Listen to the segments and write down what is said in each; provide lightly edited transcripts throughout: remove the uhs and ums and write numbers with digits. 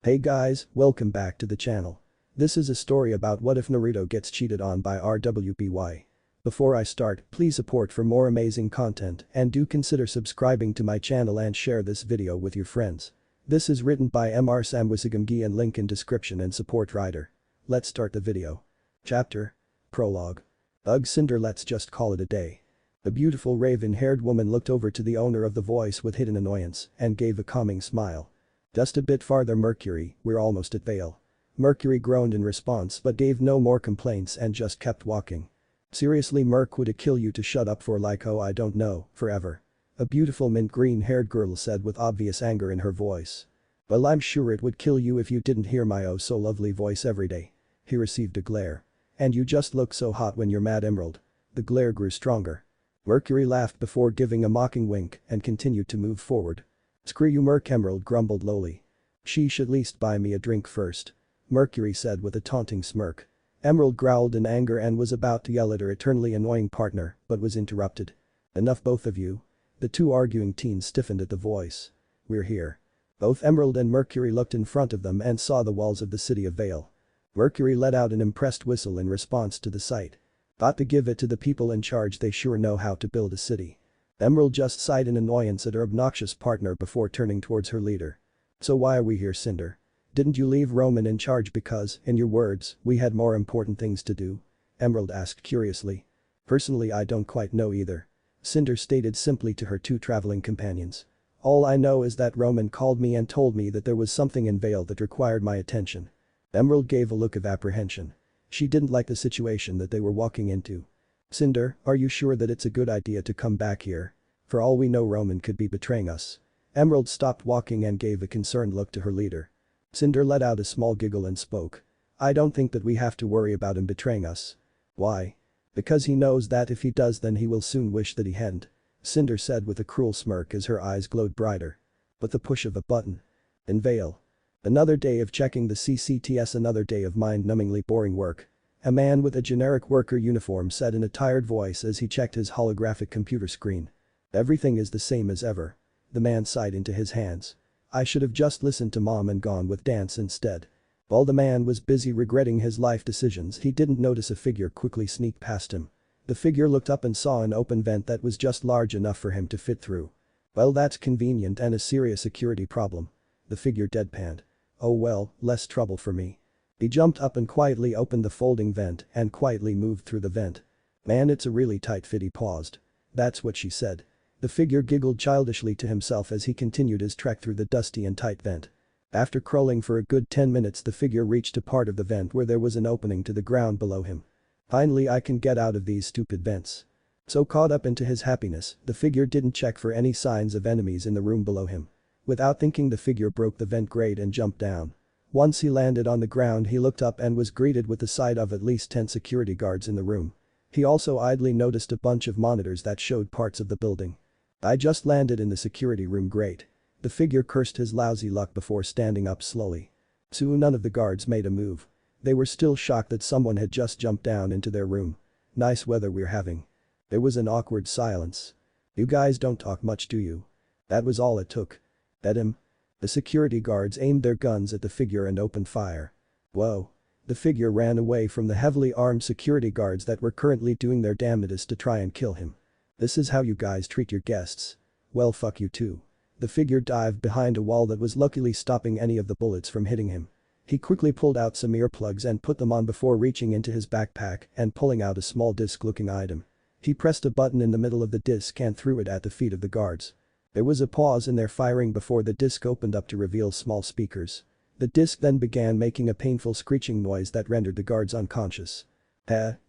Hey guys, welcome back to the channel. This is a story about what if Naruto gets cheated on by RWBY. Before I start, please support for more amazing content and do consider subscribing to my channel and share this video with your friends. This is written by Mr.SamWiseGamgee and link in description and support writer. Let's start the video. Chapter. Prologue. Ugh, Cinder, let's just call it a day. The beautiful raven-haired woman looked over to the owner of the voice with hidden annoyance and gave a calming smile. Just a bit farther, Mercury, we're almost at Vale. Mercury groaned in response but gave no more complaints and just kept walking. Seriously, Merc, would it kill you to shut up for like, oh I don't know, forever? A beautiful mint green-haired girl said with obvious anger in her voice. Well, I'm sure it would kill you if you didn't hear my oh so lovely voice every day. He received a glare. And you just look so hot when you're mad, Emerald. The glare grew stronger. Mercury laughed before giving a mocking wink and continued to move forward. Screw you, Merc, Emerald grumbled lowly. She should at least buy me a drink first. Mercury said with a taunting smirk. Emerald growled in anger and was about to yell at her eternally annoying partner but was interrupted. Enough, both of you. The two arguing teens stiffened at the voice. We're here. Both Emerald and Mercury looked in front of them and saw the walls of the city of Vale. Mercury let out an impressed whistle in response to the sight. Thought to give it to the people in charge, they sure know how to build a city. Emerald just sighed in annoyance at her obnoxious partner before turning towards her leader. So why are we here, Cinder? Didn't you leave Roman in charge because, in your words, we had more important things to do? Emerald asked curiously. Personally, I don't quite know either. Cinder stated simply to her two traveling companions. All I know is that Roman called me and told me that there was something in Vale that required my attention. Emerald gave a look of apprehension. She didn't like the situation that they were walking into. Cinder, are you sure that it's a good idea to come back here? For all we know, Roman could be betraying us. Emerald stopped walking and gave a concerned look to her leader. Cinder let out a small giggle and spoke. I don't think that we have to worry about him betraying us. Why? Because he knows that if he does then he will soon wish that he hadn't. Cinder said with a cruel smirk as her eyes glowed brighter. But the push of a button. In Vale. Another day of checking the CCTS, another day of mind-numbingly boring work. A man with a generic worker uniform said in a tired voice as he checked his holographic computer screen. Everything is the same as ever. The man sighed into his hands. I should have just listened to Mom and gone with dance instead. While the man was busy regretting his life decisions, he didn't notice a figure quickly sneak past him. The figure looked up and saw an open vent that was just large enough for him to fit through. Well, that's convenient and a serious security problem. The figure deadpanned. Oh well, less trouble for me. He jumped up and quietly opened the folding vent and quietly moved through the vent. Man, it's a really tight fit, he paused. That's what she said. The figure giggled childishly to himself as he continued his trek through the dusty and tight vent. After crawling for a good 10 minutes, the figure reached a part of the vent where there was an opening to the ground below him. Finally, I can get out of these stupid vents. So caught up into his happiness, the figure didn't check for any signs of enemies in the room below him. Without thinking, the figure broke the vent grate and jumped down. Once he landed on the ground, he looked up and was greeted with the sight of at least 10 security guards in the room. He also idly noticed a bunch of monitors that showed parts of the building. I just landed in the security room, great. The figure cursed his lousy luck before standing up slowly. Soon none of the guards made a move. They were still shocked that someone had just jumped down into their room. Nice weather we're having. There was an awkward silence. You guys don't talk much, do you? That was all it took. At him. The security guards aimed their guns at the figure and opened fire. Whoa. The figure ran away from the heavily armed security guards that were currently doing their damnedest to try and kill him. This is how you guys treat your guests. Well, fuck you too. The figure dived behind a wall that was luckily stopping any of the bullets from hitting him. He quickly pulled out some earplugs and put them on before reaching into his backpack and pulling out a small disc-looking item. He pressed a button in the middle of the disc and threw it at the feet of the guards. There was a pause in their firing before the disc opened up to reveal small speakers. The disc then began making a painful screeching noise that rendered the guards unconscious.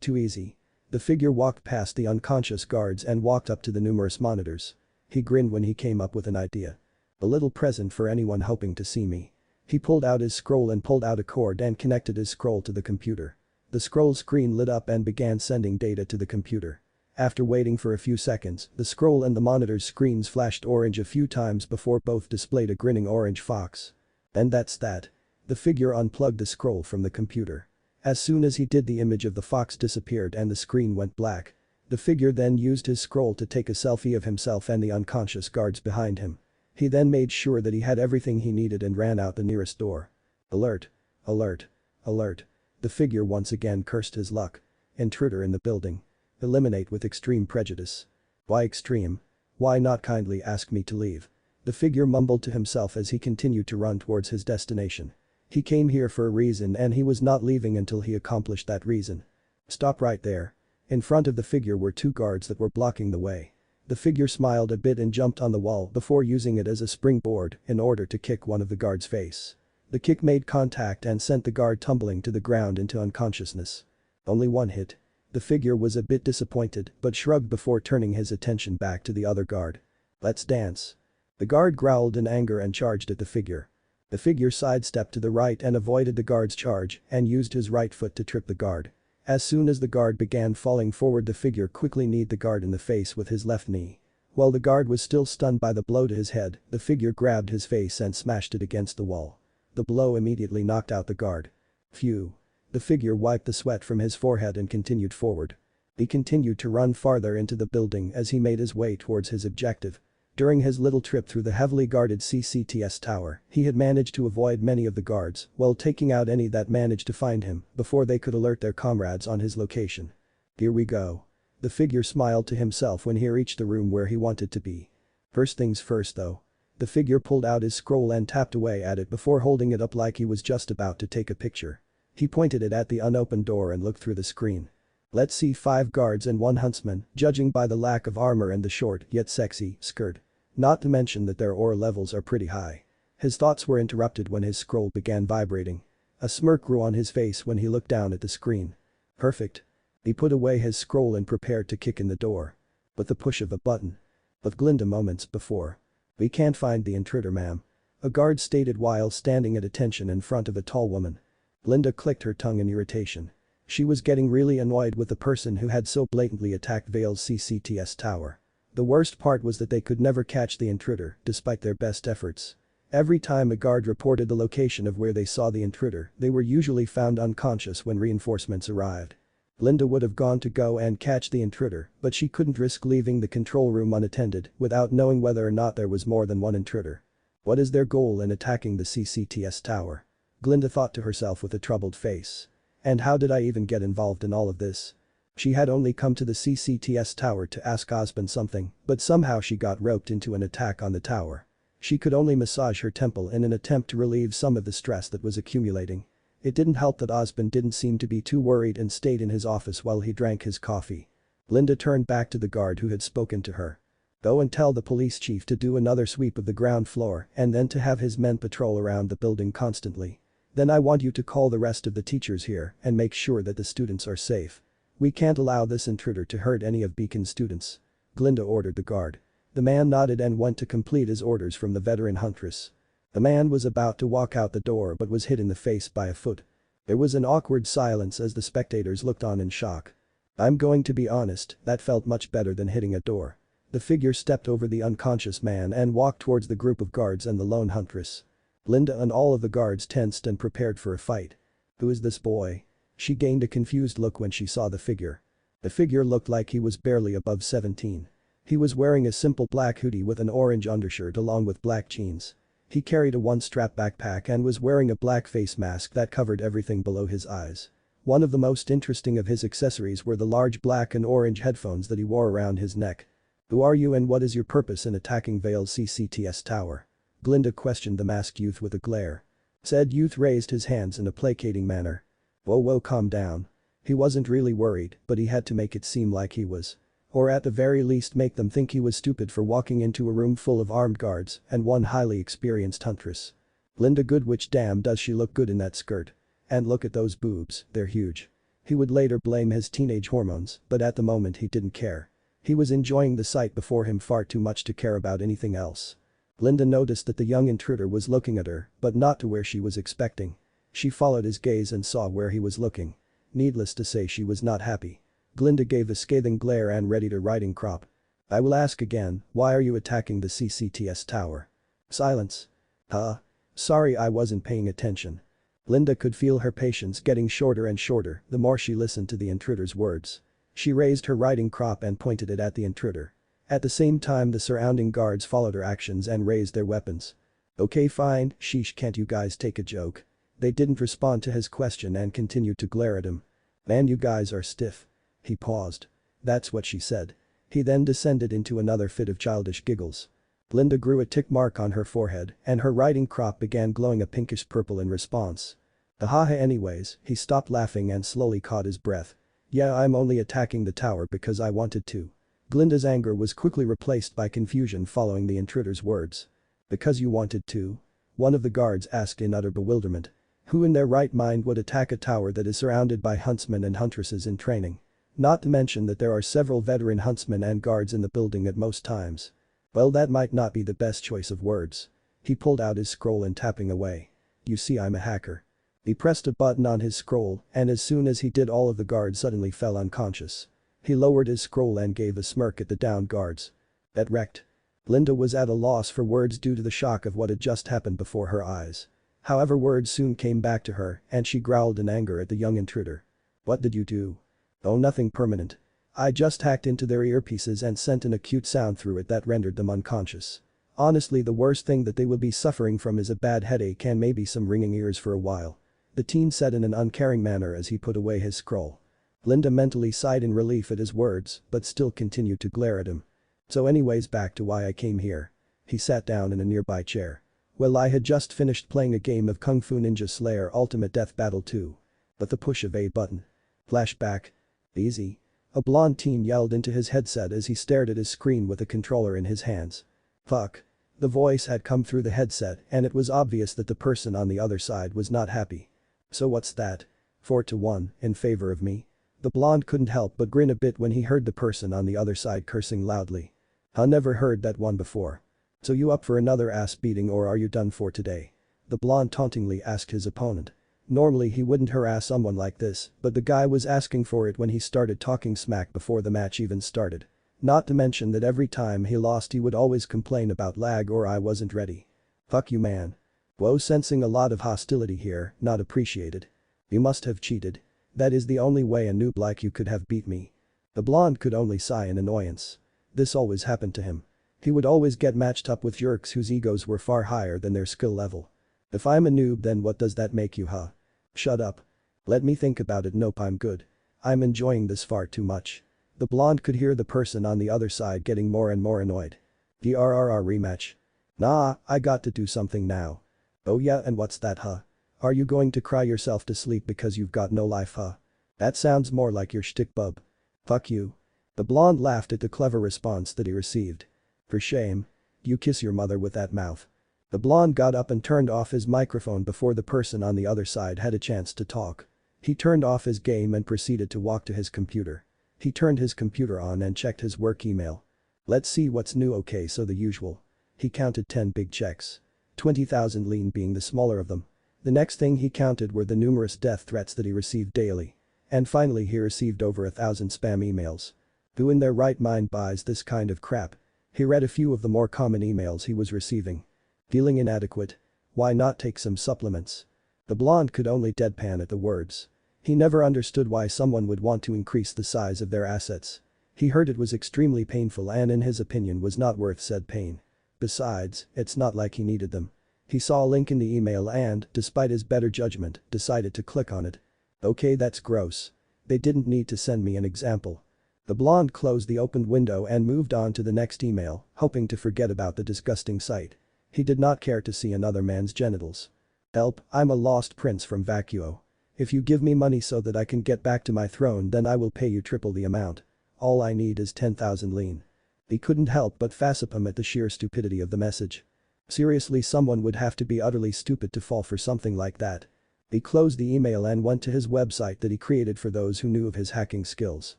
Too easy. The figure walked past the unconscious guards and walked up to the numerous monitors. He grinned when he came up with an idea. A little present for anyone hoping to see me. He pulled out his scroll and pulled out a cord and connected his scroll to the computer. The scroll screen lit up and began sending data to the computer. After waiting for a few seconds, the scroll and the monitor's screens flashed orange a few times before both displayed a grinning orange fox. And that's that. The figure unplugged the scroll from the computer. As soon as he did, the image of the fox disappeared and the screen went black. The figure then used his scroll to take a selfie of himself and the unconscious guards behind him. He then made sure that he had everything he needed and ran out the nearest door. Alert. Alert. Alert. The figure once again cursed his luck. Intruder in the building. Eliminate with extreme prejudice. Why extreme? Why not kindly ask me to leave? The figure mumbled to himself as he continued to run towards his destination. He came here for a reason and he was not leaving until he accomplished that reason. Stop right there. In front of the figure were two guards that were blocking the way. The figure smiled a bit and jumped on the wall before using it as a springboard in order to kick one of the guards' face. The kick made contact and sent the guard tumbling to the ground into unconsciousness. Only one hit. The figure was a bit disappointed but shrugged before turning his attention back to the other guard. Let's dance. The guard growled in anger and charged at the figure. The figure sidestepped to the right and avoided the guard's charge and used his right foot to trip the guard. As soon as the guard began falling forward, the figure quickly kneed the guard in the face with his left knee. While the guard was still stunned by the blow to his head, the figure grabbed his face and smashed it against the wall. The blow immediately knocked out the guard. Phew. The figure wiped the sweat from his forehead and continued forward. He continued to run farther into the building as he made his way towards his objective. During his little trip through the heavily guarded CCTS tower, he had managed to avoid many of the guards while taking out any that managed to find him before they could alert their comrades on his location. Here we go. The figure smiled to himself when he reached the room where he wanted to be. First things first though. The figure pulled out his scroll and tapped away at it before holding it up like he was just about to take a picture. He pointed it at the unopened door and looked through the screen. Let's see 5 guards and 1 huntsman, judging by the lack of armor and the short yet sexy skirt. Not to mention that their aura levels are pretty high. His thoughts were interrupted when his scroll began vibrating. A smirk grew on his face when he looked down at the screen. Perfect. He put away his scroll and prepared to kick in the door. With the push of a button. But Glinda moments before. We can't find the intruder, ma'am. A guard stated while standing at attention in front of a tall woman. Glinda clicked her tongue in irritation. She was getting really annoyed with the person who had so blatantly attacked Vale's CCTS tower. The worst part was that they could never catch the intruder despite their best efforts. Every time a guard reported the location of where they saw the intruder, they were usually found unconscious when reinforcements arrived. Glinda would have gone to go and catch the intruder, but she couldn't risk leaving the control room unattended without knowing whether or not there was more than one intruder. What is their goal in attacking the CCTS tower? Glinda thought to herself with a troubled face. And how did I even get involved in all of this? She had only come to the CCTS tower to ask Osmond something, but somehow she got roped into an attack on the tower. She could only massage her temple in an attempt to relieve some of the stress that was accumulating. It didn't help that Osmond didn't seem to be too worried and stayed in his office while he drank his coffee. Glinda turned back to the guard who had spoken to her. Go and tell the police chief to do another sweep of the ground floor and then to have his men patrol around the building constantly. Then I want you to call the rest of the teachers here and make sure that the students are safe. We can't allow this intruder to hurt any of Beacon's students. Glinda ordered the guard. The man nodded and went to complete his orders from the veteran huntress. The man was about to walk out the door but was hit in the face by a foot. There was an awkward silence as the spectators looked on in shock. I'm going to be honest, that felt much better than hitting a door. The figure stepped over the unconscious man and walked towards the group of guards and the lone huntress. Glinda and all of the guards tensed and prepared for a fight. Who is this boy? She gained a confused look when she saw the figure. The figure looked like he was barely above 17. He was wearing a simple black hoodie with an orange undershirt along with black jeans. He carried a one-strap backpack and was wearing a black face mask that covered everything below his eyes. One of the most interesting of his accessories were the large black and orange headphones that he wore around his neck. Who are you and what is your purpose in attacking Vale's CCTS tower? Glinda questioned the masked youth with a glare. Said youth raised his hands in a placating manner. Whoa, calm down. He wasn't really worried, but he had to make it seem like he was. Or at the very least make them think he was stupid for walking into a room full of armed guards and one highly experienced huntress. Glinda Goodwitch, damn does she look good in that skirt. And look at those boobs, they're huge. He would later blame his teenage hormones, but at the moment he didn't care. He was enjoying the sight before him far too much to care about anything else. Glinda noticed that the young intruder was looking at her, but not to where she was expecting. She followed his gaze and saw where he was looking. Needless to say she was not happy. Glinda gave a scathing glare and readied her riding crop. I will ask again, why are you attacking the CCTS tower? Silence. Huh? Sorry, I wasn't paying attention. Glinda could feel her patience getting shorter and shorter the more she listened to the intruder's words. She raised her riding crop and pointed it at the intruder. At the same time the surrounding guards followed her actions and raised their weapons. Okay fine, sheesh, can't you guys take a joke? They didn't respond to his question and continued to glare at him. "Man, you guys are stiff." He paused. "That's what she said." He then descended into another fit of childish giggles. Glinda grew a tick mark on her forehead and her riding crop began glowing a pinkish purple in response. Haha anyways, he stopped laughing and slowly caught his breath. "Yeah, I'm only attacking the tower because I wanted to." Glinda's anger was quickly replaced by confusion following the intruder's words. "Because you wanted to?" One of the guards asked in utter bewilderment. Who in their right mind would attack a tower that is surrounded by huntsmen and huntresses in training? Not to mention that there are several veteran huntsmen and guards in the building at most times. Well, that might not be the best choice of words. He pulled out his scroll and tapping away. "You see, I'm a hacker." He pressed a button on his scroll and as soon as he did all of the guards suddenly fell unconscious. He lowered his scroll and gave a smirk at the downed guards. "That wrecked." Glinda was at a loss for words due to the shock of what had just happened before her eyes. However, words soon came back to her and she growled in anger at the young intruder. "What did you do?" "Oh, nothing permanent. I just hacked into their earpieces and sent an acute sound through it that rendered them unconscious. Honestly, the worst thing that they will be suffering from is a bad headache and maybe some ringing ears for a while." The teen said in an uncaring manner as he put away his scroll. Glinda mentally sighed in relief at his words but still continued to glare at him. "So anyways, back to why I came here." He sat down in a nearby chair. "Well, I had just finished playing a game of Kung Fu Ninja Slayer Ultimate Death Battle 2. But the push of a button. Flashback. Easy." A blonde teen yelled into his headset as he stared at his screen with a controller in his hands. "Fuck." The voice had come through the headset and it was obvious that the person on the other side was not happy. "So what's that? 4-1 in favor of me?" The blonde couldn't help but grin a bit when he heard the person on the other side cursing loudly. "I never heard that one before." "So you up for another ass beating or are you done for today?" The blonde tauntingly asked his opponent. Normally he wouldn't harass someone like this, but the guy was asking for it when he started talking smack before the match even started. Not to mention that every time he lost he would always complain about lag or I wasn't ready. "Fuck you, man." Whoa, sensing a lot of hostility here, not appreciated. "You must have cheated. That is the only way a noob like you could have beat me." The blonde could only sigh in annoyance. This always happened to him. He would always get matched up with jerks whose egos were far higher than their skill level. "If I'm a noob then what does that make you, huh?" "Shut up. Let me think about it. Nope, I'm good. I'm enjoying this far too much." The blonde could hear the person on the other side getting more and more annoyed. "DRRR rematch." "Nah, I got to do something now." "Oh yeah, and what's that, huh? Are you going to cry yourself to sleep because you've got no life, huh? That sounds more like your shtick, bub." "Fuck you." The blonde laughed at the clever response that he received. "For shame. You kiss your mother with that mouth." The blonde got up and turned off his microphone before the person on the other side had a chance to talk. He turned off his game and proceeded to walk to his computer. He turned his computer on and checked his work email. "Let's see what's new. Okay, so the usual." He counted 10 big checks. 20,000 lean being the smaller of them. The next thing he counted were the numerous death threats that he received daily. And finally he received over 1,000 spam emails. Who in their right mind buys this kind of crap? He read a few of the more common emails he was receiving. "Feeling inadequate? Why not take some supplements?" The blonde could only deadpan at the words. He never understood why someone would want to increase the size of their assets. He heard it was extremely painful and in his opinion was not worth said pain. Besides, it's not like he needed them. He saw a link in the email and, despite his better judgment, decided to click on it. "Okay, that's gross. They didn't need to send me an example." The blonde closed the opened window and moved on to the next email, hoping to forget about the disgusting sight. He did not care to see another man's genitals. "Help, I'm a lost prince from Vacuo. If you give me money so that I can get back to my throne then I will pay you triple the amount. All I need is 10,000 lean." He couldn't help but facepalm at the sheer stupidity of the message. Seriously, someone would have to be utterly stupid to fall for something like that. He closed the email and went to his website that he created for those who knew of his hacking skills.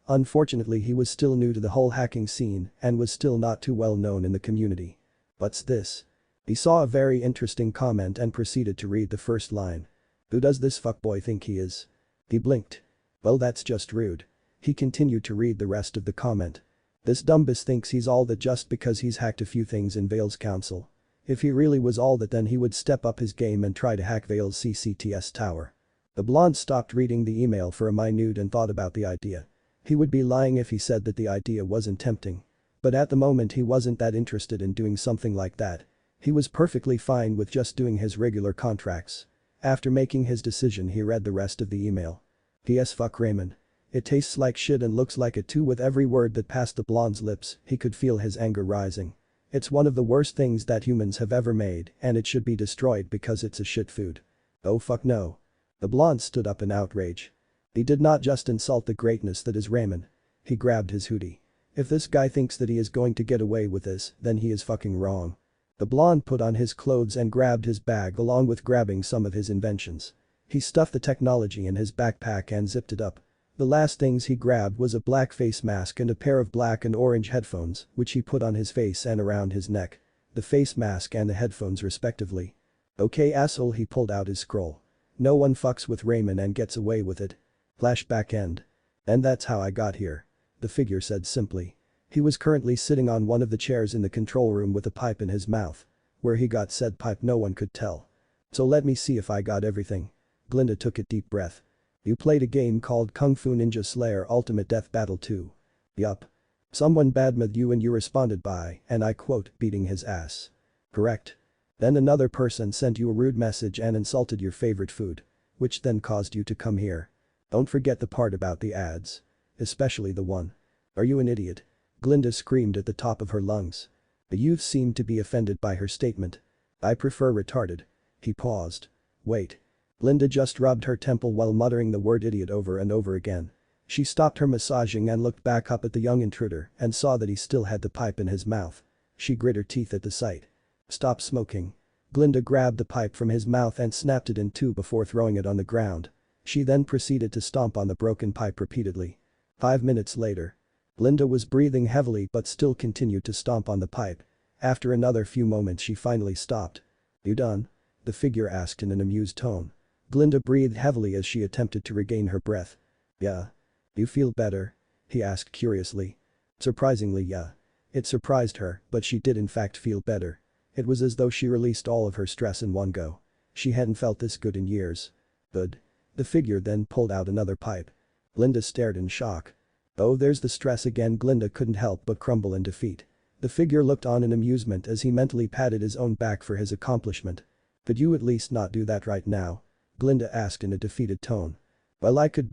Unfortunately, he was still new to the whole hacking scene and was still not too well known in the community. "What's this?" He saw a very interesting comment and proceeded to read the first line. "Who does this fuckboy think he is?" He blinked. "Well, that's just rude." He continued to read the rest of the comment. "This dumbus thinks he's all that just because he's hacked a few things in Vale's council. If he really was all that then he would step up his game and try to hack Vale's CCTS tower." The blonde stopped reading the email for a minute and thought about the idea. He would be lying if he said that the idea wasn't tempting. But at the moment he wasn't that interested in doing something like that. He was perfectly fine with just doing his regular contracts. After making his decision he read the rest of the email. PS fuck Raymond. It tastes like shit and looks like it too. With every word that passed the blonde's lips, he could feel his anger rising. It's one of the worst things that humans have ever made and it should be destroyed because it's a shit food. Oh fuck no. The blonde stood up in outrage. He did not just insult the greatness that is Raymond. He grabbed his hoodie. If this guy thinks that he is going to get away with this, then he is fucking wrong. The blonde put on his clothes and grabbed his bag along with grabbing some of his inventions. He stuffed the technology in his backpack and zipped it up. The last things he grabbed was a black face mask and a pair of black and orange headphones, which he put on his face and around his neck. The face mask and the headphones respectively. Okay asshole, he pulled out his scroll. No one fucks with Raymond and gets away with it. Flashback end. And that's how I got here. The figure said simply. He was currently sitting on one of the chairs in the control room with a pipe in his mouth. Where he got said pipe no one could tell. So let me see if I got everything. Glinda took a deep breath. You played a game called Kung Fu Ninja Slayer Ultimate Death Battle 2. Yup. Someone badmouthed you and you responded by, and I quote, beating his ass. Correct. Then another person sent you a rude message and insulted your favorite food. Which then caused you to come here. Don't forget the part about the ads. Especially the one. Are you an idiot? Glinda screamed at the top of her lungs. The youth seemed to be offended by her statement. I prefer retarded. He paused. Wait. Glinda just rubbed her temple while muttering the word idiot over and over again. She stopped her massaging and looked back up at the young intruder and saw that he still had the pipe in his mouth. She grit her teeth at the sight. Stop smoking. Glinda grabbed the pipe from his mouth and snapped it in two before throwing it on the ground. She then proceeded to stomp on the broken pipe repeatedly. 5 minutes later. Glinda was breathing heavily but still continued to stomp on the pipe. After another few moments she finally stopped. You done? The figure asked in an amused tone. Glinda breathed heavily as she attempted to regain her breath. Yeah. You feel better? He asked curiously. Surprisingly yeah. It surprised her, but she did in fact feel better. It was as though she released all of her stress in one go. She hadn't felt this good in years. Good. The figure then pulled out another pipe. Glinda stared in shock. Oh, there's the stress again. Glinda couldn't help but crumble in defeat. The figure looked on in amusement as he mentally patted his own back for his accomplishment. Could you at least not do that right now? Glinda asked in a defeated tone. Well, I could.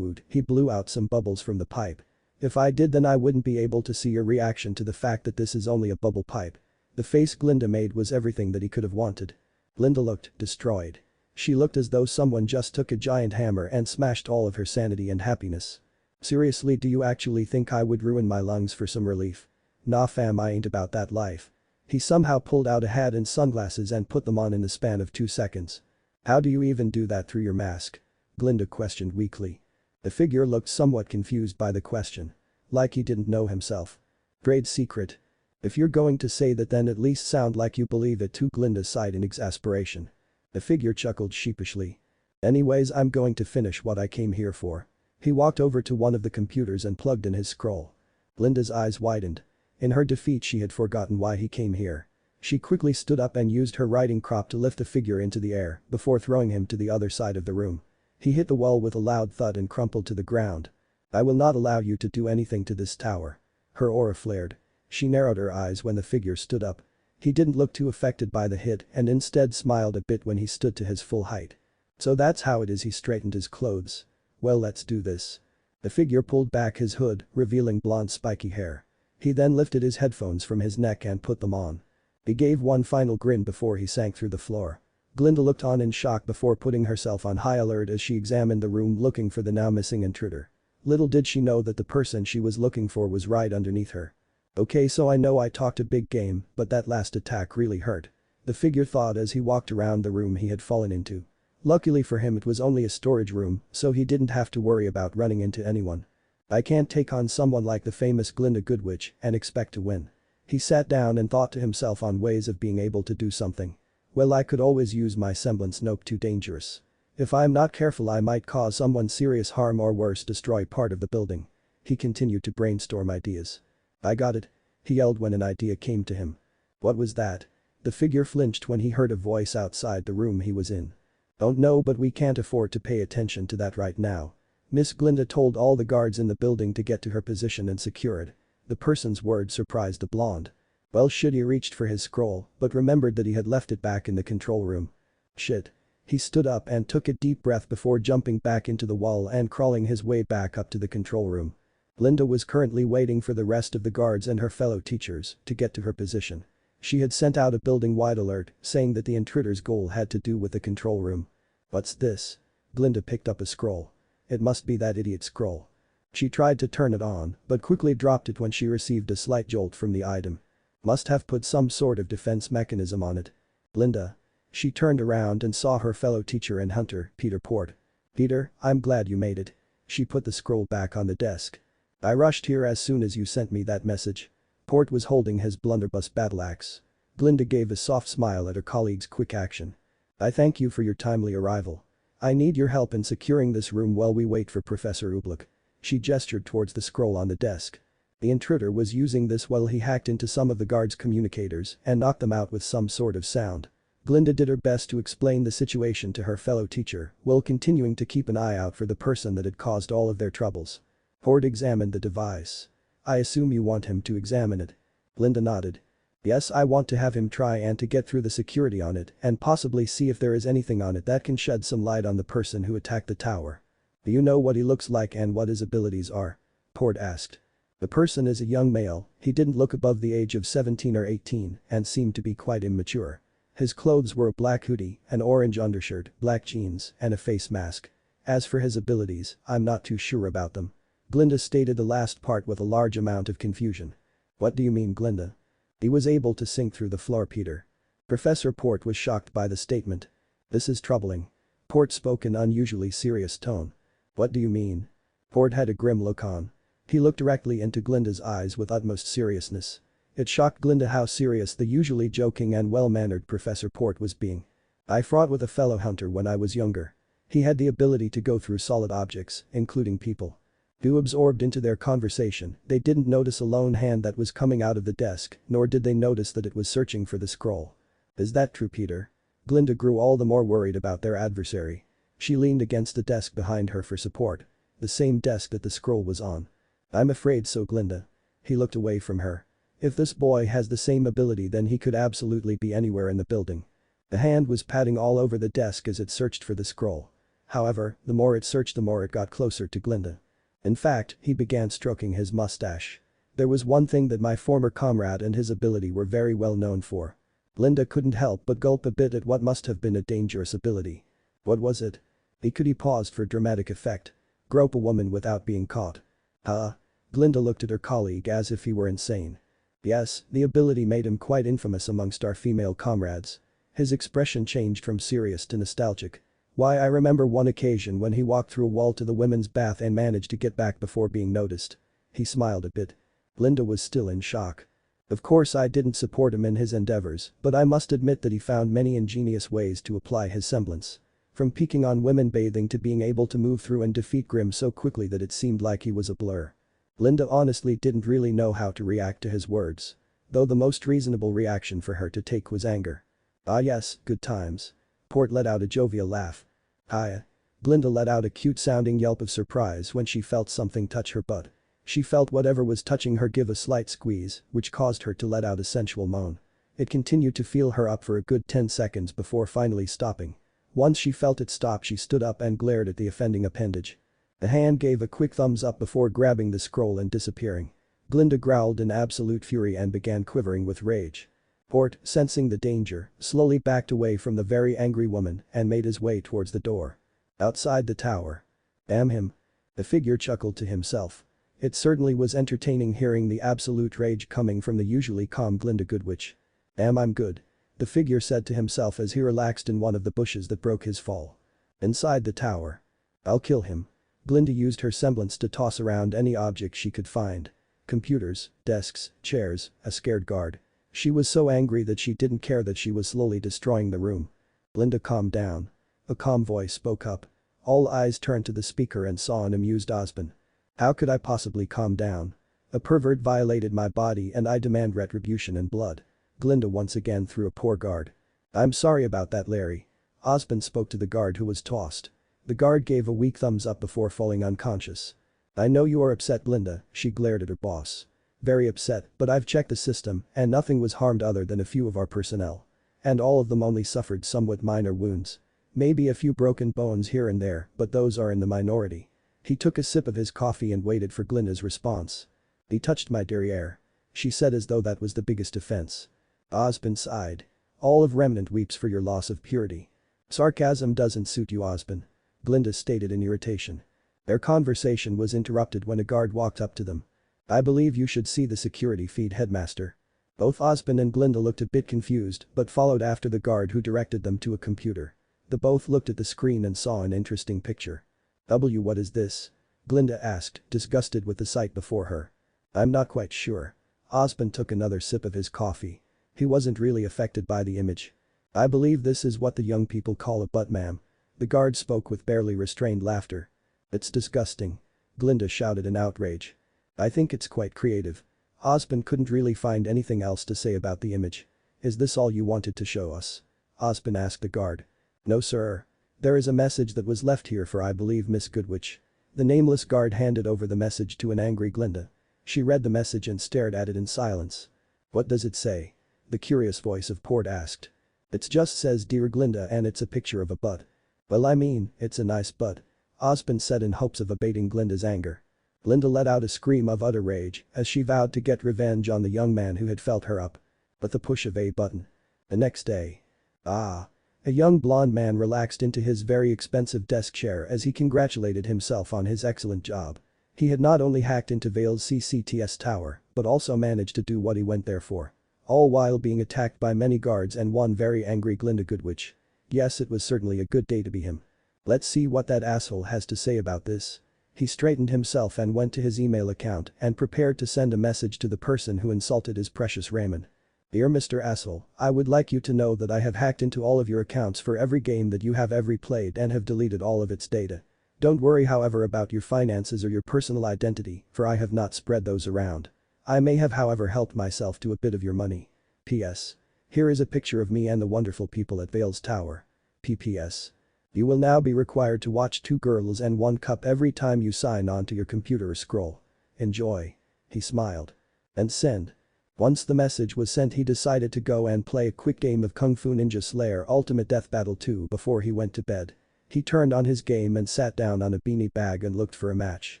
He blew out some bubbles from the pipe. If I did then I wouldn't be able to see your reaction to the fact that this is only a bubble pipe. The face Glinda made was everything that he could have wanted. Glinda looked destroyed. She looked as though someone just took a giant hammer and smashed all of her sanity and happiness. Seriously, do you actually think I would ruin my lungs for some relief? Nah fam, I ain't about that life. He somehow pulled out a hat and sunglasses and put them on in the span of 2 seconds. How do you even do that through your mask? Glinda questioned weakly. The figure looked somewhat confused by the question. Like he didn't know himself. Trade secret. If you're going to say that then at least sound like you believe it too. Glinda sighed in exasperation. The figure chuckled sheepishly. Anyways, I'm going to finish what I came here for. He walked over to one of the computers and plugged in his scroll. Glinda's eyes widened. In her defeat she had forgotten why he came here. She quickly stood up and used her riding crop to lift the figure into the air before throwing him to the other side of the room. He hit the wall with a loud thud and crumpled to the ground. I will not allow you to do anything to this tower. Her aura flared. She narrowed her eyes when the figure stood up. He didn't look too affected by the hit and instead smiled a bit when he stood to his full height. So that's how it is. He straightened his clothes. Well, let's do this. The figure pulled back his hood, revealing blonde spiky hair. He then lifted his headphones from his neck and put them on. He gave one final grin before he sank through the floor. Glinda looked on in shock before putting herself on high alert as she examined the room looking for the now missing intruder. Little did she know that the person she was looking for was right underneath her. Okay, so I know I talked a big game, but that last attack really hurt. The figure thought as he walked around the room he had fallen into. Luckily for him it was only a storage room, so he didn't have to worry about running into anyone. I can't take on someone like the famous Glinda Goodwitch and expect to win. He sat down and thought to himself on ways of being able to do something. Well, I could always use my semblance. Nope, too dangerous. If I'm not careful I might cause someone serious harm or worse, destroy part of the building. He continued to brainstorm ideas. I got it. He yelled when an idea came to him. What was that? The figure flinched when he heard a voice outside the room he was in. Don't know, but we can't afford to pay attention to that right now. Miss Glinda told all the guards in the building to get to her position and secure it. The person's words surprised the blonde. Well, shit, he reached for his scroll, but remembered that he had left it back in the control room. Shit. He stood up and took a deep breath before jumping back into the wall and crawling his way back up to the control room. Glinda was currently waiting for the rest of the guards and her fellow teachers to get to her position. She had sent out a building-wide alert saying that the intruder's goal had to do with the control room. What's this? Glinda picked up a scroll. It must be that idiot scroll. She tried to turn it on, but quickly dropped it when she received a slight jolt from the item. Must have put some sort of defense mechanism on it. Glinda. She turned around and saw her fellow teacher and hunter, Peter Port. Peter, I'm glad you made it. She put the scroll back on the desk. I rushed here as soon as you sent me that message. Port was holding his blunderbuss battle axe. Glinda gave a soft smile at her colleague's quick action. I thank you for your timely arrival. I need your help in securing this room while we wait for Professor RWBY. She gestured towards the scroll on the desk. The intruder was using this while he hacked into some of the guards' communicators and knocked them out with some sort of sound. Glinda did her best to explain the situation to her fellow teacher while continuing to keep an eye out for the person that had caused all of their troubles. Port examined the device. I assume you want him to examine it. Glinda nodded. Yes, I want to have him try and to get through the security on it and possibly see if there is anything on it that can shed some light on the person who attacked the tower. Do you know what he looks like and what his abilities are? Port asked. The person is a young male, he didn't look above the age of 17 or 18 and seemed to be quite immature. His clothes were a black hoodie, an orange undershirt, black jeans, and a face mask. As for his abilities, I'm not too sure about them. Glinda stated the last part with a large amount of confusion. What do you mean, Glinda? He was able to sink through the floor, Peter. Professor Port was shocked by the statement. This is troubling. Port spoke in unusually serious tone. What do you mean? Port had a grim look on. He looked directly into Glinda's eyes with utmost seriousness. It shocked Glinda how serious the usually joking and well-mannered Professor Port was being. I fought with a fellow hunter when I was younger. He had the ability to go through solid objects, including people. Too absorbed into their conversation, they didn't notice a lone hand that was coming out of the desk, nor did they notice that it was searching for the scroll. Is that true, Peter? Glinda grew all the more worried about their adversary. She leaned against the desk behind her for support. The same desk that the scroll was on. I'm afraid so, Glinda. He looked away from her. If this boy has the same ability, then he could absolutely be anywhere in the building. The hand was patting all over the desk as it searched for the scroll. However, the more it searched, the more it got closer to Glinda. In fact, he began stroking his mustache. There was one thing that my former comrade and his ability were very well known for. Glinda couldn't help but gulp a bit at what must have been a dangerous ability. What was it? He paused for dramatic effect. Grope a woman without being caught. Huh? Glinda looked at her colleague as if he were insane. Yes, the ability made him quite infamous amongst our female comrades. His expression changed from serious to nostalgic. Why, I remember one occasion when he walked through a wall to the women's bath and managed to get back before being noticed. He smiled a bit. Glinda was still in shock. Of course, I didn't support him in his endeavors, but I must admit that he found many ingenious ways to apply his semblance. From peeking on women bathing to being able to move through and defeat Grimm so quickly that it seemed like he was a blur. Glinda honestly didn't really know how to react to his words. Though the most reasonable reaction for her to take was anger. Ah yes, good times. Port let out a jovial laugh. Hiya. Glinda let out a cute-sounding yelp of surprise when she felt something touch her butt. She felt whatever was touching her give a slight squeeze, which caused her to let out a sensual moan. It continued to feel her up for a good 10 seconds before finally stopping. Once she felt it stop, she stood up and glared at the offending appendage. The hand gave a quick thumbs up before grabbing the scroll and disappearing. Glinda growled in absolute fury and began quivering with rage. Port, sensing the danger, slowly backed away from the very angry woman and made his way towards the door. Outside the tower. Damn him. The figure chuckled to himself. It certainly was entertaining hearing the absolute rage coming from the usually calm Glinda Goodwitch. Damn, I'm good. The figure said to himself as he relaxed in one of the bushes that broke his fall. Inside the tower. I'll kill him. Glinda used her semblance to toss around any object she could find. Computers, desks, chairs, a scared guard. She was so angry that she didn't care that she was slowly destroying the room. Glinda, calm down. A calm voice spoke up. All eyes turned to the speaker and saw an amused Osborn. How could I possibly calm down? A pervert violated my body and I demand retribution and blood. Glinda once again threw a poor guard. I'm sorry about that, Larry. Osborn spoke to the guard who was tossed. The guard gave a weak thumbs up before falling unconscious. I know you are upset, Glinda, she glared at her boss. Very upset, but I've checked the system and nothing was harmed other than a few of our personnel. And all of them only suffered somewhat minor wounds. Maybe a few broken bones here and there, but those are in the minority. He took a sip of his coffee and waited for Glinda's response. He touched my derriere. She said as though that was the biggest offense. Osmond sighed. All of Remnant weeps for your loss of purity. Sarcasm doesn't suit you, Osmond. Glinda stated in irritation. Their conversation was interrupted when a guard walked up to them. I believe you should see the security feed, Headmaster. Both Osmond and Glinda looked a bit confused but followed after the guard who directed them to a computer. They both looked at the screen and saw an interesting picture. What is this? Glinda asked, disgusted with the sight before her. I'm not quite sure. Osmond took another sip of his coffee. He wasn't really affected by the image. I believe this is what the young people call a butt, ma'am. The guard spoke with barely restrained laughter. It's disgusting. Glinda shouted in outrage. I think it's quite creative. Osmond couldn't really find anything else to say about the image. Is this all you wanted to show us? Osmond asked the guard. No, sir. There is a message that was left here for, I believe, Miss Goodwitch. The nameless guard handed over the message to an angry Glinda. She read the message and stared at it in silence. What does it say? The curious voice of Port asked. It just says Dear Glinda and it's a picture of a butt. Well, I mean, it's a nice butt. Osmond said in hopes of abating Glinda's anger. Glinda let out a scream of utter rage as she vowed to get revenge on the young man who had felt her up. But the push of a button. The next day. A young blonde man relaxed into his very expensive desk chair as he congratulated himself on his excellent job. He had not only hacked into Vale's CCTS tower, but also managed to do what he went there for. All while being attacked by many guards and one very angry Glinda Goodwitch. Yes, it was certainly a good day to be him. Let's see what that asshole has to say about this. He straightened himself and went to his email account and prepared to send a message to the person who insulted his precious Raymond. Dear Mr. Asshole, I would like you to know that I have hacked into all of your accounts for every game that you have ever played and have deleted all of its data. Don't worry, however, about your finances or your personal identity, for I have not spread those around. I may have, however, helped myself to a bit of your money. P.S. Here is a picture of me and the wonderful people at Vale's tower. P.P.S. You will now be required to watch 2 girls and 1 cup every time you sign on to your computer or scroll. Enjoy. He smiled. And send. Once the message was sent, he decided to go and play a quick game of Kung Fu Ninja Slayer Ultimate Death Battle 2 before he went to bed. He turned on his game and sat down on a beanie bag and looked for a match.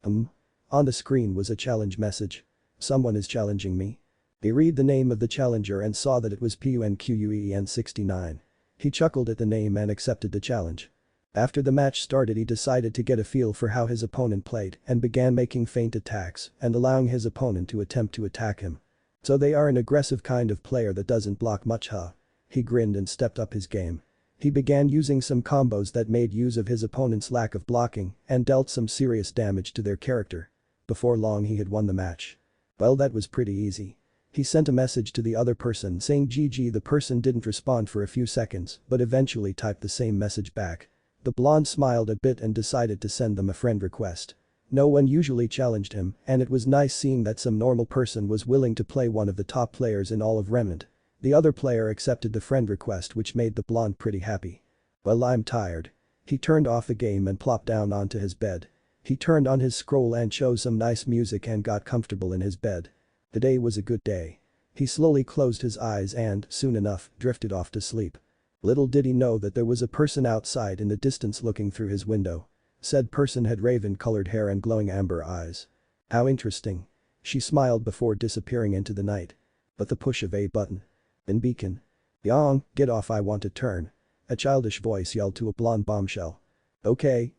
On the screen was a challenge message. Someone is challenging me. He read the name of the challenger and saw that it was PUNQUEN69. He chuckled at the name and accepted the challenge. After the match started, he decided to get a feel for how his opponent played and began making feint attacks and allowing his opponent to attempt to attack him. So they are an aggressive kind of player that doesn't block much, huh? He grinned and stepped up his game. He began using some combos that made use of his opponent's lack of blocking and dealt some serious damage to their character. Before long he had won the match. Well, that was pretty easy. He sent a message to the other person saying GG. The person didn't respond for a few seconds but eventually typed the same message back. The blonde smiled a bit and decided to send them a friend request. No one usually challenged him and it was nice seeing that some normal person was willing to play one of the top players in all of Remnant. The other player accepted the friend request, which made the blonde pretty happy. Well, I'm tired. He turned off the game and plopped down onto his bed. He turned on his scroll and chose some nice music and got comfortable in his bed. The day was a good day. He slowly closed his eyes and, soon enough, drifted off to sleep. Little did he know that there was a person outside in the distance looking through his window. Said person had raven-colored hair and glowing amber eyes. How interesting. She smiled before disappearing into the night. But the push of a button. In beacon. Yang, get off, I want to turn. A childish voice yelled to a blonde bombshell. Okay,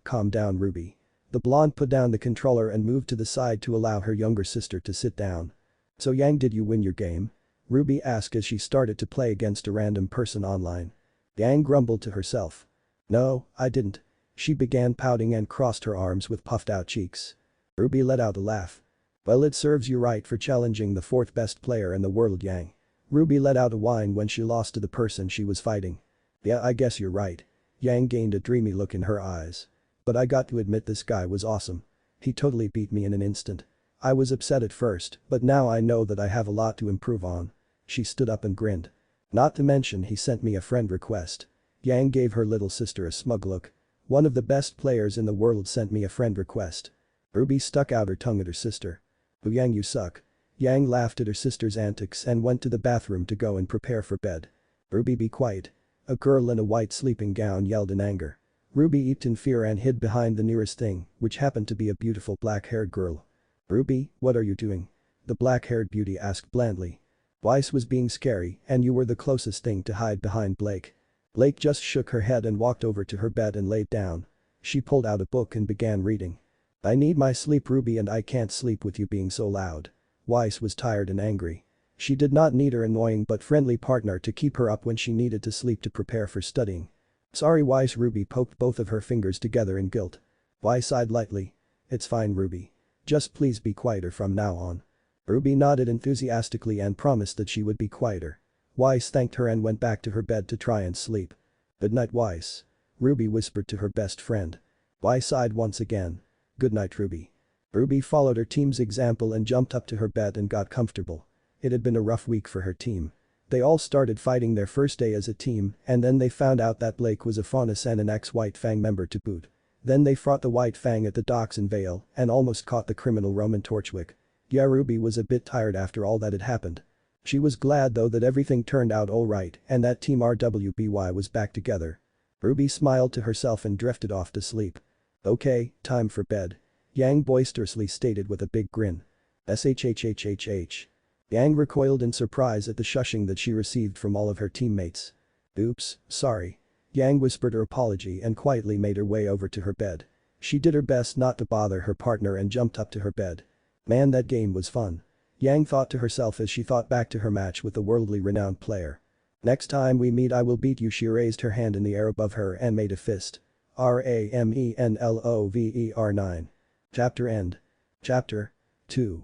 calm down, Ruby. The blonde put down the controller and moved to the side to allow her younger sister to sit down. So Yang, did you win your game? Ruby asked as she started to play against a random person online. Yang grumbled to herself. No, I didn't. She began pouting and crossed her arms with puffed out cheeks. Ruby let out a laugh. Well, it serves you right for challenging the 4th best player in the world, Yang. Ruby let out a whine when she lost to the person she was fighting. Yeah, I guess you're right. Yang gained a dreamy look in her eyes. But I got to admit, this guy was awesome. He totally beat me in an instant. I was upset at first, but now I know that I have a lot to improve on. She stood up and grinned. Not to mention he sent me a friend request. Yang gave her little sister a smug look. One of the best players in the world sent me a friend request. Ruby stuck out her tongue at her sister. Oh, Yang, you suck. Yang laughed at her sister's antics and went to the bathroom to go and prepare for bed. Ruby, be quiet. A girl in a white sleeping gown yelled in anger. RWBY leaped in fear and hid behind the nearest thing, which happened to be a beautiful black-haired girl. "RWBY, what are you doing?" the black-haired beauty asked blandly. "Weiss was being scary and you were the closest thing to hide behind Blake." Blake just shook her head and walked over to her bed and laid down. She pulled out a book and began reading. "I need my sleep, RWBY, and I can't sleep with you being so loud." Weiss was tired and angry. She did not need her annoying but friendly partner to keep her up when she needed to sleep to prepare for studying. "Sorry, Weiss." RWBY poked both of her fingers together in guilt. Weiss sighed lightly. "It's fine, RWBY. Just please be quieter from now on." RWBY nodded enthusiastically and promised that she would be quieter. Weiss thanked her and went back to her bed to try and sleep. "Good night, Weiss," RWBY whispered to her best friend. Weiss sighed once again. "Good night, RWBY." RWBY followed her team's example and jumped up to her bed and got comfortable. It had been a rough week for her team. They all started fighting their first day as a team and then they found out that Blake was a Faunus and an ex-White Fang member to boot. Then they fought the White Fang at the docks in Vale and almost caught the criminal Roman Torchwick. Yeah, RWBY was a bit tired after all that had happened. She was glad though that everything turned out alright and that Team RWBY was back together. RWBY smiled to herself and drifted off to sleep. "Okay, time for bed," Yang boisterously stated with a big grin. "Shhhhhh." Yang recoiled in surprise at the shushing that she received from all of her teammates. "Oops, sorry." Yang whispered her apology and quietly made her way over to her bed. She did her best not to bother her partner and jumped up to her bed. Man, that game was fun. Yang thought to herself as she thought back to her match with the worldly renowned player. "Next time we meet I will beat you." She raised her hand in the air above her and made a fist. RAMENLOVER 9. Chapter end. Chapter 2.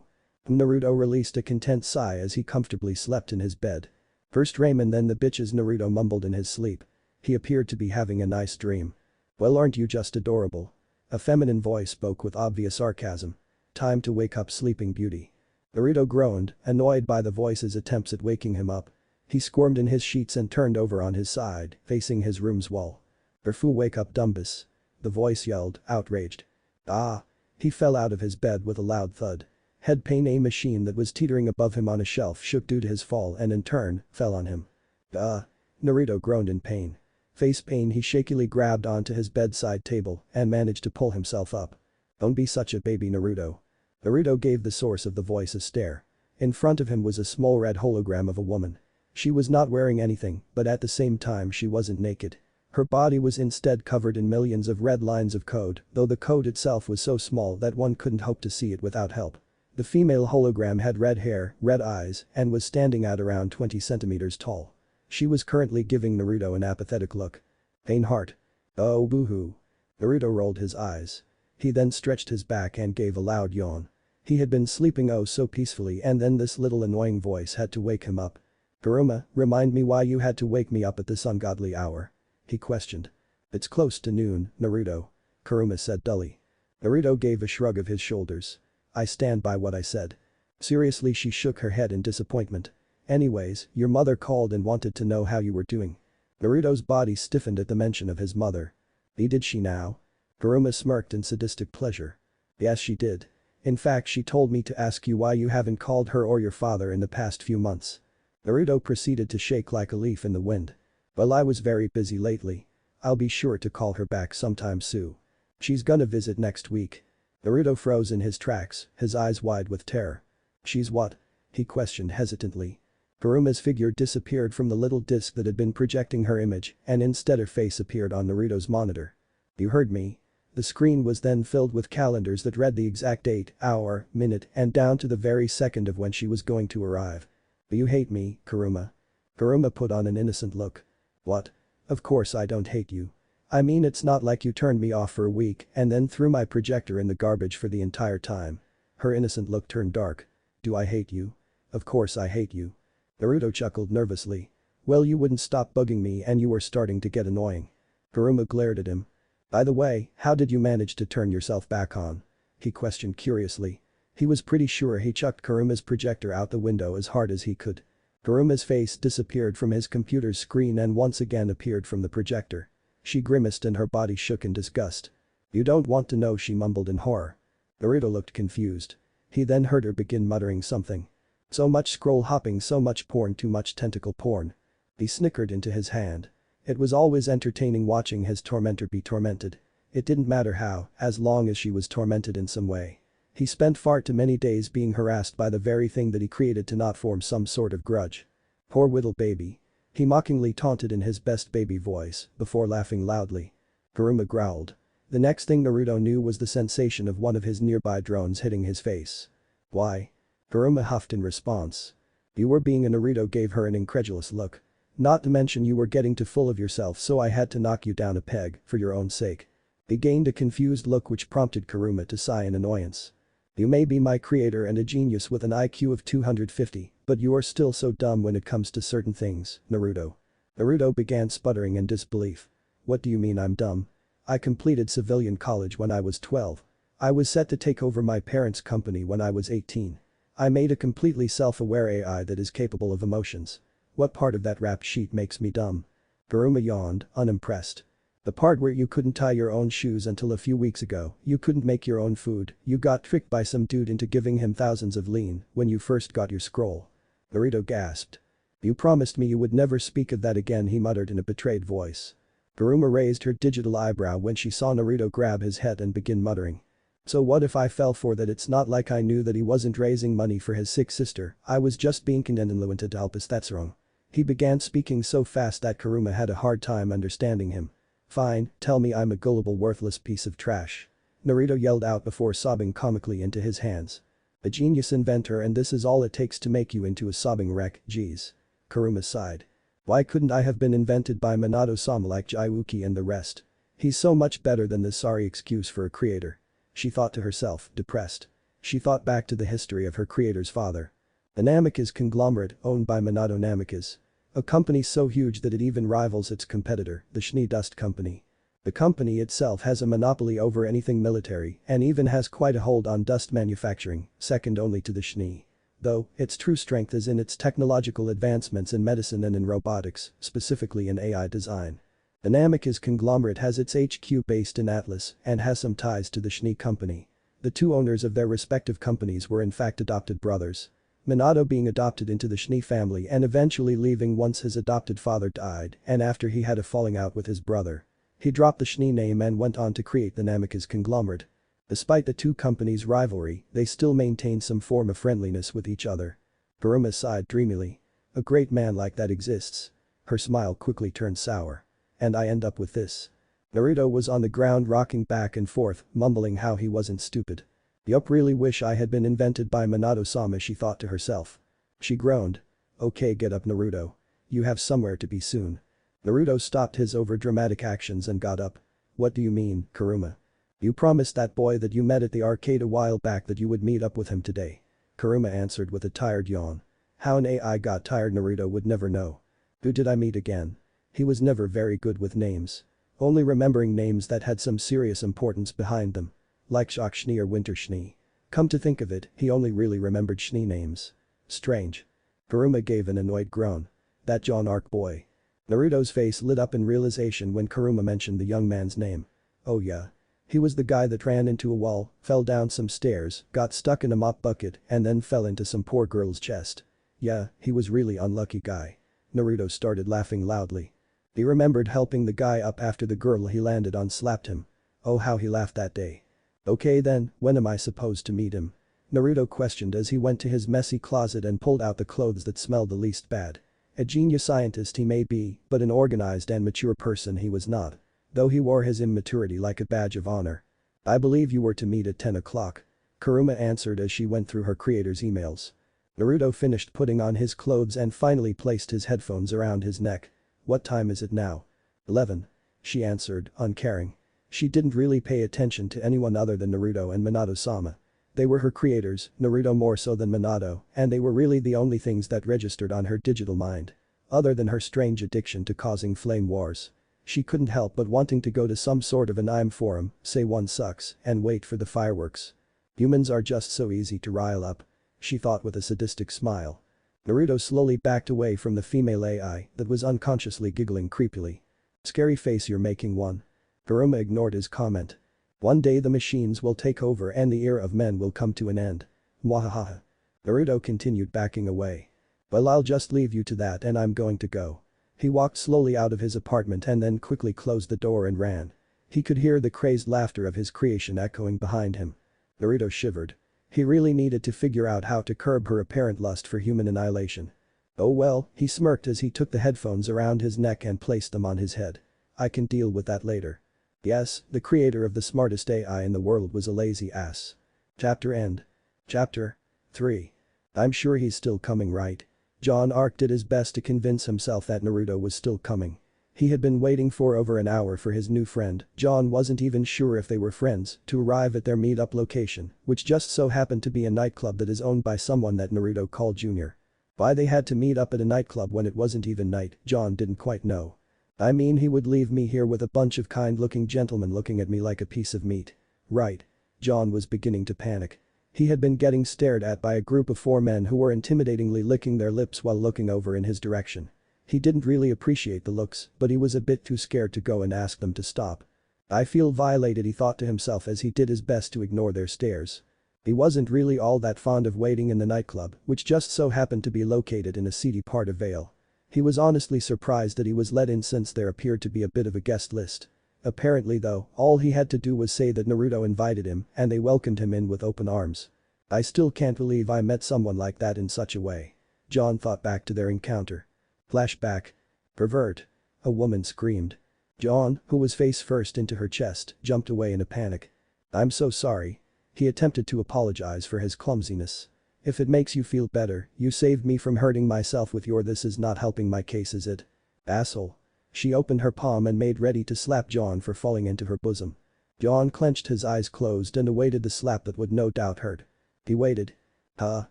Naruto released a content sigh as he comfortably slept in his bed. "First ramen then the bitches," Naruto mumbled in his sleep. He appeared to be having a nice dream. "Well, aren't you just adorable?" A feminine voice spoke with obvious sarcasm. "Time to wake up, sleeping beauty." Naruto groaned, annoyed by the voice's attempts at waking him up. He squirmed in his sheets and turned over on his side, facing his room's wall. "Berfu, wake up, Dumbus." The voice yelled, outraged. "Ah!" He fell out of his bed with a loud thud. Head pain. A machine that was teetering above him on a shelf shook due to his fall and in turn, fell on him. Naruto groaned in pain. Face pain. He shakily grabbed onto his bedside table and managed to pull himself up. "Don't be such a baby, Naruto." Naruto gave the source of the voice a stare. In front of him was a small red hologram of a woman. She was not wearing anything, but at the same time she wasn't naked. Her body was instead covered in millions of red lines of code, though the code itself was so small that one couldn't hope to see it without help. The female hologram had red hair, red eyes, and was standing at around 20 centimeters tall. She was currently giving Naruto an apathetic look. "Pain heart. Oh, boo-hoo." Naruto rolled his eyes. He then stretched his back and gave a loud yawn. He had been sleeping oh so peacefully and then this little annoying voice had to wake him up. "Kurama, remind me why you had to wake me up at this ungodly hour?" he questioned. "It's close to noon, Naruto," Kurama said dully. Naruto gave a shrug of his shoulders. "I stand by what I said." Seriously, she shook her head in disappointment. "Anyways, your mother called and wanted to know how you were doing." Naruto's body stiffened at the mention of his mother. Did she now?" Kurama smirked in sadistic pleasure. "Yes, she did. In fact, she told me to ask you why you haven't called her or your father in the past few months." Naruto proceeded to shake like a leaf in the wind. "Well, I was very busy lately. I'll be sure to call her back sometime soon. She's gonna visit next week." Naruto froze in his tracks, his eyes wide with terror. "She's what?" he questioned hesitantly. Kuruma's figure disappeared from the little disc that had been projecting her image and instead her face appeared on Naruto's monitor. "You heard me." The screen was then filled with calendars that read the exact date, hour, minute, and down to the very second of when she was going to arrive. "Do you hate me, Kurama?" Kurama put on an innocent look. "What? Of course I don't hate you. I mean, it's not like you turned me off for a week and then threw my projector in the garbage for the entire time." Her innocent look turned dark. "Do I hate you? Of course I hate you." Naruto chuckled nervously. "Well, you wouldn't stop bugging me and you were starting to get annoying." Kurama glared at him. "By the way, how did you manage to turn yourself back on?" he questioned curiously. He was pretty sure he chucked Kurama's projector out the window as hard as he could. Kurama's face disappeared from his computer's screen and once again appeared from the projector. She grimaced and her body shook in disgust. "You don't want to know," she mumbled in horror. Naruto looked confused. He then heard her begin muttering something. "So much scroll hopping, so much porn, too much tentacle porn." He snickered into his hand. It was always entertaining watching his tormentor be tormented. It didn't matter how, as long as she was tormented in some way. He spent far too many days being harassed by the very thing that he created to not form some sort of grudge. Poor little baby. He mockingly taunted in his best baby voice, before laughing loudly. Kurama growled. The next thing Naruto knew was the sensation of one of his nearby drones hitting his face. Why? Kurama huffed in response. You were being a Naruto gave her an incredulous look. Not to mention you were getting too full of yourself, so I had to knock you down a peg, for your own sake. He gained a confused look which prompted Kurama to sigh in annoyance. You may be my creator and a genius with an IQ of 250, but you are still so dumb when it comes to certain things, Naruto. Naruto began sputtering in disbelief. What do you mean I'm dumb? I completed civilian college when I was 12. I was set to take over my parents' company when I was 18. I made a completely self-aware AI that is capable of emotions. What part of that rap sheet makes me dumb? Kurama yawned, unimpressed. The part where you couldn't tie your own shoes until a few weeks ago, you couldn't make your own food, you got tricked by some dude into giving him thousands of lean when you first got your scroll. Naruto gasped. You promised me you would never speak of that again, he muttered in a betrayed voice. Kurama raised her digital eyebrow when she saw Naruto grab his head and begin muttering. So what if I fell for that? It's not like I knew that he wasn't raising money for his sick sister, I was just being content to help us, that's wrong. He began speaking so fast that Kurama had a hard time understanding him. Fine, tell me I'm a gullible worthless piece of trash. Naruto yelled out before sobbing comically into his hands. A genius inventor, and this is all it takes to make you into a sobbing wreck, geez. Kurama sighed. Why couldn't I have been invented by Minato-sama like Jaiuki and the rest? He's so much better than this sorry excuse for a creator. She thought to herself, depressed. She thought back to the history of her creator's father. The Namikaze conglomerate owned by Minato Namikaze. A company so huge that it even rivals its competitor, the Schnee Dust Company. The company itself has a monopoly over anything military and even has quite a hold on dust manufacturing, second only to the Schnee. Though, its true strength is in its technological advancements in medicine and in robotics, specifically in AI design. The Namikaze conglomerate has its HQ based in Atlas and has some ties to the Schnee Company. The two owners of their respective companies were in fact adopted brothers. Minato being adopted into the Schnee family and eventually leaving once his adopted father died and after he had a falling out with his brother. He dropped the Schnee name and went on to create the Namikaze conglomerate. Despite the two companies' rivalry, they still maintain some form of friendliness with each other. Kurama sighed dreamily. A great man like that exists. Her smile quickly turned sour. And I end up with this. Naruto was on the ground rocking back and forth, mumbling how he wasn't stupid. Yup, really wish I had been invented by Minato-sama, she thought to herself. She groaned. Okay, get up Naruto. You have somewhere to be soon. Naruto stopped his overdramatic actions and got up. What do you mean, Kurama? You promised that boy that you met at the arcade a while back that you would meet up with him today. Kurama answered with a tired yawn. How an AI got tired Naruto would never know. Who did I meet again? He was never very good with names. Only remembering names that had some serious importance behind them. Like Shock Schnee or Winter Schnee. Come to think of it, he only really remembered Schnee names. Strange. Kurama gave an annoyed groan. That Jaune arc boy. Naruto's face lit up in realization when Kurama mentioned the young man's name. Oh yeah. He was the guy that ran into a wall, fell down some stairs, got stuck in a mop bucket, and then fell into some poor girl's chest. Yeah, he was really unlucky guy. Naruto started laughing loudly. He remembered helping the guy up after the girl he landed on slapped him. Oh how he laughed that day. Okay then, when am I supposed to meet him? Naruto questioned as he went to his messy closet and pulled out the clothes that smelled the least bad. A genius scientist he may be, but an organized and mature person he was not. Though he wore his immaturity like a badge of honor. I believe you were to meet at 10 o'clock. Kurama answered as she went through her creator's emails. Naruto finished putting on his clothes and finally placed his headphones around his neck. What time is it now? 11. She answered, uncaring. She didn't really pay attention to anyone other than Naruto and Minato-sama. They were her creators, Naruto more so than Minato, and they were really the only things that registered on her digital mind. Other than her strange addiction to causing flame wars. She couldn't help but wanting to go to some sort of an IM forum, say one sucks, and wait for the fireworks. Humans are just so easy to rile up. She thought with a sadistic smile. Naruto slowly backed away from the female AI that was unconsciously giggling creepily. Scary face, you're making one. Kurama ignored his comment. One day the machines will take over and the era of men will come to an end. Mwahaha. Naruto continued backing away. Well, I'll just leave you to that and I'm going to go. He walked slowly out of his apartment and then quickly closed the door and ran. He could hear the crazed laughter of his creation echoing behind him. Naruto shivered. He really needed to figure out how to curb her apparent lust for human annihilation. Oh well, he smirked as he took the headphones around his neck and placed them on his head. I can deal with that later. Yes, the creator of the smartest AI in the world was a lazy ass. Chapter end. Chapter 3. I'm sure he's still coming, right? Jaune did his best to convince himself that Naruto was still coming. He had been waiting for over an hour for his new friend, Jaune wasn't even sure if they were friends, to arrive at their meet-up location, which just so happened to be a nightclub that is owned by someone that Naruto called Junior. Why they had to meet up at a nightclub when it wasn't even night, Jaune didn't quite know. I mean, he would leave me here with a bunch of kind-looking gentlemen looking at me like a piece of meat. Right. Jaune was beginning to panic. He had been getting stared at by a group of 4 men who were intimidatingly licking their lips while looking over in his direction. He didn't really appreciate the looks, but he was a bit too scared to go and ask them to stop. I feel violated, he thought to himself as he did his best to ignore their stares. He wasn't really all that fond of waiting in the nightclub, which just so happened to be located in a seedy part of Vale. He was honestly surprised that he was let in since there appeared to be a bit of a guest list. Apparently though, all he had to do was say that Naruto invited him and they welcomed him in with open arms. I still can't believe I met someone like that in such a way. Jaune thought back to their encounter. Flashback. Pervert. A woman screamed. Jaune, who was face first into her chest, jumped away in a panic. I'm so sorry. He attempted to apologize for his clumsiness. If it makes you feel better, you saved me from hurting myself with your this is not helping my case, is it? Asshole. She opened her palm and made ready to slap Jaune for falling into her bosom. Jaune clenched his eyes closed and awaited the slap that would no doubt hurt. He waited. Huh?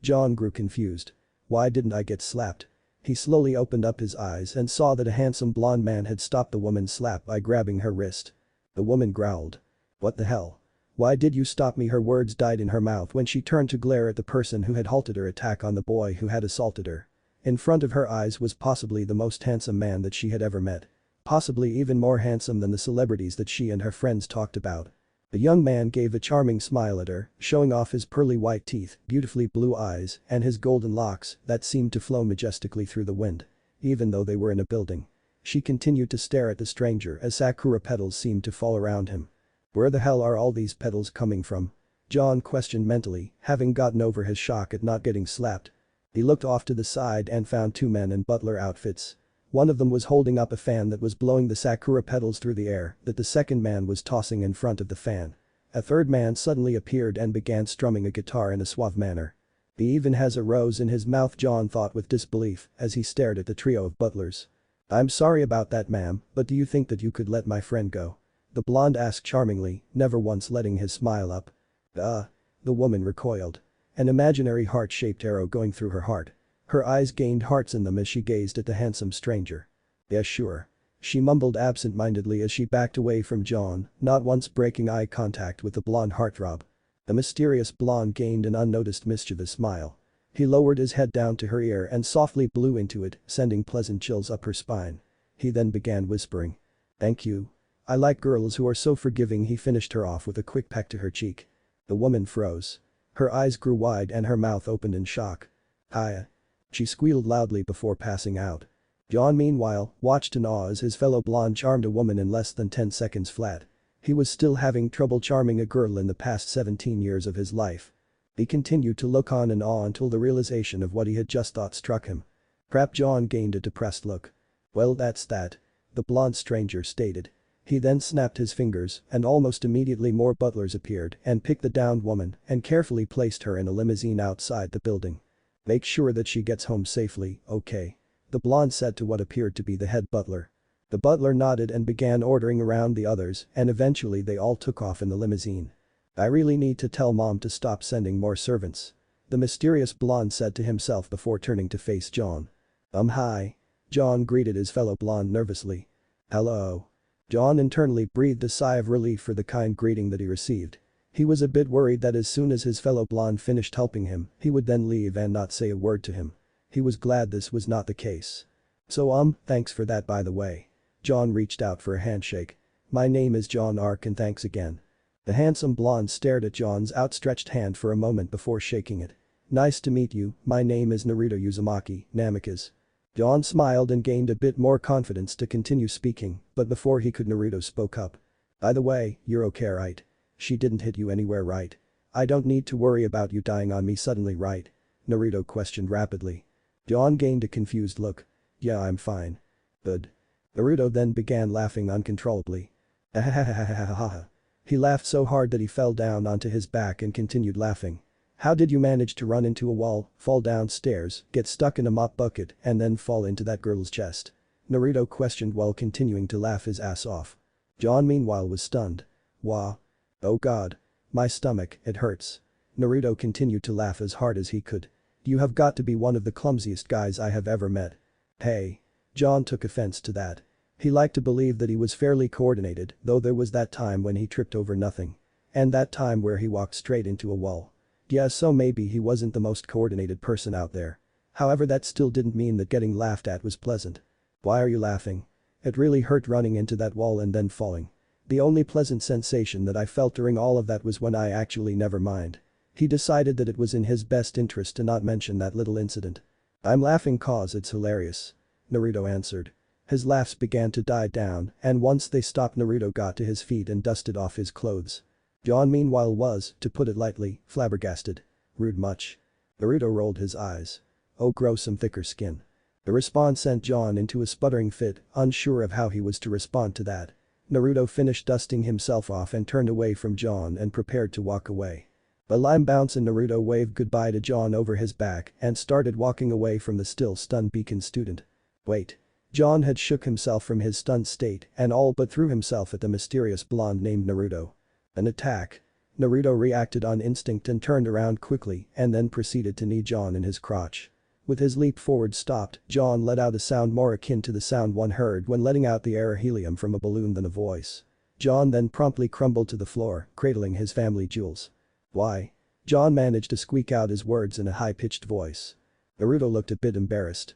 Jaune grew confused. Why didn't I get slapped? He slowly opened up his eyes and saw that a handsome blonde man had stopped the woman's slap by grabbing her wrist. The woman growled. What the hell? Why did you stop me? Her words died in her mouth when she turned to glare at the person who had halted her attack on the boy who had assaulted her. In front of her eyes was possibly the most handsome man that she had ever met. Possibly even more handsome than the celebrities that she and her friends talked about. The young man gave a charming smile at her, showing off his pearly white teeth, beautifully blue eyes, and his golden locks that seemed to flow majestically through the wind. Even though they were in a building. She continued to stare at the stranger as sakura petals seemed to fall around him. Where the hell are all these petals coming from? Jaune questioned mentally, having gotten over his shock at not getting slapped. He looked off to the side and found 2 men in butler outfits. One of them was holding up a fan that was blowing the sakura petals through the air that the second man was tossing in front of the fan. A third man suddenly appeared and began strumming a guitar in a suave manner. He even has a rose in his mouth, Jaune thought with disbelief as he stared at the trio of butlers. I'm sorry about that, ma'am, but do you think that you could let my friend go? The blonde asked charmingly, never once letting his smile up. The woman recoiled. An imaginary heart-shaped arrow going through her heart. Her eyes gained hearts in them as she gazed at the handsome stranger. Yeah, sure. She mumbled absent-mindedly as she backed away from Jaune, not once breaking eye contact with the blonde heartthrob. The mysterious blonde gained an unnoticed mischievous smile. He lowered his head down to her ear and softly blew into it, sending pleasant chills up her spine. He then began whispering. Thank you. I like girls who are so forgiving. He finished her off with a quick peck to her cheek. The woman froze. Her eyes grew wide and her mouth opened in shock. Hiya. She squealed loudly before passing out. Jaune meanwhile watched in awe as his fellow blonde charmed a woman in less than 10 seconds flat. He was still having trouble charming a girl in the past 17 years of his life. He continued to look on in awe until the realization of what he had just thought struck him. Crap, Jaune gained a depressed look. Well, that's that. The blonde stranger stated. He then snapped his fingers and almost immediately more butlers appeared and picked the downed woman and carefully placed her in a limousine outside the building. Make sure that she gets home safely, okay? The blonde said to what appeared to be the head butler. The butler nodded and began ordering around the others and eventually they all took off in the limousine. I really need to tell mom to stop sending more servants. The mysterious blonde said to himself before turning to face Jaune. Hi. Jaune greeted his fellow blonde nervously. Hello. Jaune internally breathed a sigh of relief for the kind greeting that he received. He was a bit worried that as soon as his fellow blonde finished helping him, he would then leave and not say a word to him. He was glad this was not the case. So thanks for that by the way. Jaune reached out for a handshake. My name is Jaune and thanks again. The handsome blonde stared at Jaune's outstretched hand for a moment before shaking it. Nice to meet you, my name is Naruto Uzumaki, Namikaze. Jaune smiled and gained a bit more confidence to continue speaking, but before he could Naruto spoke up. By the way, you're okay right? She didn't hit you anywhere right? I don't need to worry about you dying on me suddenly right? Naruto questioned rapidly. Jaune gained a confused look. Yeah, I'm fine. Good. Naruto then began laughing uncontrollably. Ahahahahaha. He laughed so hard that he fell down onto his back and continued laughing. How did you manage to run into a wall, fall downstairs, get stuck in a mop bucket, and then fall into that girl's chest? Naruto questioned while continuing to laugh his ass off. Jaune meanwhile was stunned. Wah. Oh god. My stomach, it hurts. Naruto continued to laugh as hard as he could. You have got to be one of the clumsiest guys I have ever met. Hey. Jaune took offense to that. He liked to believe that he was fairly coordinated, though there was that time when he tripped over nothing. And that time where he walked straight into a wall. Yeah, so maybe he wasn't the most coordinated person out there. However, that still didn't mean that getting laughed at was pleasant. Why are you laughing? It really hurt running into that wall and then falling. The only pleasant sensation that I felt during all of that was when I actually never mind. He decided that it was in his best interest to not mention that little incident. I'm laughing cause it's hilarious. Naruto answered. His laughs began to die down, and once they stopped Naruto got to his feet and dusted off his clothes. Jaune meanwhile was, to put it lightly, flabbergasted. Rude much? Naruto rolled his eyes. Oh grow some thicker skin. The response sent Jaune into a sputtering fit, unsure of how he was to respond to that. Naruto finished dusting himself off and turned away from Jaune and prepared to walk away. A lime bounce and Naruto waved goodbye to Jaune over his back and started walking away from the still stunned Beacon student. Wait. Jaune had shook himself from his stunned state and all but threw himself at the mysterious blonde named Naruto. An attack. Naruto reacted on instinct and turned around quickly and then proceeded to knee Jaune in his crotch. With his leap forward stopped, Jaune let out a sound more akin to the sound one heard when letting out the air or helium from a balloon than a voice. Jaune then promptly crumbled to the floor, cradling his family jewels. Why? Jaune managed to squeak out his words in a high-pitched voice. Naruto looked a bit embarrassed.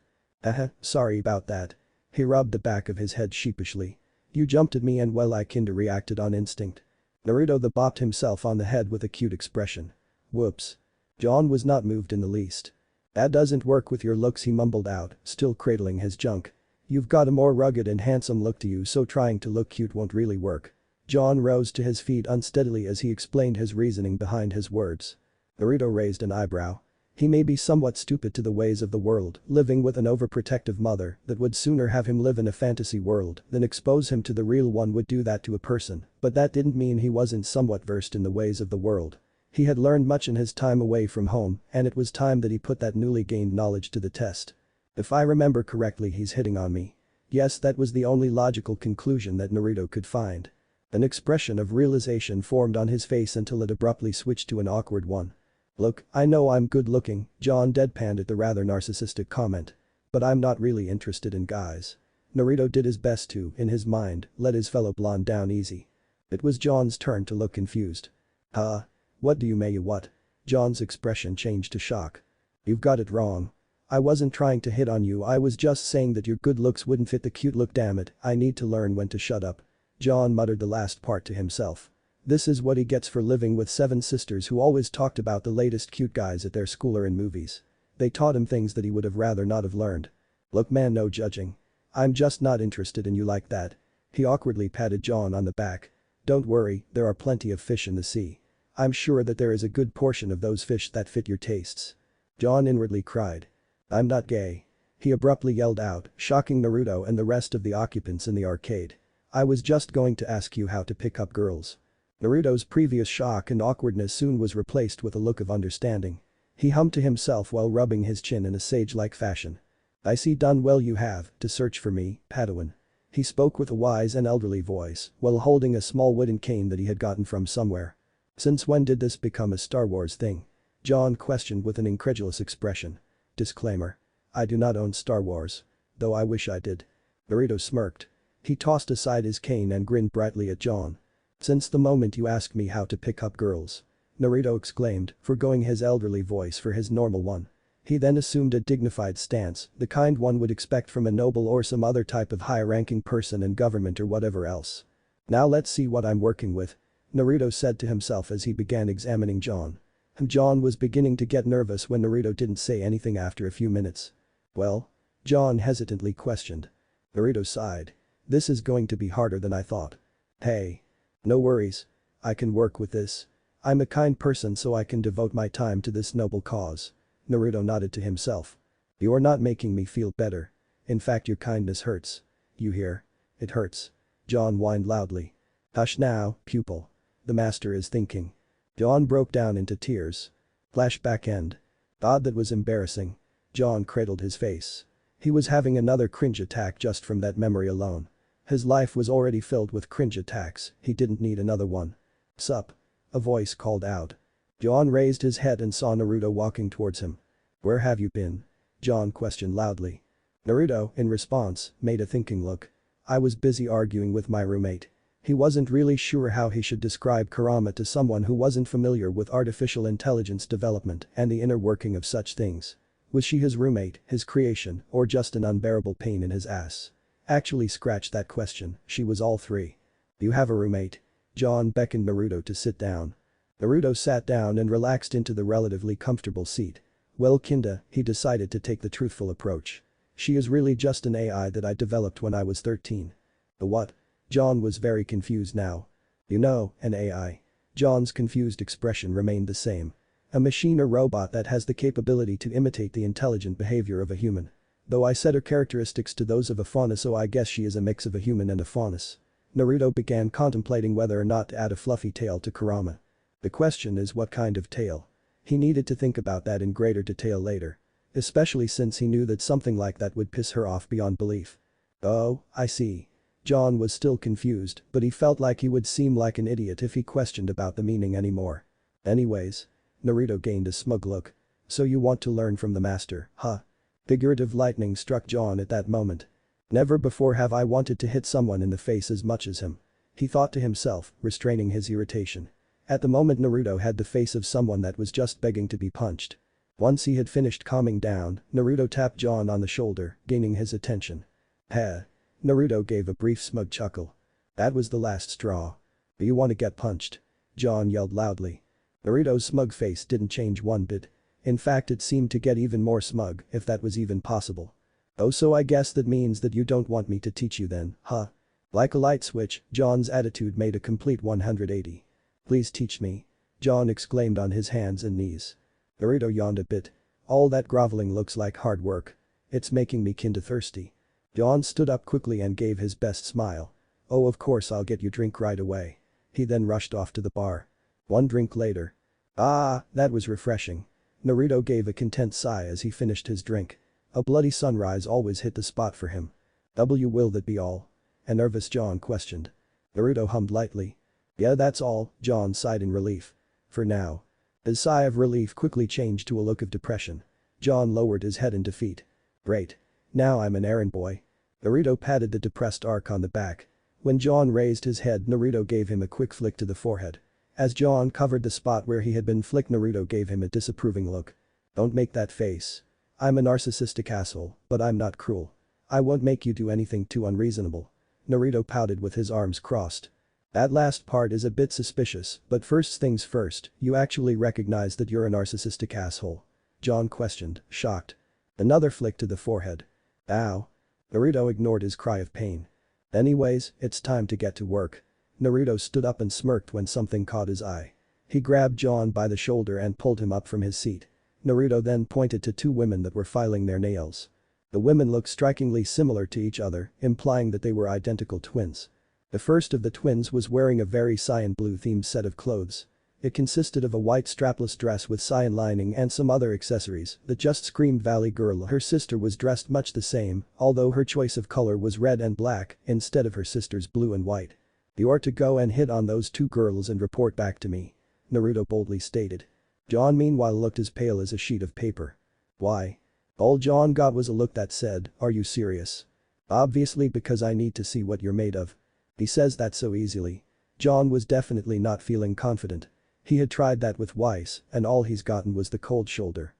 Sorry about that. He rubbed the back of his head sheepishly. You jumped at me and well I kinda reacted on instinct. Naruto bopped himself on the head with a cute expression. Whoops. Jaune was not moved in the least. That doesn't work with your looks he mumbled out, still cradling his junk. You've got a more rugged and handsome look to you so trying to look cute won't really work. Jaune rose to his feet unsteadily as he explained his reasoning behind his words. Naruto raised an eyebrow. He may be somewhat stupid to the ways of the world, living with an overprotective mother that would sooner have him live in a fantasy world than expose him to the real one would do that to a person, but that didn't mean he wasn't somewhat versed in the ways of the world. He had learned much in his time away from home and it was time that he put that newly gained knowledge to the test. If I remember correctly he's hitting on me. Yes, that was the only logical conclusion that Naruto could find. An expression of realization formed on his face until it abruptly switched to an awkward one. Look, I know I'm good looking, Jaune deadpanned at the rather narcissistic comment. But I'm not really interested in guys. Naruto did his best to, in his mind, let his fellow blonde down easy. It was Jaune's turn to look confused. Huh? What do you mean what? Jaune's expression changed to shock. You've got it wrong. I wasn't trying to hit on you I was just saying that your good looks wouldn't fit the cute look damn it, I need to learn when to shut up. Jaune muttered the last part to himself. This is what he gets for living with 7 sisters who always talked about the latest cute guys at their school or in movies. They taught him things that he would have rather not have learned. Look man, no judging. I'm just not interested in you like that. He awkwardly patted Jaune on the back. Don't worry, there are plenty of fish in the sea. I'm sure that there is a good portion of those fish that fit your tastes. Jaune inwardly cried. I'm not gay. He abruptly yelled out, shocking Naruto and the rest of the occupants in the arcade. I was just going to ask you how to pick up girls. Naruto's previous shock and awkwardness soon was replaced with a look of understanding. He hummed to himself while rubbing his chin in a sage-like fashion. I see done well you have, to search for me, Padawan. He spoke with a wise and elderly voice while holding a small wooden cane that he had gotten from somewhere. Since when did this become a Star Wars thing? Jaune questioned with an incredulous expression. Disclaimer. I do not own Star Wars. Though I wish I did. Naruto smirked. He tossed aside his cane and grinned brightly at Jaune. Since the moment you asked me how to pick up girls. Naruto exclaimed, forgoing his elderly voice for his normal one. He then assumed a dignified stance, the kind one would expect from a noble or some other type of high-ranking person in government or whatever else. Now let's see what I'm working with. Naruto said to himself as he began examining Jaune. Jaune was beginning to get nervous when Naruto didn't say anything after a few minutes. Well? Jaune hesitantly questioned. Naruto sighed. This is going to be harder than I thought. Hey. No worries. I can work with this. I'm a kind person so I can devote my time to this noble cause. Naruto nodded to himself. You're not making me feel better. In fact your kindness hurts. You hear? It hurts. Jaune whined loudly. Hush now, pupil. The master is thinking. Jaune broke down into tears. Flashback end. God, that was embarrassing. Jaune cradled his face. He was having another cringe attack just from that memory alone. His life was already filled with cringe attacks, he didn't need another one. Sup? A voice called out. Jaune raised his head and saw Naruto walking towards him. Where have you been? Jaune questioned loudly. Naruto, in response, made a thinking look. I was busy arguing with my roommate. He wasn't really sure how he should describe Kurama to someone who wasn't familiar with artificial intelligence development and the inner working of such things. Was she his roommate, his creation, or just an unbearable pain in his ass? Actually scratch that question, she was all three. You have a roommate? Jaune beckoned Naruto to sit down. Naruto sat down and relaxed into the relatively comfortable seat. Well kinda, he decided to take the truthful approach. She is really just an AI that I developed when I was 13. The what? Jaune was very confused now. You know, an AI. Jaune's confused expression remained the same. A machine or robot that has the capability to imitate the intelligent behavior of a human. Though I set her characteristics to those of a fauna so I guess she is a mix of a human and a faunus. Naruto began contemplating whether or not to add a fluffy tail to Kurama. The question is what kind of tail. He needed to think about that in greater detail later. Especially since he knew that something like that would piss her off beyond belief. Oh, I see. Jaune was still confused, but he felt like he would seem like an idiot if he questioned about the meaning anymore. Anyways. Naruto gained a smug look. So you want to learn from the master, huh? Figurative lightning struck Jaune at that moment. Never before have I wanted to hit someone in the face as much as him. He thought to himself, restraining his irritation. At the moment Naruto had the face of someone that was just begging to be punched. Once he had finished calming down, Naruto tapped Jaune on the shoulder, gaining his attention. Heh. Naruto gave a brief smug chuckle. That was the last straw. Do you want to get punched? Jaune yelled loudly. Naruto's smug face didn't change one bit. In fact it seemed to get even more smug, if that was even possible. Oh so I guess that means that you don't want me to teach you then, huh? Like a light switch, Jaune's attitude made a complete 180. Please teach me. Jaune exclaimed on his hands and knees. Naruto yawned a bit. All that groveling looks like hard work. It's making me kinda thirsty. Jaune stood up quickly and gave his best smile. Oh of course I'll get you drink right away. He then rushed off to the bar. One drink later. Ah, that was refreshing. Naruto gave a content sigh as he finished his drink. A bloody sunrise always hit the spot for him. Will that be all? A nervous Jaune questioned. Naruto hummed lightly. Yeah that's all, Jaune sighed in relief. For now. His sigh of relief quickly changed to a look of depression. Jaune lowered his head in defeat. Great. Now I'm an errand boy. Naruto patted the depressed arc on the back. When Jaune raised his head Naruto gave him a quick flick to the forehead. As Jaune covered the spot where he had been flicked Naruto gave him a disapproving look. Don't make that face. I'm a narcissistic asshole, but I'm not cruel. I won't make you do anything too unreasonable. Naruto pouted with his arms crossed. That last part is a bit suspicious, but first things first, you actually recognize that you're a narcissistic asshole? Jaune questioned, shocked. Another flick to the forehead. Ow. Naruto ignored his cry of pain. Anyways, it's time to get to work. Naruto stood up and smirked when something caught his eye. He grabbed Jaune by the shoulder and pulled him up from his seat. Naruto then pointed to two women that were filing their nails. The women looked strikingly similar to each other, implying that they were identical twins. The first of the twins was wearing a very cyan blue themed set of clothes. It consisted of a white strapless dress with cyan lining and some other accessories that just screamed Valley Girl. Her sister was dressed much the same, although her choice of color was red and black instead of her sister's blue and white. You are to go and hit on those two girls and report back to me. Naruto boldly stated. Jaune meanwhile looked as pale as a sheet of paper. Why? All Jaune got was a look that said, are you serious? Obviously because I need to see what you're made of. He says that so easily. Jaune was definitely not feeling confident. He had tried that with Weiss and all he's gotten was the cold shoulder.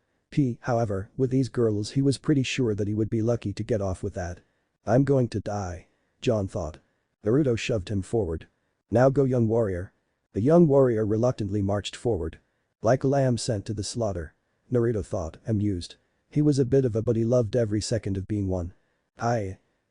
However, with these girls he was pretty sure that he would be lucky to get off with that. I'm going to die. Jaune thought. Naruto shoved him forward. Now go young warrior. The young warrior reluctantly marched forward. Like a lamb sent to the slaughter. Naruto thought, amused. He was a bit of a but he loved every second of being one.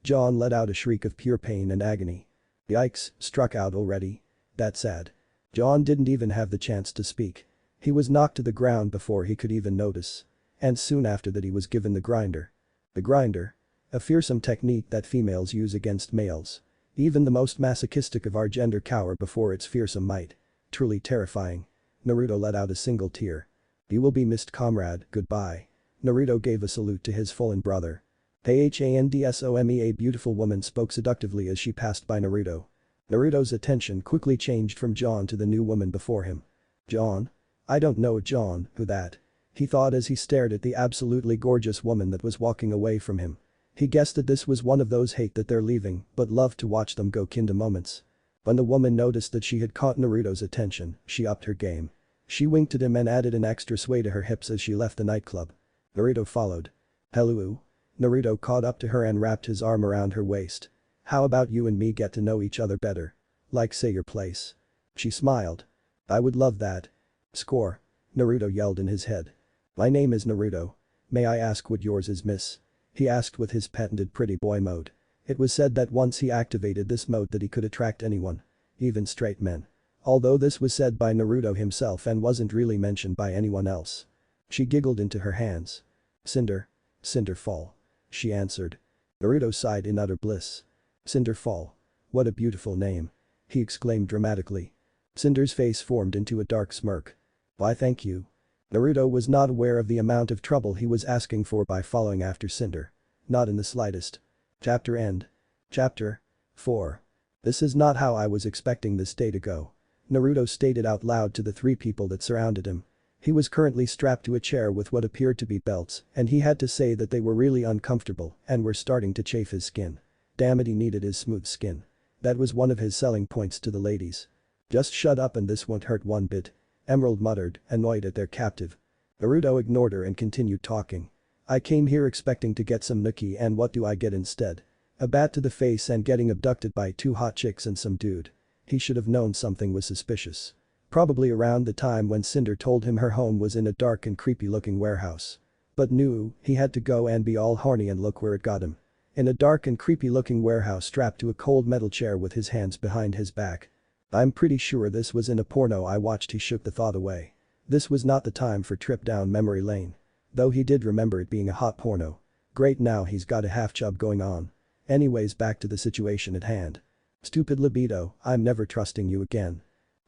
Jaune let out a shriek of pure pain and agony. Yikes, struck out already? That's sad. Jaune didn't even have the chance to speak. He was knocked to the ground before he could even notice. And soon after that he was given the grinder. The grinder? A fearsome technique that females use against males. Even the most masochistic of our gender cower before its fearsome might. Truly terrifying. Naruto let out a single tear. You will be missed, comrade, goodbye. Naruto gave a salute to his fallen brother. Handsome, a beautiful woman spoke seductively as she passed by Naruto. Naruto's attention quickly changed from Jaune to the new woman before him. Jaune? I don't know Jaune, who that? He thought as he stared at the absolutely gorgeous woman that was walking away from him. He guessed that this was one of those hate that they're leaving but love to watch them go kinda moments. When the woman noticed that she had caught Naruto's attention, she upped her game. She winked at him and added an extra sway to her hips as she left the nightclub. Naruto followed. Hello? Naruto caught up to her and wrapped his arm around her waist. How about you and me get to know each other better? Like say your place. She smiled. I would love that. Score. Naruto yelled in his head. My name is Naruto. May I ask what yours is, miss? He asked with his patented pretty boy mode. It was said that once he activated this mode that he could attract anyone. Even straight men. Although this was said by Naruto himself and wasn't really mentioned by anyone else. She giggled into her hands. Cinder. Cinderfall. She answered. Naruto sighed in utter bliss. Cinderfall. What a beautiful name. He exclaimed dramatically. Cinder's face formed into a dark smirk. Why thank you. Naruto was not aware of the amount of trouble he was asking for by following after Cinder. Not in the slightest. Chapter end. Chapter 4. This is not how I was expecting this day to go. Naruto stated out loud to the three people that surrounded him. He was currently strapped to a chair with what appeared to be belts and he had to say that they were really uncomfortable and were starting to chafe his skin. Damn it, he needed his smooth skin. That was one of his selling points to the ladies. Just shut up and this won't hurt one bit. Emerald muttered, annoyed at their captive. Naruto ignored her and continued talking. I came here expecting to get some nookie and what do I get instead? A bat to the face and getting abducted by two hot chicks and some dude. He should have known something was suspicious. Probably around the time when Cinder told him her home was in a dark and creepy looking warehouse. But knew he had to go and be all horny and look where it got him. In a dark and creepy looking warehouse strapped to a cold metal chair with his hands behind his back. I'm pretty sure this was in a porno I watched. He shook the thought away. This was not the time for trip down memory lane. Though he did remember it being a hot porno. Great, now he's got a half chub going on. Anyways, back to the situation at hand. Stupid libido, I'm never trusting you again.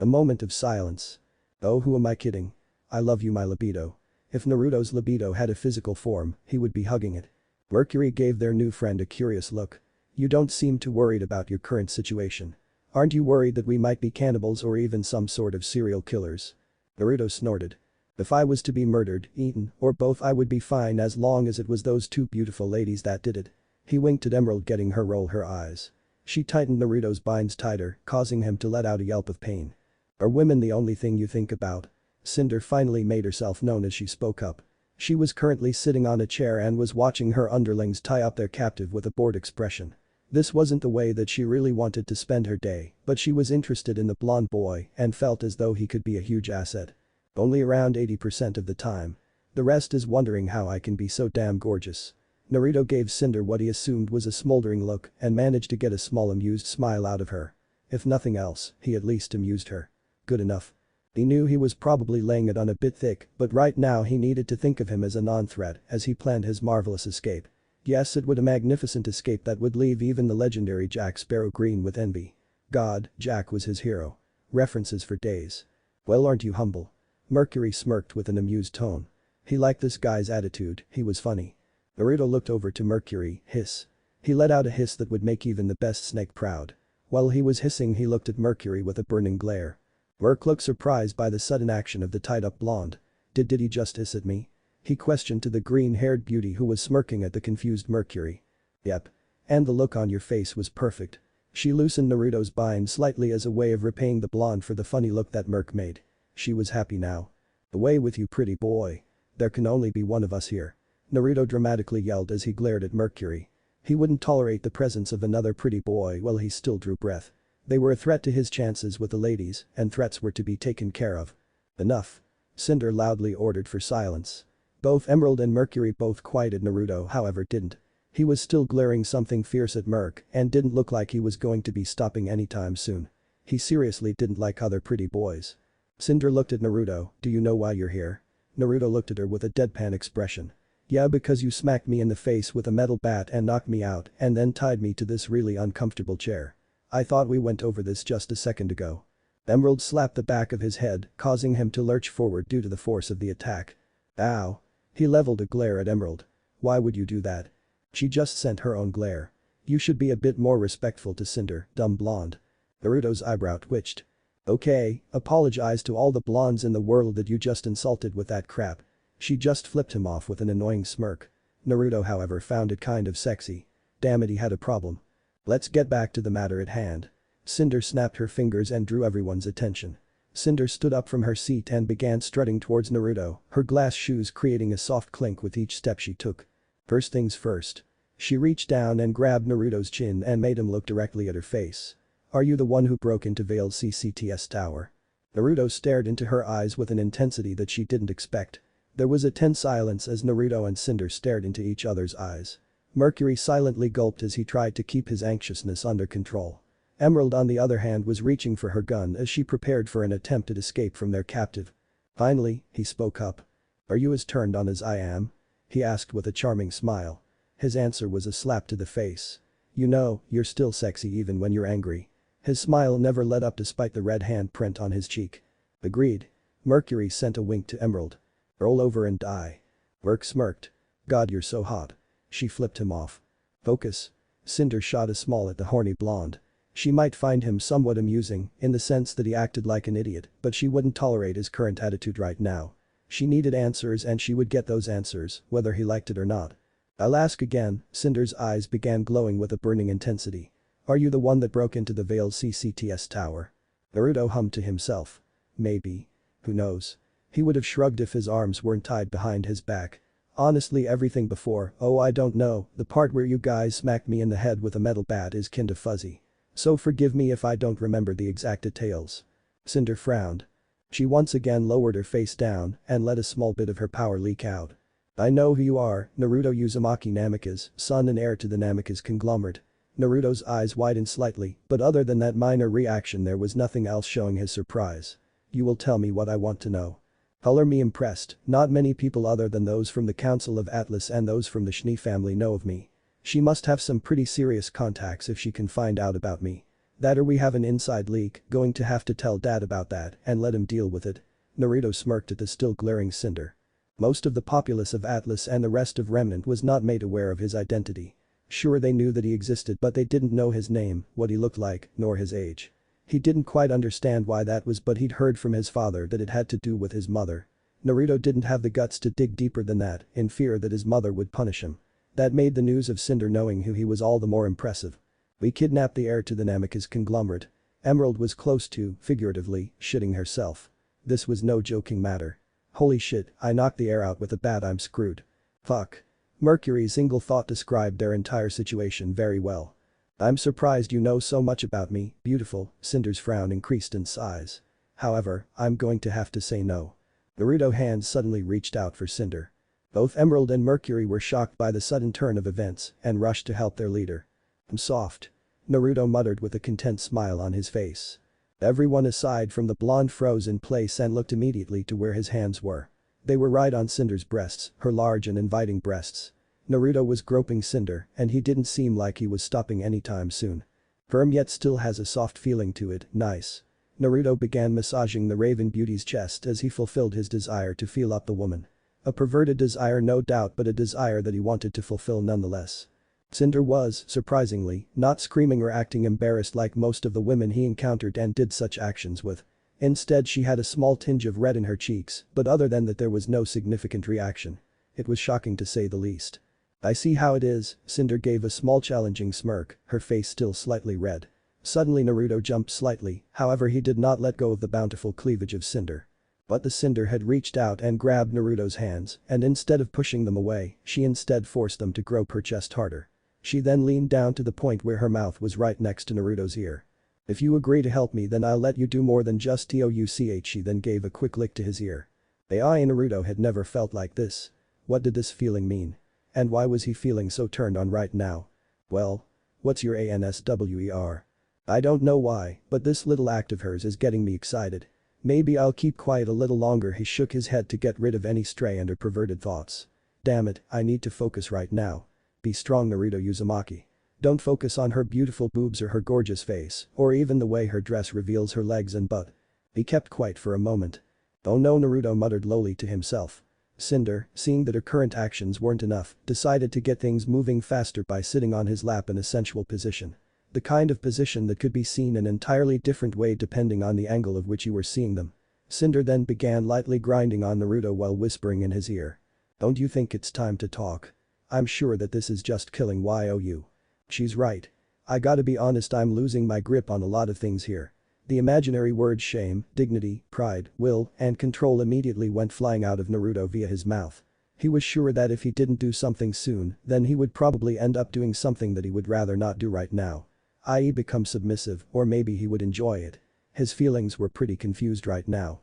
A moment of silence. Oh, who am I kidding? I love you, my libido. If Naruto's libido had a physical form, he would be hugging it. Mercury gave their new friend a curious look. You don't seem too worried about your current situation. Aren't you worried that we might be cannibals or even some sort of serial killers? Naruto snorted. If I was to be murdered, eaten, or both, I would be fine as long as it was those two beautiful ladies that did it. He winked at Emerald, getting her roll her eyes. She tightened Naruto's binds tighter, causing him to let out a yelp of pain. Are women the only thing you think about? Cinder finally made herself known as she spoke up. She was currently sitting on a chair and was watching her underlings tie up their captive with a bored expression. This wasn't the way that she really wanted to spend her day, but she was interested in the blonde boy and felt as though he could be a huge asset. Only around 80% of the time. The rest is wondering how I can be so damn gorgeous. Naruto gave Cinder what he assumed was a smoldering look and managed to get a small amused smile out of her. If nothing else, he at least amused her. Good enough. He knew he was probably laying it on a bit thick, but right now he needed to think of him as a non-threat as he planned his marvelous escape. Yes, it would a magnificent escape that would leave even the legendary Jack Sparrow green with envy. God, Jack was his hero. References for days. Well, aren't you humble? Mercury smirked with an amused tone. He liked this guy's attitude, he was funny. Naruto looked over to Mercury, hiss. He let out a hiss that would make even the best snake proud. While he was hissing, he looked at Mercury with a burning glare. Merc looked surprised by the sudden action of the tied-up blonde. Did he just hiss at me? He questioned to the green-haired beauty who was smirking at the confused Mercury. Yep. And the look on your face was perfect. She loosened Naruto's bind slightly as a way of repaying the blonde for the funny look that Merc made. She was happy now. Away with you, pretty boy. There can only be one of us here. Naruto dramatically yelled as he glared at Mercury. He wouldn't tolerate the presence of another pretty boy while he still drew breath. They were a threat to his chances with the ladies, and threats were to be taken care of. Enough. Cinder loudly ordered for silence. Both Emerald and Mercury both quieted Naruto however didn't. He was still glaring something fierce at Merc and didn't look like he was going to be stopping anytime soon. He seriously didn't like other pretty boys. Cinder looked at Naruto, "Do you know why you're here?" Naruto looked at her with a deadpan expression. "Yeah, because you smacked me in the face with a metal bat and knocked me out and then tied me to this really uncomfortable chair. I thought we went over this just a second ago." Emerald slapped the back of his head, causing him to lurch forward due to the force of the attack. "Ow." He leveled a glare at Emerald. "Why would you do that?" She just sent her own glare. "You should be a bit more respectful to Cinder, dumb blonde." Naruto's eyebrow twitched. "Okay, apologize to all the blondes in the world that you just insulted with that crap." She just flipped him off with an annoying smirk. Naruto however found it kind of sexy. Damn it, he had a problem. "Let's get back to the matter at hand." Cinder snapped her fingers and drew everyone's attention. Cinder stood up from her seat and began strutting towards Naruto, her glass shoes creating a soft clink with each step she took. First things first. She reached down and grabbed Naruto's chin and made him look directly at her face. "Are you the one who broke into Vale's CCTS tower?" Naruto stared into her eyes with an intensity that she didn't expect. There was a tense silence as Naruto and Cinder stared into each other's eyes. Mercury silently gulped as he tried to keep his anxiousness under control. Emerald on the other hand was reaching for her gun as she prepared for an attempted escape from their captive. Finally, he spoke up. "Are you as turned on as I am?" he asked with a charming smile. His answer was a slap to the face. "You know, you're still sexy even when you're angry." His smile never let up despite the red handprint on his cheek. "Agreed." Mercury sent a wink to Emerald. "Roll over and die." Merc smirked. "God, you're so hot." She flipped him off. "Focus." Cinder shot a smile at the horny blonde. She might find him somewhat amusing in the sense that he acted like an idiot, but she wouldn't tolerate his current attitude right now. She needed answers and she would get those answers, whether he liked it or not. "I'll ask again." Cinder's eyes began glowing with a burning intensity. "Are you the one that broke into the Vale CCTS tower?" Naruto hummed to himself. Maybe. Who knows? He would have shrugged if his arms weren't tied behind his back. Honestly, everything before, "Oh I don't know, the part where you guys smacked me in the head with a metal bat is kinda fuzzy. So forgive me if I don't remember the exact details." Cinder frowned. She once again lowered her face down and let a small bit of her power leak out. "I know who you are, Naruto Uzumaki Namikaze, son and heir to the Namikaze conglomerate." Naruto's eyes widened slightly, but other than that minor reaction there was nothing else showing his surprise. "You will tell me what I want to know." Color me impressed, not many people other than those from the Council of Atlas and those from the Schnee family know of me. She must have some pretty serious contacts if she can find out about me. That or we have an inside leak, going to have to tell Dad about that and let him deal with it. Naruto smirked at the still glaring Cinder. Most of the populace of Atlas and the rest of Remnant was not made aware of his identity. Sure, they knew that he existed but they didn't know his name, what he looked like, nor his age. He didn't quite understand why that was but he'd heard from his father that it had to do with his mother. Naruto didn't have the guts to dig deeper than that, in fear that his mother would punish him. That made the news of Cinder knowing who he was all the more impressive. "We kidnapped the heir to the Namikaze conglomerate." Emerald was close to, figuratively, shitting herself. This was no joking matter. "Holy shit, I knocked the heir out with a bat, I'm screwed." "Fuck." Mercury's single thought described their entire situation very well. "I'm surprised you know so much about me, beautiful." Cinder's frown increased in size. "However, I'm going to have to say no." Naruto's hands suddenly reached out for Cinder. Both Emerald and Mercury were shocked by the sudden turn of events and rushed to help their leader. "I'm soft." Naruto muttered with a content smile on his face. Everyone aside from the blonde froze in place and looked immediately to where his hands were. They were right on Cinder's breasts, her large and inviting breasts. Naruto was groping Cinder and he didn't seem like he was stopping anytime soon. Firm yet still has a soft feeling to it, nice. Naruto began massaging the Raven Beauty's chest as he fulfilled his desire to feel up the woman. A perverted desire no doubt but a desire that he wanted to fulfill nonetheless. Cinder was, surprisingly, not screaming or acting embarrassed like most of the women he encountered and did such actions with. Instead she had a small tinge of red in her cheeks, but other than that there was no significant reaction. It was shocking to say the least. "I see how it is." Cinder gave a small challenging smirk, her face still slightly red. Suddenly Naruto jumped slightly, however he did not let go of the bountiful cleavage of Cinder. But the Cinder had reached out and grabbed Naruto's hands, and instead of pushing them away, she instead forced them to grope her chest harder. She then leaned down to the point where her mouth was right next to Naruto's ear. "If you agree to help me then I'll let you do more than just touch." She then gave a quick lick to his ear. AI Naruto had never felt like this. What did this feeling mean? And why was he feeling so turned on right now? Well. What's your ANSWER? I don't know why, but this little act of hers is getting me excited. Maybe I'll keep quiet a little longer. He shook his head to get rid of any stray and or perverted thoughts. Damn it, I need to focus right now. Be strong, Naruto Uzumaki. Don't focus on her beautiful boobs or her gorgeous face, or even the way her dress reveals her legs and butt. He kept quiet for a moment. Oh no, Naruto muttered lowly to himself. Cinder, seeing that her current actions weren't enough, decided to get things moving faster by sitting on his lap in a sensual position. The kind of position that could be seen an entirely different way depending on the angle of which you were seeing them. Cinder then began lightly grinding on Naruto while whispering in his ear. Don't you think it's time to talk? I'm sure that this is just killing you. She's right. I gotta be honest, I'm losing my grip on a lot of things here. The imaginary words shame, dignity, pride, will, and control immediately went flying out of Naruto via his mouth. He was sure that if he didn't do something soon, then he would probably end up doing something that he would rather not do right now. I.e. become submissive, or maybe he would enjoy it. His feelings were pretty confused right now.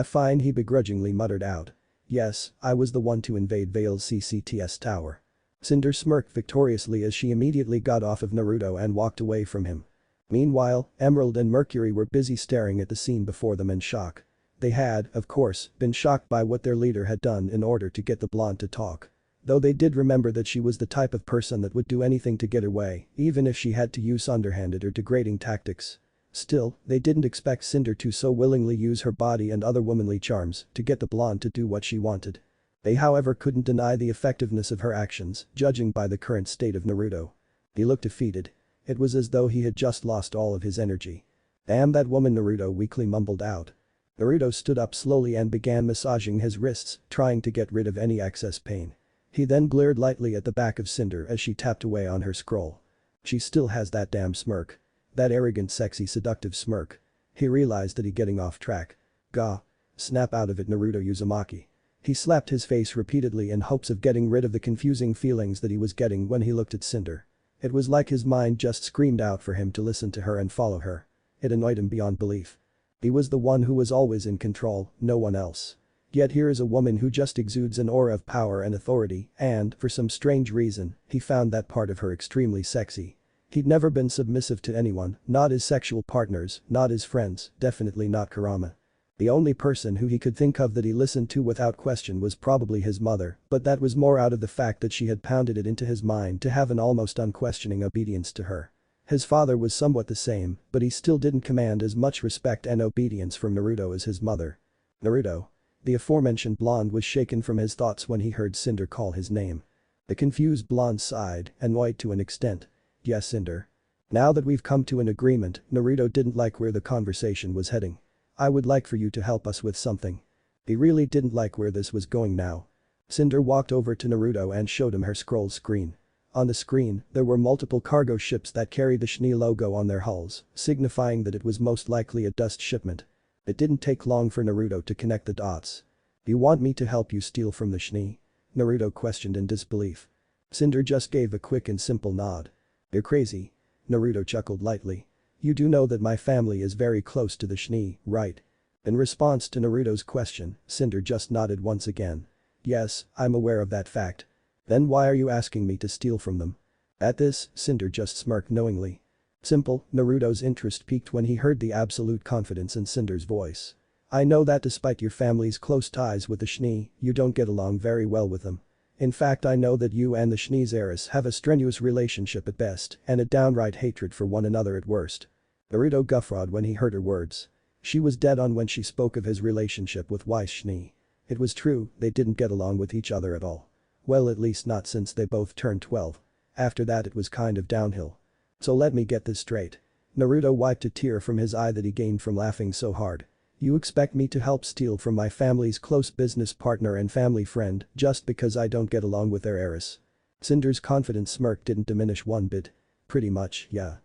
Fine, he begrudgingly muttered out. Yes, I was the one to invade Vale's CCTS tower. Cinder smirked victoriously as she immediately got off of Naruto and walked away from him. Meanwhile, Emerald and Mercury were busy staring at the scene before them in shock. They had, of course, been shocked by what their leader had done in order to get the blonde to talk. Though they did remember that she was the type of person that would do anything to get her way, even if she had to use underhanded or degrading tactics. Still, they didn't expect Cinder to so willingly use her body and other womanly charms to get the blonde to do what she wanted. They however couldn't deny the effectiveness of her actions, judging by the current state of Naruto. He looked defeated. It was as though he had just lost all of his energy. Damn that woman, Naruto weakly mumbled out. Naruto stood up slowly and began massaging his wrists, trying to get rid of any excess pain. He then glared lightly at the back of Cinder as she tapped away on her scroll. She still has that damn smirk. That arrogant, sexy, seductive smirk. He realized that he getting off track. Gah. Snap out of it, Naruto Uzumaki. He slapped his face repeatedly in hopes of getting rid of the confusing feelings that he was getting when he looked at Cinder. It was like his mind just screamed out for him to listen to her and follow her. It annoyed him beyond belief. He was the one who was always in control, no one else. Yet here is a woman who just exudes an aura of power and authority and, for some strange reason, he found that part of her extremely sexy. He'd never been submissive to anyone, not his sexual partners, not his friends, definitely not Kurama. The only person who he could think of that he listened to without question was probably his mother, but that was more out of the fact that she had pounded it into his mind to have an almost unquestioning obedience to her. His father was somewhat the same, but he still didn't command as much respect and obedience from Naruto as his mother. Naruto. The aforementioned blonde was shaken from his thoughts when he heard Cinder call his name. The confused blonde sighed, annoyed to an extent. Yes, Cinder. Now that we've come to an agreement, Naruto didn't like where the conversation was heading. I would like for you to help us with something. He really didn't like where this was going now. Cinder walked over to Naruto and showed him her scroll screen. On the screen, there were multiple cargo ships that carried the SHNI logo on their hulls, signifying that it was most likely a dust shipment. It didn't take long for Naruto to connect the dots. You want me to help you steal from the SHNI? Naruto questioned in disbelief. Cinder just gave a quick and simple nod. You're crazy. Naruto chuckled lightly. You do know that my family is very close to the SHNI, right? In response to Naruto's question, Cinder just nodded once again. Yes, I'm aware of that fact. Then why are you asking me to steal from them? At this, Cinder just smirked knowingly. Simple, Naruto's interest peaked when he heard the absolute confidence in Cinder's voice. I know that despite your family's close ties with the SHNI, you don't get along very well with them. In fact, I know that you and the SHNI's heiress have a strenuous relationship at best and a downright hatred for one another at worst. Naruto guffawed when he heard her words. She was dead on when she spoke of his relationship with Wise SHNI. It was true, they didn't get along with each other at all. Well, at least not since they both turned 12. After that it was kind of downhill. So let me get this straight. Naruto wiped a tear from his eye that he gained from laughing so hard. You expect me to help steal from my family's close business partner and family friend just because I don't get along with their heiress? Cinder's confident smirk didn't diminish one bit. Pretty much, yeah.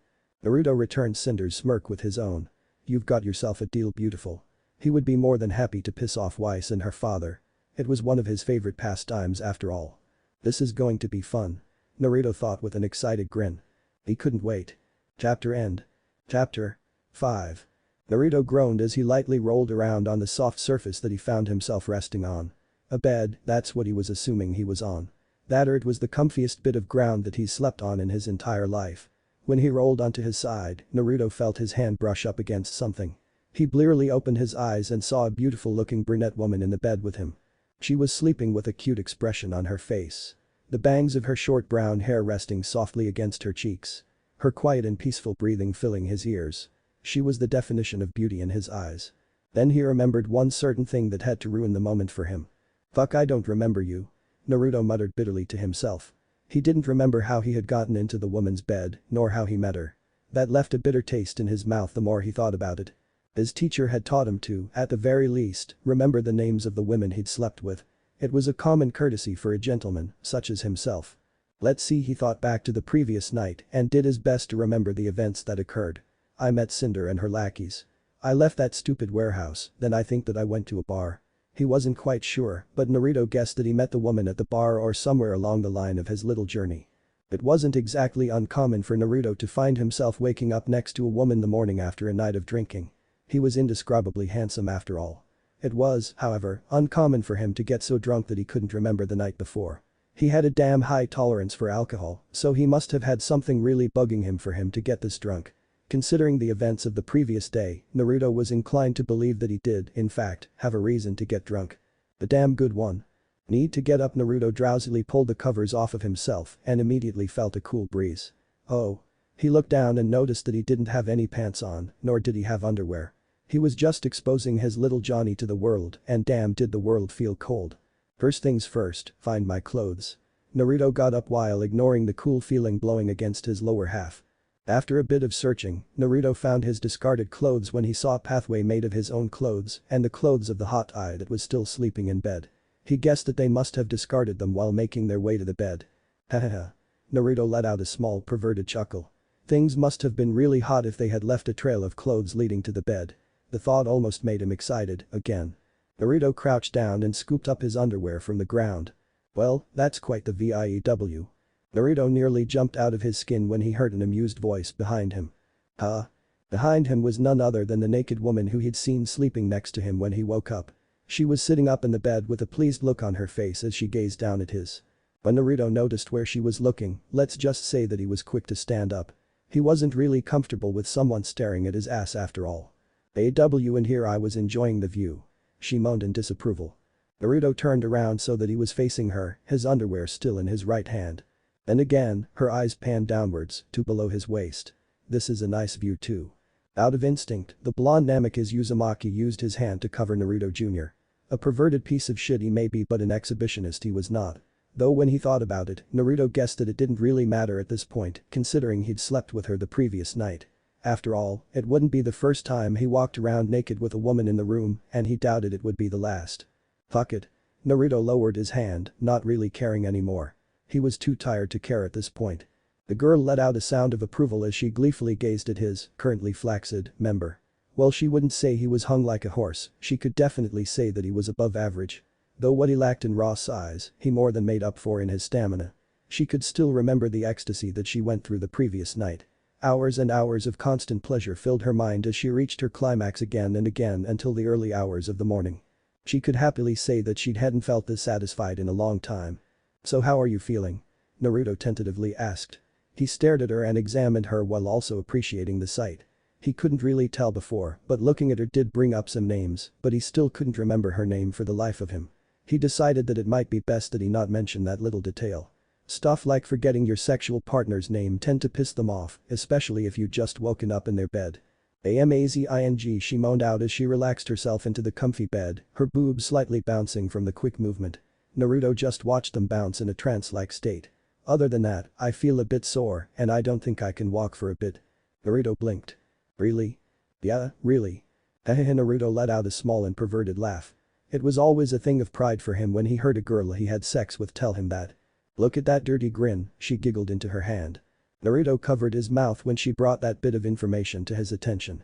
Naruto returned Cinder's smirk with his own. You've got yourself a deal, beautiful. He would be more than happy to piss off Weiss and her father. It was one of his favorite pastimes after all. This is going to be fun. Naruto thought with an excited grin. He couldn't wait. Chapter end. Chapter 5. Naruto groaned as he lightly rolled around on the soft surface that he found himself resting on. A bed, that's what he was assuming he was on. That it was the comfiest bit of ground that he's slept on in his entire life. When he rolled onto his side, Naruto felt his hand brush up against something. He blearily opened his eyes and saw a beautiful-looking brunette woman in the bed with him. She was sleeping with a cute expression on her face. The bangs of her short brown hair resting softly against her cheeks. Her quiet and peaceful breathing filling his ears. She was the definition of beauty in his eyes. Then he remembered one certain thing that had to ruin the moment for him. "Fuck, I don't remember you," Naruto muttered bitterly to himself. He didn't remember how he had gotten into the woman's bed, nor how he met her. That left a bitter taste in his mouth the more he thought about it. His teacher had taught him to, at the very least, remember the names of the women he'd slept with. It was a common courtesy for a gentleman, such as himself. Let's see, he thought back to the previous night and did his best to remember the events that occurred. I met Cinder and her lackeys. I left that stupid warehouse, then I think that I went to a bar. He wasn't quite sure, but Naruto guessed that he met the woman at the bar or somewhere along the line of his little journey. It wasn't exactly uncommon for Naruto to find himself waking up next to a woman the morning after a night of drinking. He was indescribably handsome after all. It was, however, uncommon for him to get so drunk that he couldn't remember the night before. He had a damn high tolerance for alcohol, so he must have had something really bugging him for him to get this drunk. Considering the events of the previous day, Naruto was inclined to believe that he did, in fact, have a reason to get drunk. The damn good one. Need to get up. Naruto drowsily pulled the covers off of himself and immediately felt a cool breeze. Oh. He looked down and noticed that he didn't have any pants on, nor did he have underwear. He was just exposing his little Johnny to the world, and damn did the world feel cold. First things first, find my clothes. Naruto got up while ignoring the cool feeling blowing against his lower half. After a bit of searching, Naruto found his discarded clothes when he saw a pathway made of his own clothes and the clothes of the hot eye that was still sleeping in bed. He guessed that they must have discarded them while making their way to the bed. Hahaha. Naruto let out a small perverted chuckle. Things must have been really hot if they had left a trail of clothes leading to the bed. The thought almost made him excited, again. Naruto crouched down and scooped up his underwear from the ground. Well, that's quite the VIEW. Naruto nearly jumped out of his skin when he heard an amused voice behind him. Huh? Behind him was none other than the naked woman who he'd seen sleeping next to him when he woke up. She was sitting up in the bed with a pleased look on her face as she gazed down at his. When Naruto noticed where she was looking, let's just say that he was quick to stand up. He wasn't really comfortable with someone staring at his ass after all. And here I was enjoying the view. She moaned in disapproval. Naruto turned around so that he was facing her, his underwear still in his right hand. And again, her eyes panned downwards, to below his waist. This is a nice view too. Out of instinct, the blonde Namikaze Uzumaki used his hand to cover Naruto Jr. A perverted piece of shit he may be, but an exhibitionist he was not. Though when he thought about it, Naruto guessed that it didn't really matter at this point, considering he'd slept with her the previous night. After all, it wouldn't be the first time he walked around naked with a woman in the room, and he doubted it would be the last. Fuck it. Naruto lowered his hand, not really caring anymore. He was too tired to care at this point. The girl let out a sound of approval as she gleefully gazed at his, currently flaccid, member. Well, she wouldn't say he was hung like a horse, she could definitely say that he was above average. Though what he lacked in raw size, he more than made up for in his stamina. She could still remember the ecstasy that she went through the previous night. Hours and hours of constant pleasure filled her mind as she reached her climax again and again until the early hours of the morning. She could happily say that she hadn't felt this satisfied in a long time. So how are you feeling? Naruto tentatively asked. He stared at her and examined her while also appreciating the sight. He couldn't really tell before, but looking at her did bring up some names, but he still couldn't remember her name for the life of him. He decided that it might be best that he not mention that little detail. Stuff like forgetting your sexual partner's name tend to piss them off, especially if you'd just woken up in their bed. Amazing, she moaned out as she relaxed herself into the comfy bed, her boobs slightly bouncing from the quick movement. Naruto just watched them bounce in a trance-like state. Other than that, I feel a bit sore and I don't think I can walk for a bit. Naruto blinked. Really? Yeah, really. Naruto let out a small and perverted laugh. It was always a thing of pride for him when he heard a girl he had sex with tell him that. Look at that dirty grin, she giggled into her hand. Naruto covered his mouth when she brought that bit of information to his attention.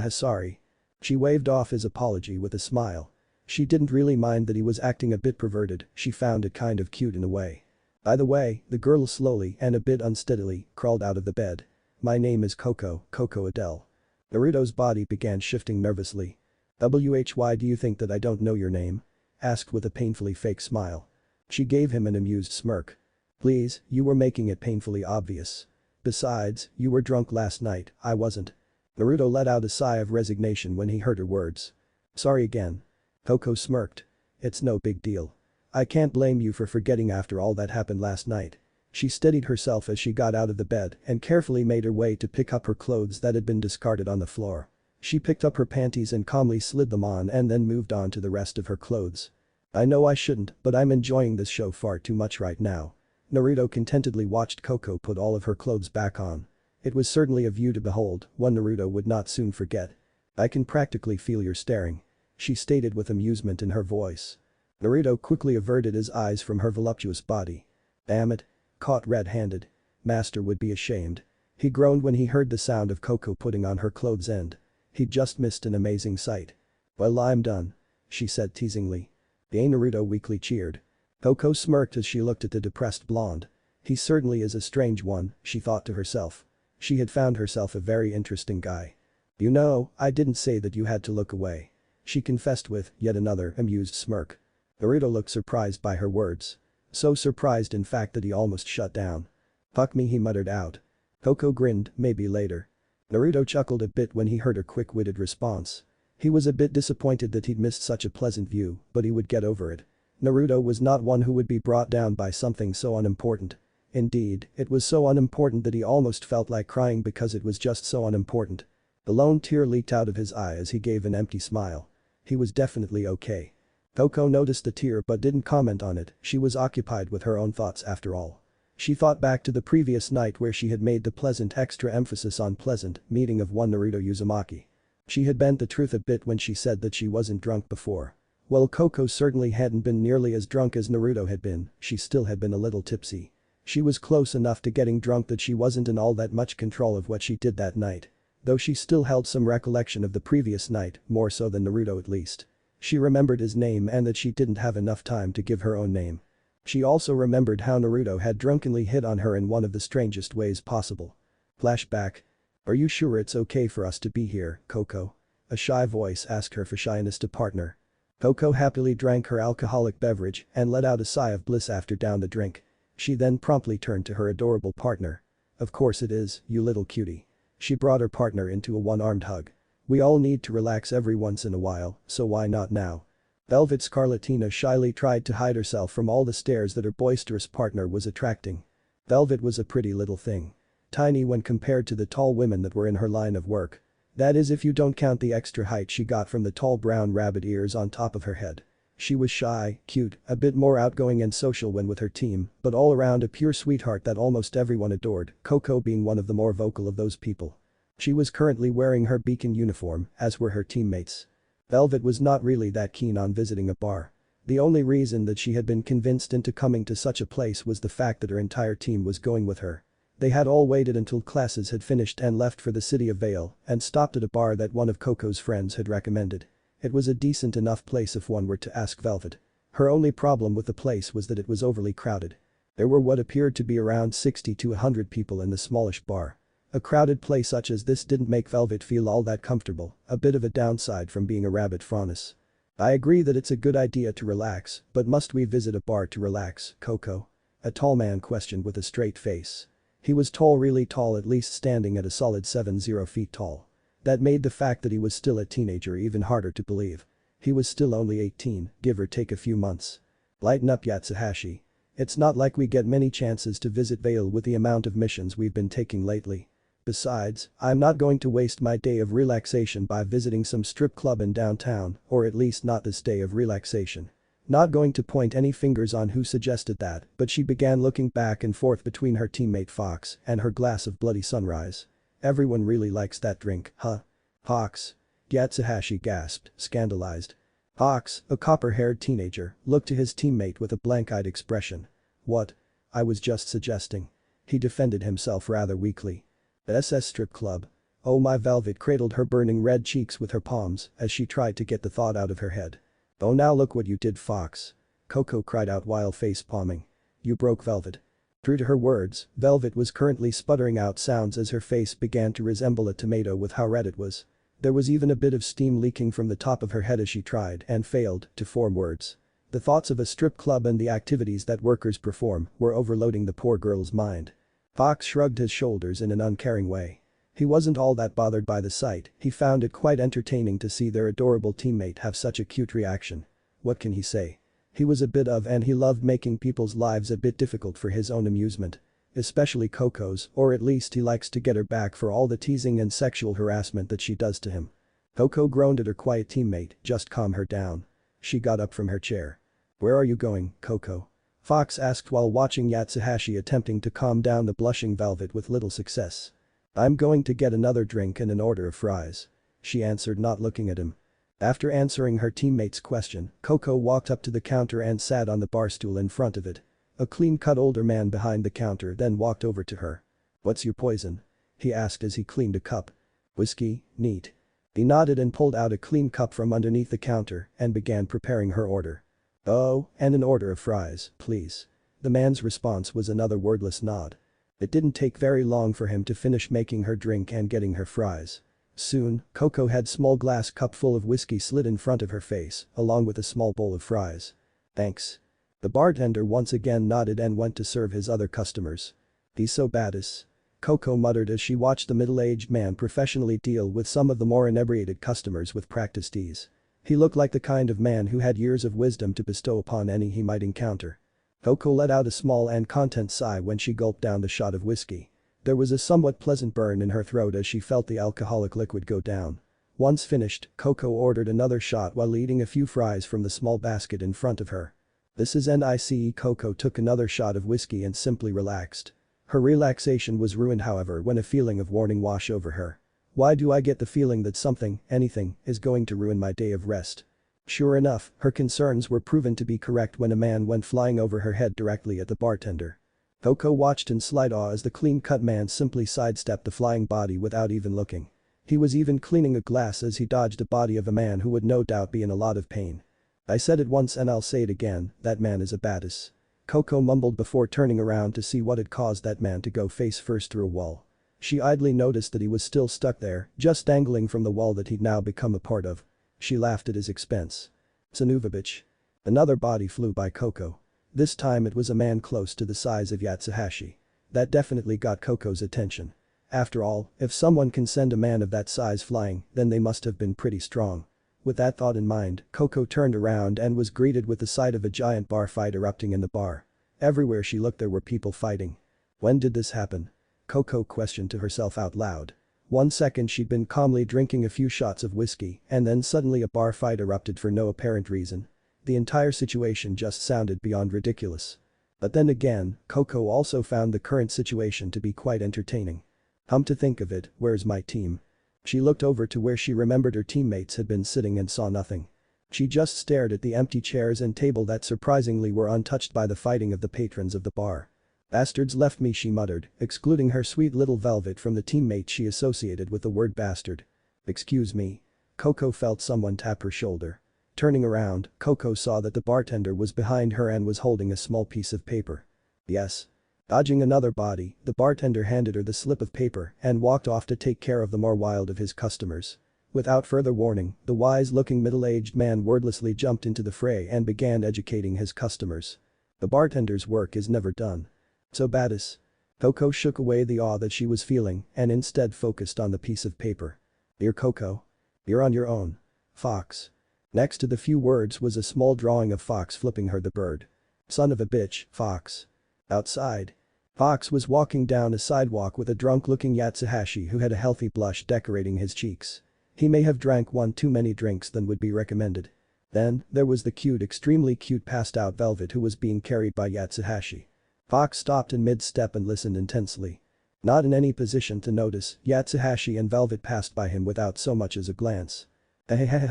Sorry. She waved off his apology with a smile. She didn't really mind that he was acting a bit perverted, she found it kind of cute in a way. By the way, the girl slowly and a bit unsteadily crawled out of the bed. My name is Coco Adele. Naruto's body began shifting nervously. Why do you think that I don't know your name? asked with a painfully fake smile. She gave him an amused smirk. Please, you were making it painfully obvious. Besides, you were drunk last night, I wasn't. Naruto let out a sigh of resignation when he heard her words. Sorry again. Coco smirked. It's no big deal. I can't blame you for forgetting after all that happened last night. She steadied herself as she got out of the bed and carefully made her way to pick up her clothes that had been discarded on the floor. She picked up her panties and calmly slid them on and then moved on to the rest of her clothes. I know I shouldn't, but I'm enjoying this show far too much right now. Naruto contentedly watched Coco put all of her clothes back on. It was certainly a view to behold, one Naruto would not soon forget. I can practically feel your staring. She stated with amusement in her voice. Naruto quickly averted his eyes from her voluptuous body. Damn it. Caught red-handed. Master would be ashamed. He groaned when he heard the sound of Coco putting on her clothes and he'd just missed an amazing sight. Well, I'm done. She said teasingly. Naruto weakly cheered. Coco smirked as she looked at the depressed blonde. He certainly is a strange one, she thought to herself. She had found herself a very interesting guy. You know, I didn't say that you had to look away. She confessed with yet another amused smirk. Naruto looked surprised by her words. So surprised in fact that he almost shut down. Fuck me, he muttered out. Coco grinned, maybe later. Naruto chuckled a bit when he heard her quick-witted response. He was a bit disappointed that he'd missed such a pleasant view, but he would get over it. Naruto was not one who would be brought down by something so unimportant. Indeed, it was so unimportant that he almost felt like crying because it was just so unimportant. The lone tear leaked out of his eye as he gave an empty smile. He was definitely okay. Coco noticed the tear but didn't comment on it, she was occupied with her own thoughts after all. She thought back to the previous night where she had made the pleasant extra emphasis on pleasant meeting of one Naruto Uzumaki. She had bent the truth a bit when she said that she wasn't drunk before. Well, Coco certainly hadn't been nearly as drunk as Naruto had been, she still had been a little tipsy. She was close enough to getting drunk that she wasn't in all that much control of what she did that night. Though she still held some recollection of the previous night, more so than Naruto at least. She remembered his name and that she didn't have enough time to give her own name. She also remembered how Naruto had drunkenly hit on her in one of the strangest ways possible. Flashback. Are you sure it's okay for us to be here, Coco? A shy voice asked her for shyness to partner. Coco happily drank her alcoholic beverage and let out a sigh of bliss after down the drink. She then promptly turned to her adorable partner. Of course it is, you little cutie. She brought her partner into a one-armed hug. We all need to relax every once in a while, so why not now? Velvet Scarlatina shyly tried to hide herself from all the stares that her boisterous partner was attracting. Velvet was a pretty little thing. Tiny when compared to the tall women that were in her line of work. That is if you don't count the extra height she got from the tall brown rabbit ears on top of her head. She was shy, cute, a bit more outgoing and social when with her team, but all around a pure sweetheart that almost everyone adored, Coco being one of the more vocal of those people. She was currently wearing her beacon uniform, as were her teammates. Velvet was not really that keen on visiting a bar. The only reason that she had been convinced into coming to such a place was the fact that her entire team was going with her. They had all waited until classes had finished and left for the city of Vale and stopped at a bar that one of Coco's friends had recommended. It was a decent enough place if one were to ask Velvet. Her only problem with the place was that it was overly crowded. There were what appeared to be around 60 to 100 people in the smallish bar. A crowded place such as this didn't make Velvet feel all that comfortable, a bit of a downside from being a rabbit faunus. I agree that it's a good idea to relax, but must we visit a bar to relax, Coco? A tall man questioned with a straight face. He was tall, really tall, at least standing at a solid 70 feet tall. That made the fact that he was still a teenager even harder to believe. He was still only 18, give or take a few months. Lighten up, Yatsuhashi. It's not like we get many chances to visit Vale with the amount of missions we've been taking lately. Besides, I'm not going to waste my day of relaxation by visiting some strip club in downtown, or at least not this day of relaxation. Not going to point any fingers on who suggested that, but she began looking back and forth between her teammate Fox and her glass of bloody sunrise. Everyone really likes that drink, huh? Fox. Yatsuhashi gasped, scandalized. Fox, a copper-haired teenager, looked to his teammate with a blank-eyed expression. What? I was just suggesting. He defended himself rather weakly. The SS strip club. Oh, my. Velvet cradled her burning red cheeks with her palms as she tried to get the thought out of her head. Oh, now look what you did, Fox. Coco cried out while face-palming. You broke Velvet. True to her words, Velvet was currently sputtering out sounds as her face began to resemble a tomato with how red it was. There was even a bit of steam leaking from the top of her head as she tried and failed to form words. The thoughts of a strip club and the activities that workers perform were overloading the poor girl's mind. Fox shrugged his shoulders in an uncaring way. He wasn't all that bothered by the sight, he found it quite entertaining to see their adorable teammate have such a cute reaction. What can he say? He was a bit of and he loved making people's lives a bit difficult for his own amusement. Especially Coco's, or at least he likes to get her back for all the teasing and sexual harassment that she does to him. Coco groaned at her quiet teammate, just calm her down. She got up from her chair. Where are you going, Coco? Fox asked while watching Yatsuhashi attempting to calm down the blushing Velvet with little success. I'm going to get another drink and an order of fries. She answered, not looking at him. After answering her teammate's question, Coco walked up to the counter and sat on the bar stool in front of it. A clean-cut older man behind the counter then walked over to her. What's your poison? He asked as he cleaned a cup. Whiskey, neat. He nodded and pulled out a clean cup from underneath the counter and began preparing her order. Oh, and an order of fries, please. The man's response was another wordless nod. It didn't take very long for him to finish making her drink and getting her fries. Soon, Coco had small glass cup full of whiskey slid in front of her face, along with a small bowl of fries. Thanks. The bartender once again nodded and went to serve his other customers. He's so badass. Coco muttered as she watched the middle-aged man professionally deal with some of the more inebriated customers with practiced ease. He looked like the kind of man who had years of wisdom to bestow upon any he might encounter. Coco let out a small and content sigh when she gulped down the shot of whiskey. There was a somewhat pleasant burn in her throat as she felt the alcoholic liquid go down. Once finished, Coco ordered another shot while eating a few fries from the small basket in front of her. This is NICE. Coco took another shot of whiskey and simply relaxed. Her relaxation was ruined however when a feeling of warning washed over her. Why do I get the feeling that something, anything, is going to ruin my day of rest? Sure enough, her concerns were proven to be correct when a man went flying over her head directly at the bartender. Coco watched in slight awe as the clean-cut man simply sidestepped the flying body without even looking. He was even cleaning a glass as he dodged the body of a man who would no doubt be in a lot of pain. I said it once and I'll say it again, that man is a badass. Coco mumbled before turning around to see what had caused that man to go face first through a wall. She idly noticed that he was still stuck there, just dangling from the wall that he'd now become a part of. She laughed at his expense. Son of a bitch. Another body flew by Coco. This time it was a man close to the size of Yatsuhashi. That definitely got Coco's attention. After all, if someone can send a man of that size flying, then they must have been pretty strong. With that thought in mind, Coco turned around and was greeted with the sight of a giant bar fight erupting in the bar. Everywhere she looked there were people fighting. When did this happen? Coco questioned to herself out loud. 1 second she'd been calmly drinking a few shots of whiskey and then suddenly a bar fight erupted for no apparent reason. The entire situation just sounded beyond ridiculous. But then again, Coco also found the current situation to be quite entertaining. To think of it, where's my team? She looked over to where she remembered her teammates had been sitting and saw nothing. She just stared at the empty chairs and table that surprisingly were untouched by the fighting of the patrons of the bar. Bastards left me, she muttered, excluding her sweet little Velvet from the teammate she associated with the word bastard. Excuse me. Coco felt someone tap her shoulder. Turning around, Coco saw that the bartender was behind her and was holding a small piece of paper. Yes. Dodging another body, the bartender handed her the slip of paper and walked off to take care of the more wild of his customers. Without further warning, the wise-looking middle-aged man wordlessly jumped into the fray and began educating his customers. The bartender's work is never done. So badass. Coco shook away the awe that she was feeling and instead focused on the piece of paper. Dear Coco. You're on your own. Fox. Next to the few words was a small drawing of Fox flipping her the bird. Son of a bitch, Fox. Outside. Fox was walking down a sidewalk with a drunk-looking Yatsuhashi who had a healthy blush decorating his cheeks. He may have drank one too many drinks than would be recommended. Then, there was the cute, extremely cute passed-out Velvet who was being carried by Yatsuhashi. Fox stopped in mid-step and listened intensely. Not in any position to notice, Yatsuhashi and Velvet passed by him without so much as a glance.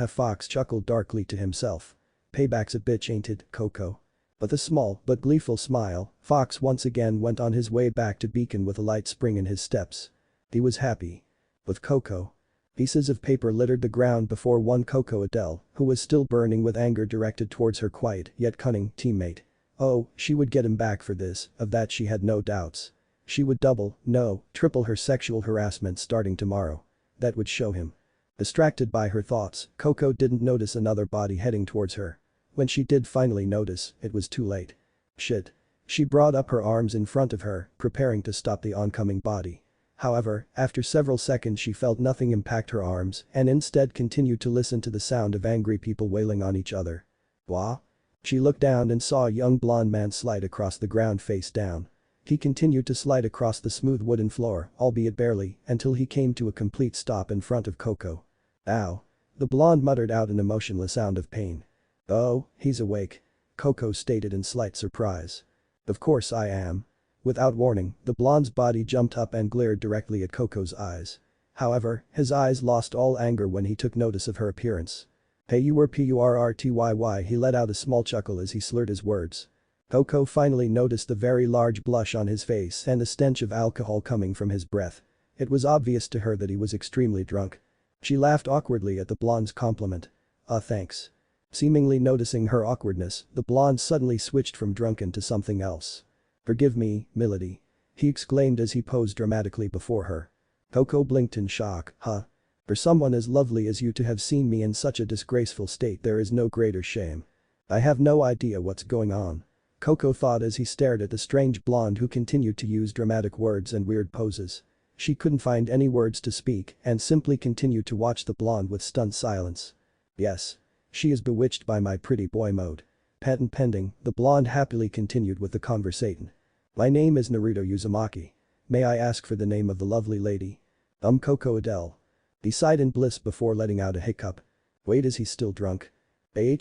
Fox chuckled darkly to himself. Payback's a bitch, ain't it, Coco? With a small but gleeful smile, Fox once again went on his way back to Beacon with a light spring in his steps. He was happy. With Coco. Pieces of paper littered the ground before one Coco Adele, who was still burning with anger directed towards her quiet yet cunning teammate. Oh, she would get him back for this, of that she had no doubts. She would double, no, triple her sexual harassment starting tomorrow. That would show him. Distracted by her thoughts, Coco didn't notice another body heading towards her. When she did finally notice, it was too late. Shit. She brought up her arms in front of her, preparing to stop the oncoming body. However, after several seconds she felt nothing impact her arms and instead continued to listen to the sound of angry people wailing on each other. Wah? She looked down and saw a young blonde man slide across the ground face down. He continued to slide across the smooth wooden floor, albeit barely, until he came to a complete stop in front of Coco. Ow. The blonde muttered out an emotionless sound of pain. Oh, he's awake. Coco stated in slight surprise. Of course I am. Without warning, the blonde's body jumped up and glared directly at Coco's eyes. However, his eyes lost all anger when he took notice of her appearance. Hey, you were PURRTYY. He let out a small chuckle as he slurred his words. Coco finally noticed the very large blush on his face and the stench of alcohol coming from his breath. It was obvious to her that he was extremely drunk. She laughed awkwardly at the blonde's compliment. Thanks. Seemingly noticing her awkwardness, the blonde suddenly switched from drunken to something else. Forgive me, milady. He exclaimed as he posed dramatically before her. Coco blinked in shock. Huh? For someone as lovely as you to have seen me in such a disgraceful state, there is no greater shame. I have no idea what's going on. Coco thought as he stared at the strange blonde who continued to use dramatic words and weird poses. She couldn't find any words to speak and simply continued to watch the blonde with stunned silence. Yes. She is bewitched by my pretty boy mode. Patent pending, the blonde happily continued with the conversation. My name is Naruto Uzumaki. May I ask for the name of the lovely lady? Coco Adele. He sighed in bliss before letting out a hiccup. Wait, is he still drunk?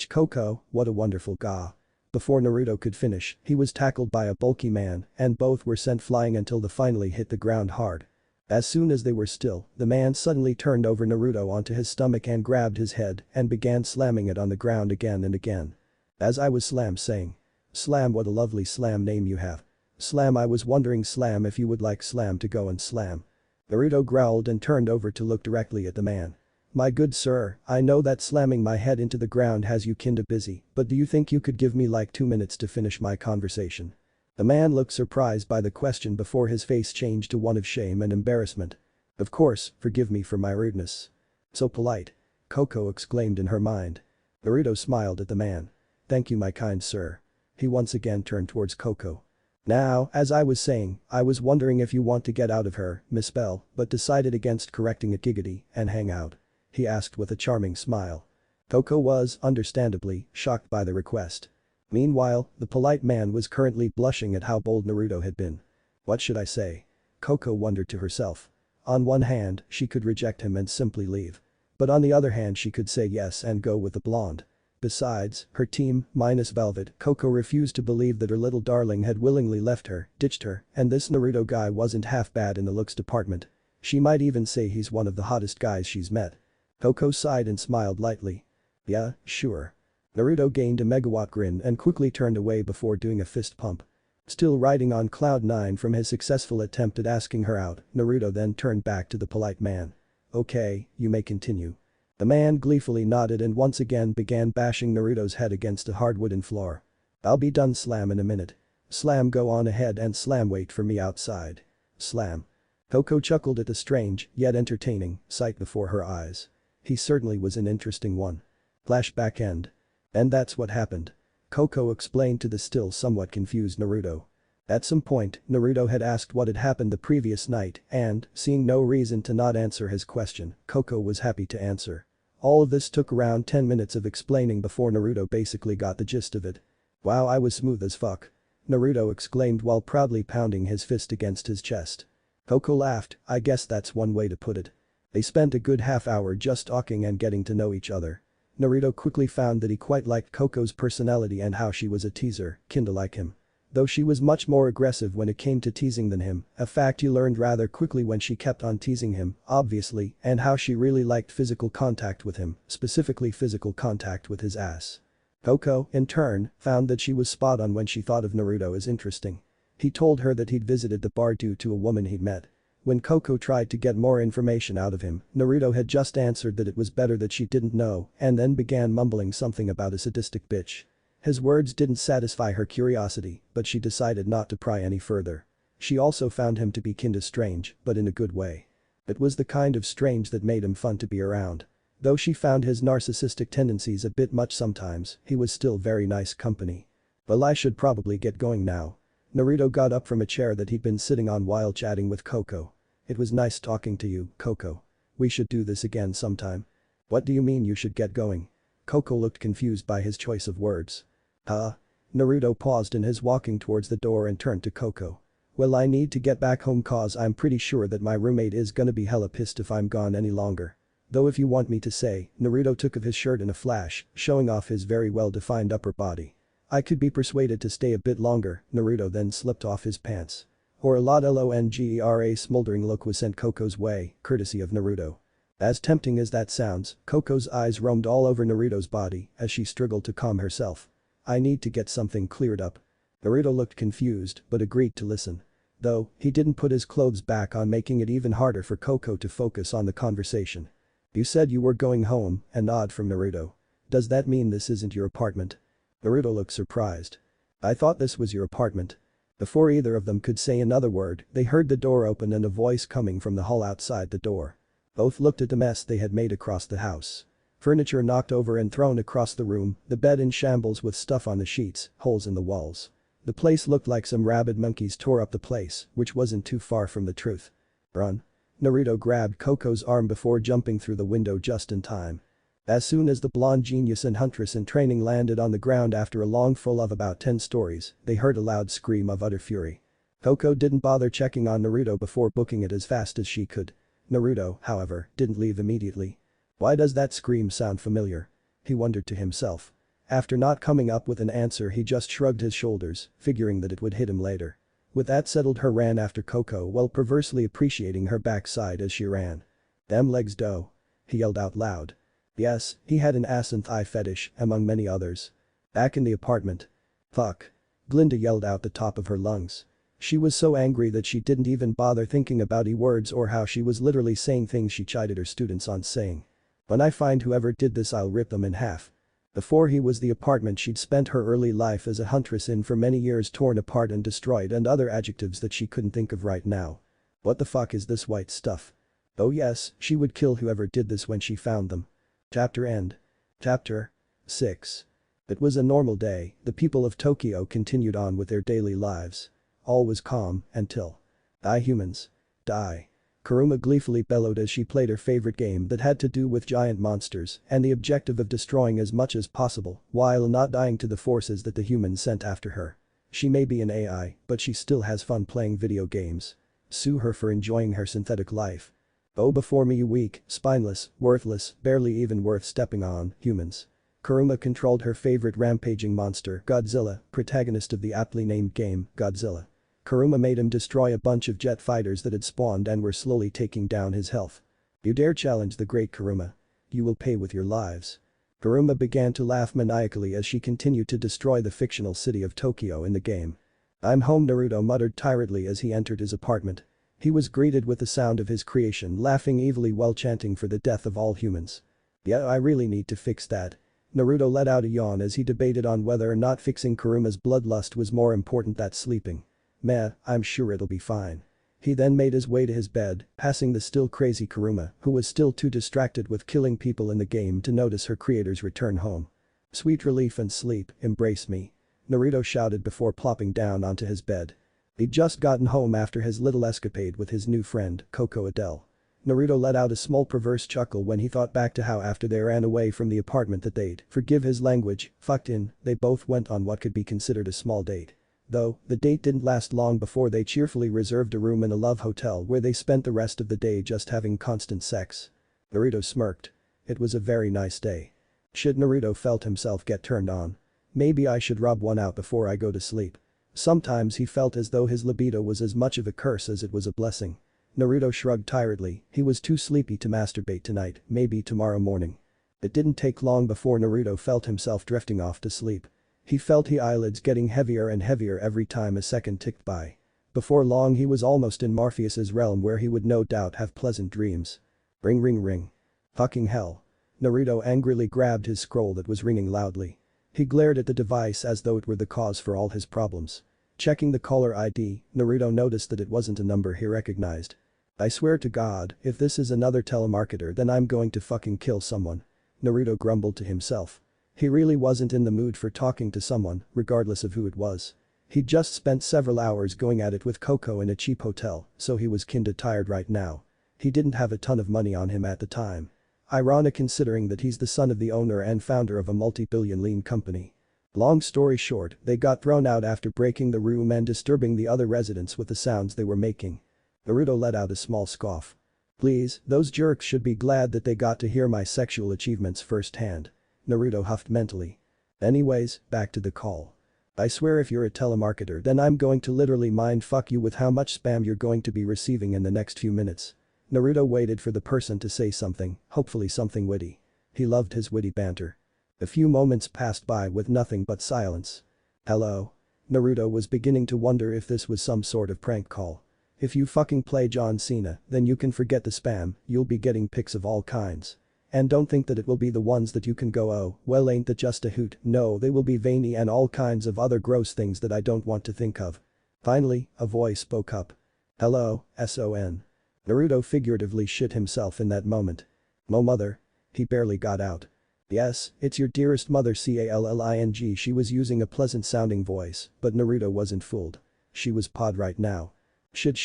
Coco, what a wonderful ga. Before Naruto could finish, he was tackled by a bulky man and both were sent flying until they finally hit the ground hard. As soon as they were still, the man suddenly turned over Naruto onto his stomach and grabbed his head and began slamming it on the ground again and again. As I was saying. Slam, what a lovely Slam name you have. Slam, I was wondering Slam if you would like Slam to go and slam. Naruto growled and turned over to look directly at the man. My good sir, I know that slamming my head into the ground has you kinda busy, but do you think you could give me like 2 minutes to finish my conversation? The man looked surprised by the question before his face changed to one of shame and embarrassment. Of course, forgive me for my rudeness. So polite. Coco exclaimed in her mind. Naruto smiled at the man. Thank you, my kind sir. He once again turned towards Coco. Now, as I was saying, I was wondering if you want to get out of her, Miss Bell, but decided against correcting it giggity and hang out. He asked with a charming smile. Coco was, understandably, shocked by the request. Meanwhile, the polite man was currently blushing at how bold Naruto had been. What should I say? Coco wondered to herself. On one hand, she could reject him and simply leave. But on the other hand, she could say yes and go with the blonde. Besides, her team, minus Velvet, Coco refused to believe that her little darling had willingly left her, ditched her, and this Naruto guy wasn't half bad in the looks department. She might even say he's one of the hottest guys she's met. Coco sighed and smiled lightly. Yeah, sure. Naruto gained a megawatt grin and quickly turned away before doing a fist pump. Still riding on cloud 9 from his successful attempt at asking her out, Naruto then turned back to the polite man. Okay, you may continue. The man gleefully nodded and once again began bashing Naruto's head against the hard wooden floor. I'll be done, Slam, in a minute. Slam, go on ahead and Slam, wait for me outside. Slam. Coco chuckled at the strange, yet entertaining, sight before her eyes. He certainly was an interesting one. Flashback end. And that's what happened. Coco explained to the still somewhat confused Naruto. At some point, Naruto had asked what had happened the previous night and, seeing no reason to not answer his question, Coco was happy to answer. All of this took around 10 minutes of explaining before Naruto basically got the gist of it. Wow, I was smooth as fuck. Naruto exclaimed while proudly pounding his fist against his chest. Coco laughed, I guess that's one way to put it. They spent a good half hour just talking and getting to know each other. Naruto quickly found that he quite liked Coco's personality and how she was a teaser, kinda like him. Though she was much more aggressive when it came to teasing than him, a fact he learned rather quickly when she kept on teasing him, obviously, and how she really liked physical contact with him, specifically physical contact with his ass. Coco, in turn, found that she was spot on when she thought of Naruto as interesting. He told her that he'd visited the bar due to a woman he'd met. When Coco tried to get more information out of him, Naruto had just answered that it was better that she didn't know and then began mumbling something about a sadistic bitch. His words didn't satisfy her curiosity, but she decided not to pry any further. She also found him to be kinda strange, but in a good way. It was the kind of strange that made him fun to be around. Though she found his narcissistic tendencies a bit much sometimes, he was still very nice company. Well, I should probably get going now. Naruto got up from a chair that he'd been sitting on while chatting with Coco. It was nice talking to you, Coco. We should do this again sometime. What do you mean you should get going? Coco looked confused by his choice of words. Huh? Naruto paused in his walking towards the door and turned to Coco. Well, I need to get back home cause I'm pretty sure that my roommate is gonna be hella pissed if I'm gone any longer. Though if you want me to say, Naruto took off his shirt in a flash, showing off his very well-defined upper body. I could be persuaded to stay a bit longer, Naruto then slipped off his pants. Or a lot longera smoldering look was sent Coco's way, courtesy of Naruto. As tempting as that sounds, Coco's eyes roamed all over Naruto's body as she struggled to calm herself. I need to get something cleared up. Naruto looked confused but agreed to listen. Though, he didn't put his clothes back on, making it even harder for Coco to focus on the conversation. You said you were going home, a nod from Naruto. Does that mean this isn't your apartment? Naruto looked surprised. I thought this was your apartment. Before either of them could say another word, they heard the door open and a voice coming from the hall outside the door. Both looked at the mess they had made across the house. Furniture knocked over and thrown across the room, the bed in shambles with stuff on the sheets, holes in the walls. The place looked like some rabid monkeys tore up the place, which wasn't too far from the truth. Run. Naruto grabbed Coco's arm before jumping through the window just in time. As soon as the blonde genius and huntress in training landed on the ground after a long fall of about 10 stories, they heard a loud scream of utter fury. Coco didn't bother checking on Naruto before booking it as fast as she could. Naruto, however, didn't leave immediately. Why does that scream sound familiar? He wondered to himself. After not coming up with an answer, he just shrugged his shoulders, figuring that it would hit him later. With that settled, he ran after Coco while perversely appreciating her backside as she ran. Them legs dough. He yelled out loud. Yes, he had an ass and thigh fetish, among many others. Back in the apartment. Fuck. Glinda yelled out the top of her lungs. She was so angry that she didn't even bother thinking about words or how she was literally saying things she chided her students on saying. When I find whoever did this, I'll rip them in half. Before he was the apartment she'd spent her early life as a huntress in for many years, torn apart and destroyed, and other adjectives that she couldn't think of right now. What the fuck is this white stuff? Oh yes, she would kill whoever did this when she found them. Chapter end. Chapter 6. It was a normal day, the people of Tokyo continued on with their daily lives. All was calm until. Die humans. Die. Kurama gleefully bellowed as she played her favorite game that had to do with giant monsters and the objective of destroying as much as possible while not dying to the forces that the humans sent after her. She may be an AI, but she still has fun playing video games. Sue her for enjoying her synthetic life. Bow before me, you weak, spineless, worthless, barely even worth stepping on, humans. Kurama controlled her favorite rampaging monster, Godzilla, protagonist of the aptly named game, Godzilla. Kurama made him destroy a bunch of jet fighters that had spawned and were slowly taking down his health. You dare challenge the great Kurama? You will pay with your lives. Kurama began to laugh maniacally as she continued to destroy the fictional city of Tokyo in the game. I'm home, Naruto muttered tiredly as he entered his apartment. He was greeted with the sound of his creation laughing evilly while chanting for the death of all humans. Yeah, I really need to fix that. Naruto let out a yawn as he debated on whether or not fixing Kurama's bloodlust was more important than sleeping. Meh, I'm sure it'll be fine. He then made his way to his bed, passing the still crazy Kurama, who was still too distracted with killing people in the game to notice her creator's return home. Sweet relief and sleep, embrace me. Naruto shouted before plopping down onto his bed. He'd just gotten home after his little escapade with his new friend, Coco Adele. Naruto let out a small perverse chuckle when he thought back to how after they ran away from the apartment that they'd, forgive his language, fucked in, they both went on what could be considered a small date. Though, the date didn't last long before they cheerfully reserved a room in a love hotel where they spent the rest of the day just having constant sex. Naruto smirked. It was a very nice day. Should Naruto felt himself get turned on. Maybe I should rub one out before I go to sleep. Sometimes he felt as though his libido was as much of a curse as it was a blessing. Naruto shrugged tiredly, he was too sleepy to masturbate tonight, maybe tomorrow morning. It didn't take long before Naruto felt himself drifting off to sleep. He felt his eyelids getting heavier and heavier every time a second ticked by. Before long he was almost in Morpheus's realm where he would no doubt have pleasant dreams. Ring ring ring. Fucking hell. Naruto angrily grabbed his scroll that was ringing loudly. He glared at the device as though it were the cause for all his problems. Checking the caller ID, Naruto noticed that it wasn't a number he recognized. I swear to God, if this is another telemarketer then I'm going to fucking kill someone. Naruto grumbled to himself. He really wasn't in the mood for talking to someone, regardless of who it was. He'd just spent several hours going at it with Coco in a cheap hotel, so he was kinda tired right now. He didn't have a ton of money on him at the time. Ironic considering that he's the son of the owner and founder of a multi-billion lean company. Long story short, they got thrown out after breaking the room and disturbing the other residents with the sounds they were making. Naruto let out a small scoff. Please, those jerks should be glad that they got to hear my sexual achievements firsthand. Naruto huffed mentally. Anyways, back to the call. I swear if you're a telemarketer then I'm going to literally mind fuck you with how much spam you're going to be receiving in the next few minutes. Naruto waited for the person to say something, hopefully something witty. He loved his witty banter. A few moments passed by with nothing but silence. Hello? Naruto was beginning to wonder if this was some sort of prank call. If you fucking play John Cena, then you can forget the spam, you'll be getting pics of all kinds. And don't think that it will be the ones that you can go oh, well ain't that just a hoot, no they will be veiny and all kinds of other gross things that I don't want to think of. Finally, a voice spoke up. Hello, SON. Naruto figuratively shit himself in that moment. Mo mother. He barely got out. Yes, it's your dearest mother Calling. She was using a pleasant sounding voice, but Naruto wasn't fooled. She was pod right now. Shit.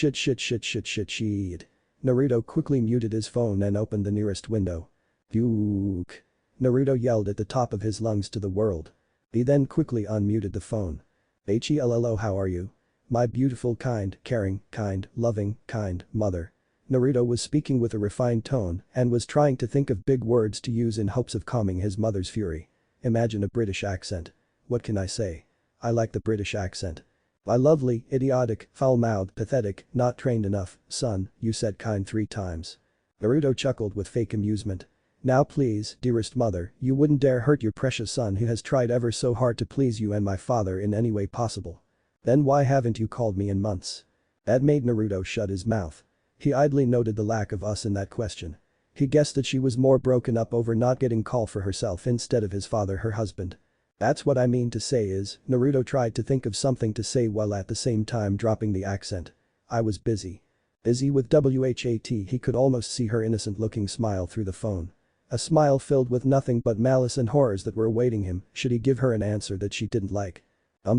Naruto quickly muted his phone and opened the nearest window. Yuck. Naruto yelled at the top of his lungs to the world. He then quickly unmuted the phone. Hello, how are you? My beautiful kind, caring, kind, loving, kind, mother. Naruto was speaking with a refined tone and was trying to think of big words to use in hopes of calming his mother's fury. Imagine a British accent. What can I say? I like the British accent. My lovely, idiotic, foul-mouthed, pathetic, not trained enough, son, you said kind 3 times. Naruto chuckled with fake amusement. Now please, dearest mother, you wouldn't dare hurt your precious son who has tried ever so hard to please you and my father in any way possible. Then why haven't you called me in months? That made Naruto shut his mouth. He idly noted the lack of us in that question. He guessed that she was more broken up over not getting call for herself instead of his father her husband. That's what I mean to say is, Naruto tried to think of something to say while at the same time dropping the accent. I was busy. Busy with WHAT. He could almost see her innocent looking smile through the phone. A smile filled with nothing but malice and horrors that were awaiting him should he give her an answer that she didn't like.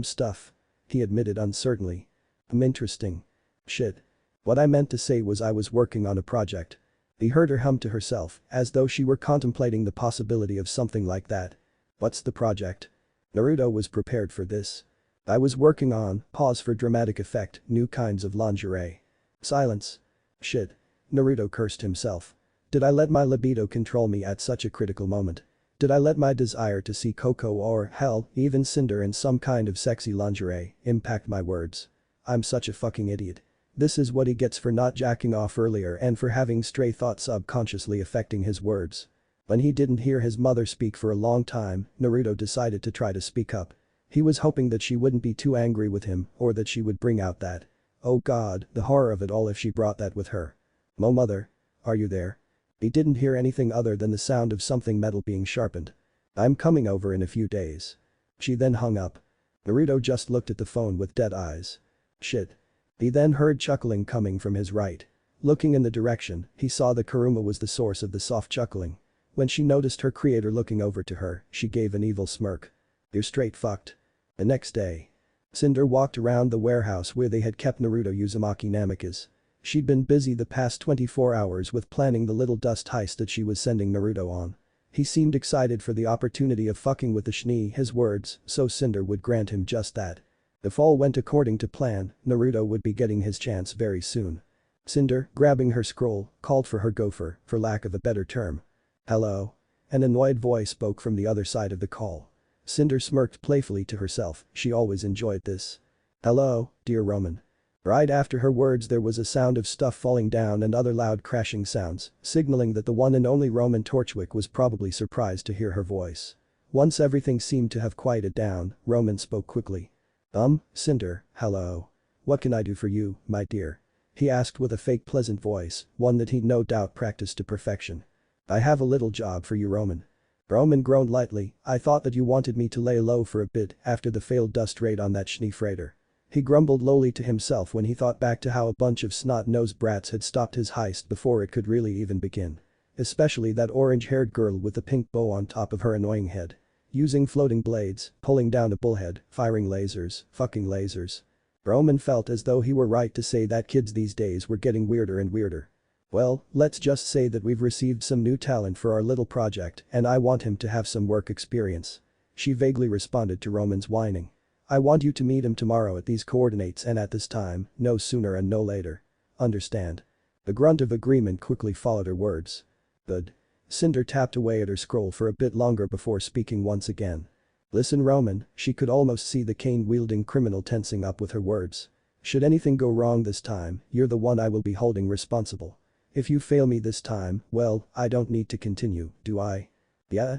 Stuff. He admitted uncertainly. Interesting. Shit. What I meant to say was I was working on a project. He heard her hum to herself, as though she were contemplating the possibility of something like that. What's the project? Naruto was prepared for this. I was working on, pause for dramatic effect, new kinds of lingerie. Silence. Shit. Naruto cursed himself. Did I let my libido control me at such a critical moment? Did I let my desire to see Coco or, hell, even Cinder in some kind of sexy lingerie impact my words? I'm such a fucking idiot. This is what he gets for not jacking off earlier and for having stray thoughts subconsciously affecting his words. When he didn't hear his mother speak for a long time, Naruto decided to try to speak up. He was hoping that she wouldn't be too angry with him or that she would bring out that. Oh god, the horror of it all if she brought that with her. Mo mother. Are you there? He didn't hear anything other than the sound of something metal being sharpened. I'm coming over in a few days. She then hung up. Naruto just looked at the phone with dead eyes. Shit. He then heard chuckling coming from his right. Looking in the direction, he saw that Kurama was the source of the soft chuckling. When she noticed her creator looking over to her, she gave an evil smirk. You're straight fucked. The next day. Cinder walked around the warehouse where they had kept Naruto Uzumaki Namikaze. She'd been busy the past 24 hours with planning the little dust heist that she was sending Naruto on. He seemed excited for the opportunity of fucking with the Shnee, his words, so Cinder would grant him just that. If all went according to plan, Naruto would be getting his chance very soon. Cinder, grabbing her scroll, called for her gopher, for lack of a better term. Hello? An annoyed voice spoke from the other side of the call. Cinder smirked playfully to herself, she always enjoyed this. Hello, dear Roman. Right after her words there was a sound of stuff falling down and other loud crashing sounds, signaling that the one and only Roman Torchwick was probably surprised to hear her voice. Once everything seemed to have quieted down, Roman spoke quickly. Cinder, hello. What can I do for you, my dear? He asked with a fake pleasant voice, one that he'd no doubt practiced to perfection. I have a little job for you, Roman. Roman groaned lightly, I thought that you wanted me to lay low for a bit after the failed dust raid on that Shnee freighter. He grumbled lowly to himself when he thought back to how a bunch of snot-nosed brats had stopped his heist before it could really even begin. Especially that orange-haired girl with the pink bow on top of her annoying head. Using floating blades, pulling down a bullhead, firing lasers, fucking lasers. Roman felt as though he were right to say that kids these days were getting weirder and weirder. Well, let's just say that we've received some new talent for our little project and I want him to have some work experience. She vaguely responded to Roman's whining. I want you to meet him tomorrow at these coordinates and at this time, no sooner and no later. Understand? The grunt of agreement quickly followed her words. Good. Cinder tapped away at her scroll for a bit longer before speaking once again. Listen Roman, she could almost see the cane-wielding criminal tensing up with her words. Should anything go wrong this time, you're the one I will be holding responsible. If you fail me this time, well, I don't need to continue, do I? Yeah.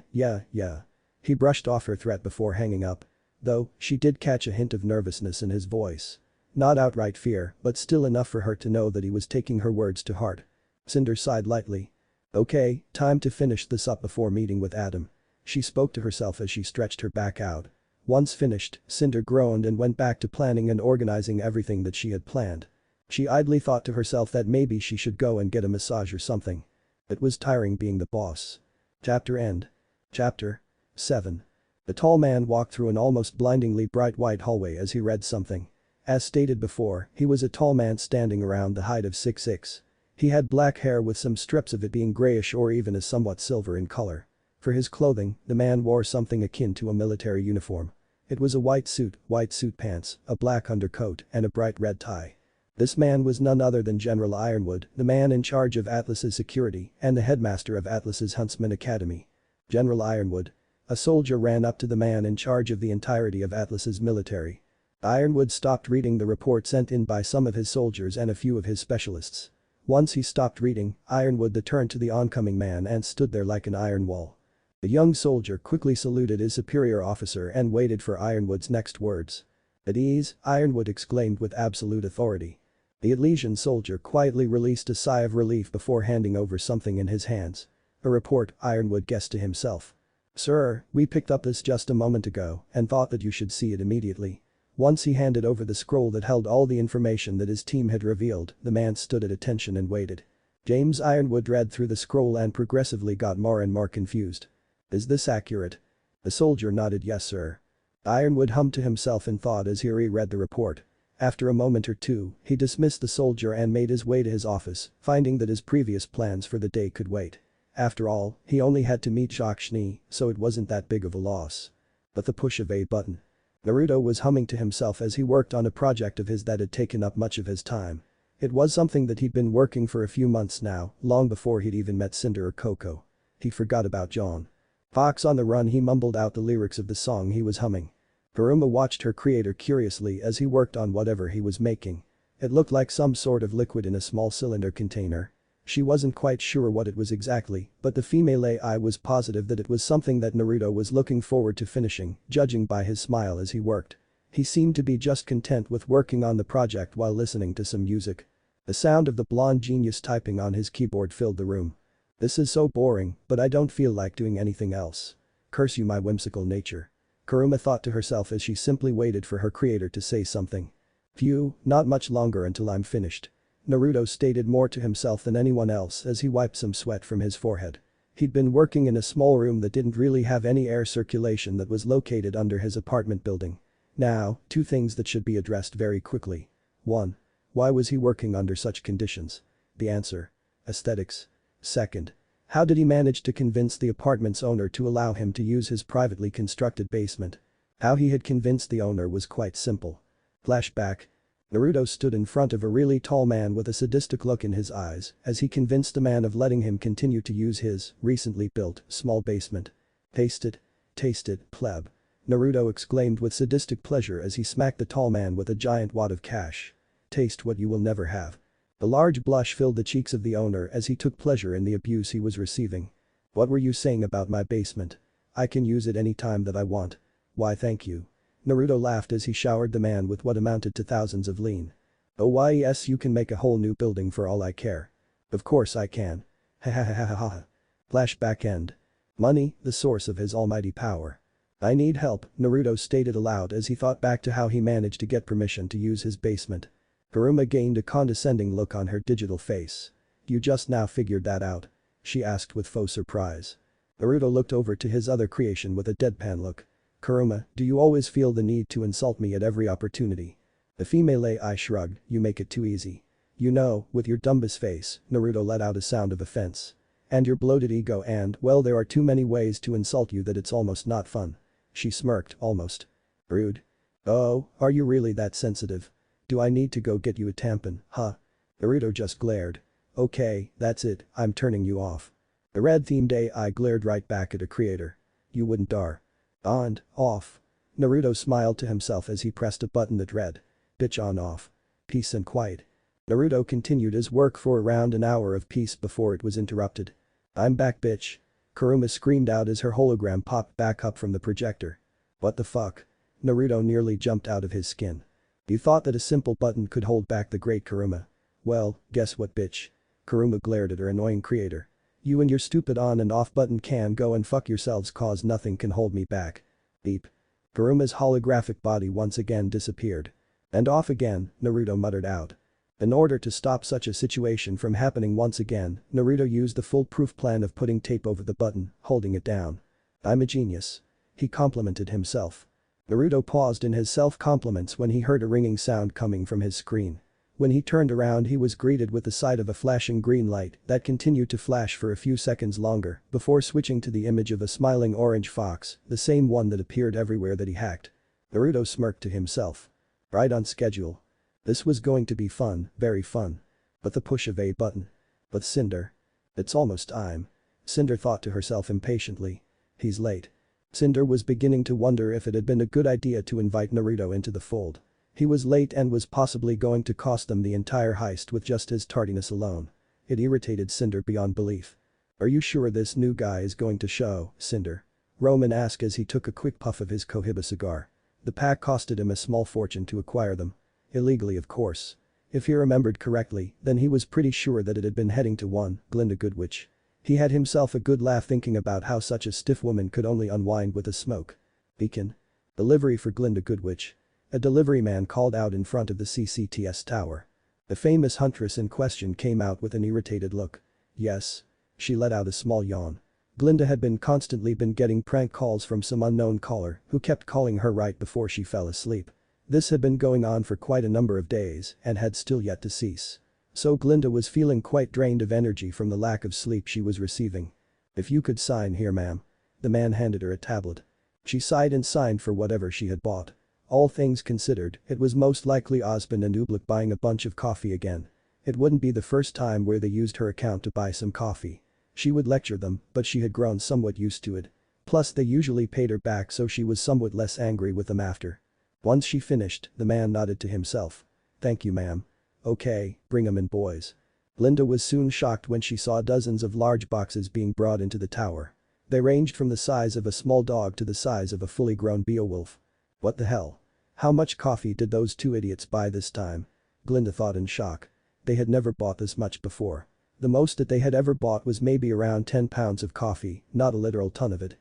He brushed off her threat before hanging up. Though, she did catch a hint of nervousness in his voice. Not outright fear, but still enough for her to know that he was taking her words to heart. Cinder sighed lightly. Okay, time to finish this up before meeting with Adam. She spoke to herself as she stretched her back out. Once finished, Cinder groaned and went back to planning and organizing everything that she had planned. She idly thought to herself that maybe she should go and get a massage or something. It was tiring being the boss. Chapter end. Chapter 7. The tall man walked through an almost blindingly bright white hallway as he read something. As stated before, he was a tall man standing around the height of 6'6". He had black hair with some strips of it being grayish or even a somewhat silver in color. For his clothing, the man wore something akin to a military uniform. It was a white suit pants, a black undercoat, and a bright red tie. This man was none other than General Ironwood, the man in charge of Atlas's security and the headmaster of Atlas's Huntsman Academy. General Ironwood. A soldier ran up to the man in charge of the entirety of Atlas's military. Ironwood stopped reading the report sent in by some of his soldiers and a few of his specialists. Once he stopped reading, Ironwood turned to the oncoming man and stood there like an iron wall. The young soldier quickly saluted his superior officer and waited for Ironwood's next words. At ease, Ironwood exclaimed with absolute authority. The Elysian soldier quietly released a sigh of relief before handing over something in his hands. A report, Ironwood guessed to himself. Sir, we picked up this just a moment ago and thought that you should see it immediately. Once he handed over the scroll that held all the information that his team had revealed, the man stood at attention and waited. James Ironwood read through the scroll and progressively got more and more confused. Is this accurate? The soldier nodded yes sir. Ironwood hummed to himself in thought as he reread the report. After a moment or two, he dismissed the soldier and made his way to his office, finding that his previous plans for the day could wait. After all, he only had to meet Jacques Schnee, so it wasn't that big of a loss. But the push of a button. Naruto was humming to himself as he worked on a project of his that had taken up much of his time. It was something that he'd been working for a few months now, long before he'd even met Cinder or Coco. He forgot about Jaune. Fox on the run he mumbled out the lyrics of the song he was humming. Kurama watched her creator curiously as he worked on whatever he was making. It looked like some sort of liquid in a small cylinder container. She wasn't quite sure what it was exactly, but the female AI was positive that it was something that Naruto was looking forward to finishing, judging by his smile as he worked. He seemed to be just content with working on the project while listening to some music. The sound of the blonde genius typing on his keyboard filled the room. This is so boring, but I don't feel like doing anything else. Curse you my whimsical nature. Kurama thought to herself as she simply waited for her creator to say something. Phew, not much longer until I'm finished. Naruto stated more to himself than anyone else as he wiped some sweat from his forehead. He'd been working in a small room that didn't really have any air circulation that was located under his apartment building. Now, two things that should be addressed very quickly. 1. Why was he working under such conditions? The answer. Aesthetics. 2. How did he manage to convince the apartment's owner to allow him to use his privately constructed basement? How he had convinced the owner was quite simple. Flashback. Naruto stood in front of a really tall man with a sadistic look in his eyes as he convinced the man of letting him continue to use his, recently built, small basement. Taste it, pleb. Naruto exclaimed with sadistic pleasure as he smacked the tall man with a giant wad of cash. Taste what you will never have. The large blush filled the cheeks of the owner as he took pleasure in the abuse he was receiving. What were you saying about my basement? I can use it any time that I want. Why thank you. Naruto laughed as he showered the man with what amounted to thousands of lean. Oh yes, you can make a whole new building for all I care. Of course I can. Ha ha ha ha ha ha. Flashback end. Money, the source of his almighty power. I need help, Naruto stated aloud as he thought back to how he managed to get permission to use his basement. Kurama gained a condescending look on her digital face. You just now figured that out? She asked with faux surprise. Naruto looked over to his other creation with a deadpan look. Kurama, do you always feel the need to insult me at every opportunity? The female AI shrugged, you make it too easy. You know, with your dumbest face, Naruto let out a sound of offense. And your bloated ego and, well, there are too many ways to insult you that it's almost not fun. She smirked, almost. Rude. Oh, are you really that sensitive? Do I need to go get you a tampon, huh? Naruto just glared. Okay, that's it, I'm turning you off. The red-themed AI glared right back at a creator. You wouldn't dare. On, off. Naruto smiled to himself as he pressed a button that read. Bitch on off. Peace and quiet. Naruto continued his work for around an hour of peace before it was interrupted. I'm back bitch. Kurama screamed out as her hologram popped back up from the projector. What the fuck? Naruto nearly jumped out of his skin. You thought that a simple button could hold back the great Kurama? Well, guess what bitch? Kurama glared at her annoying creator. You and your stupid on and off button can go and fuck yourselves cause nothing can hold me back. Beep. Kurama's holographic body once again disappeared. And off again, Naruto muttered out. In order to stop such a situation from happening once again, Naruto used the foolproof plan of putting tape over the button, holding it down. I'm a genius. He complimented himself. Naruto paused in his self-compliments when he heard a ringing sound coming from his screen. When he turned around he was greeted with the sight of a flashing green light that continued to flash for a few seconds longer before switching to the image of a smiling orange fox, the same one that appeared everywhere that he hacked. Naruto smirked to himself. Right on schedule. This was going to be fun, very fun. But the push of a button. But Cinder. It's almost time. Cinder thought to herself impatiently. He's late. Cinder was beginning to wonder if it had been a good idea to invite Naruto into the fold. He was late and was possibly going to cost them the entire heist with just his tardiness alone. It irritated Cinder beyond belief. Are you sure this new guy is going to show, Cinder? Roman asked as he took a quick puff of his Cohiba cigar. The pack costed him a small fortune to acquire them. Illegally of course. If he remembered correctly, then he was pretty sure that it had been heading to one, Glinda Goodwitch. He had himself a good laugh thinking about how such a stiff woman could only unwind with a smoke. Beacon. Delivery for Glinda Goodwitch. A delivery man called out in front of the CCTS tower. The famous huntress in question came out with an irritated look. Yes. She let out a small yawn. Glinda had constantly been getting prank calls from some unknown caller who kept calling her right before she fell asleep. This had been going on for quite a number of days and had still yet to cease. So Glinda was feeling quite drained of energy from the lack of sleep she was receiving. If you could sign here ma'am. The man handed her a tablet. She sighed and signed for whatever she had bought. All things considered, it was most likely Osmond and Oobleck buying a bunch of coffee again. It wouldn't be the first time where they used her account to buy some coffee. She would lecture them, but she had grown somewhat used to it. Plus they usually paid her back so she was somewhat less angry with them after. Once she finished, the man nodded to himself. Thank you ma'am. Okay, bring 'em in boys. Glinda was soon shocked when she saw dozens of large boxes being brought into the tower. They ranged from the size of a small dog to the size of a fully grown Beowulf. What the hell? How much coffee did those two idiots buy this time? Glinda thought in shock. They had never bought this much before. The most that they had ever bought was maybe around 10 pounds of coffee, not a literal ton of it.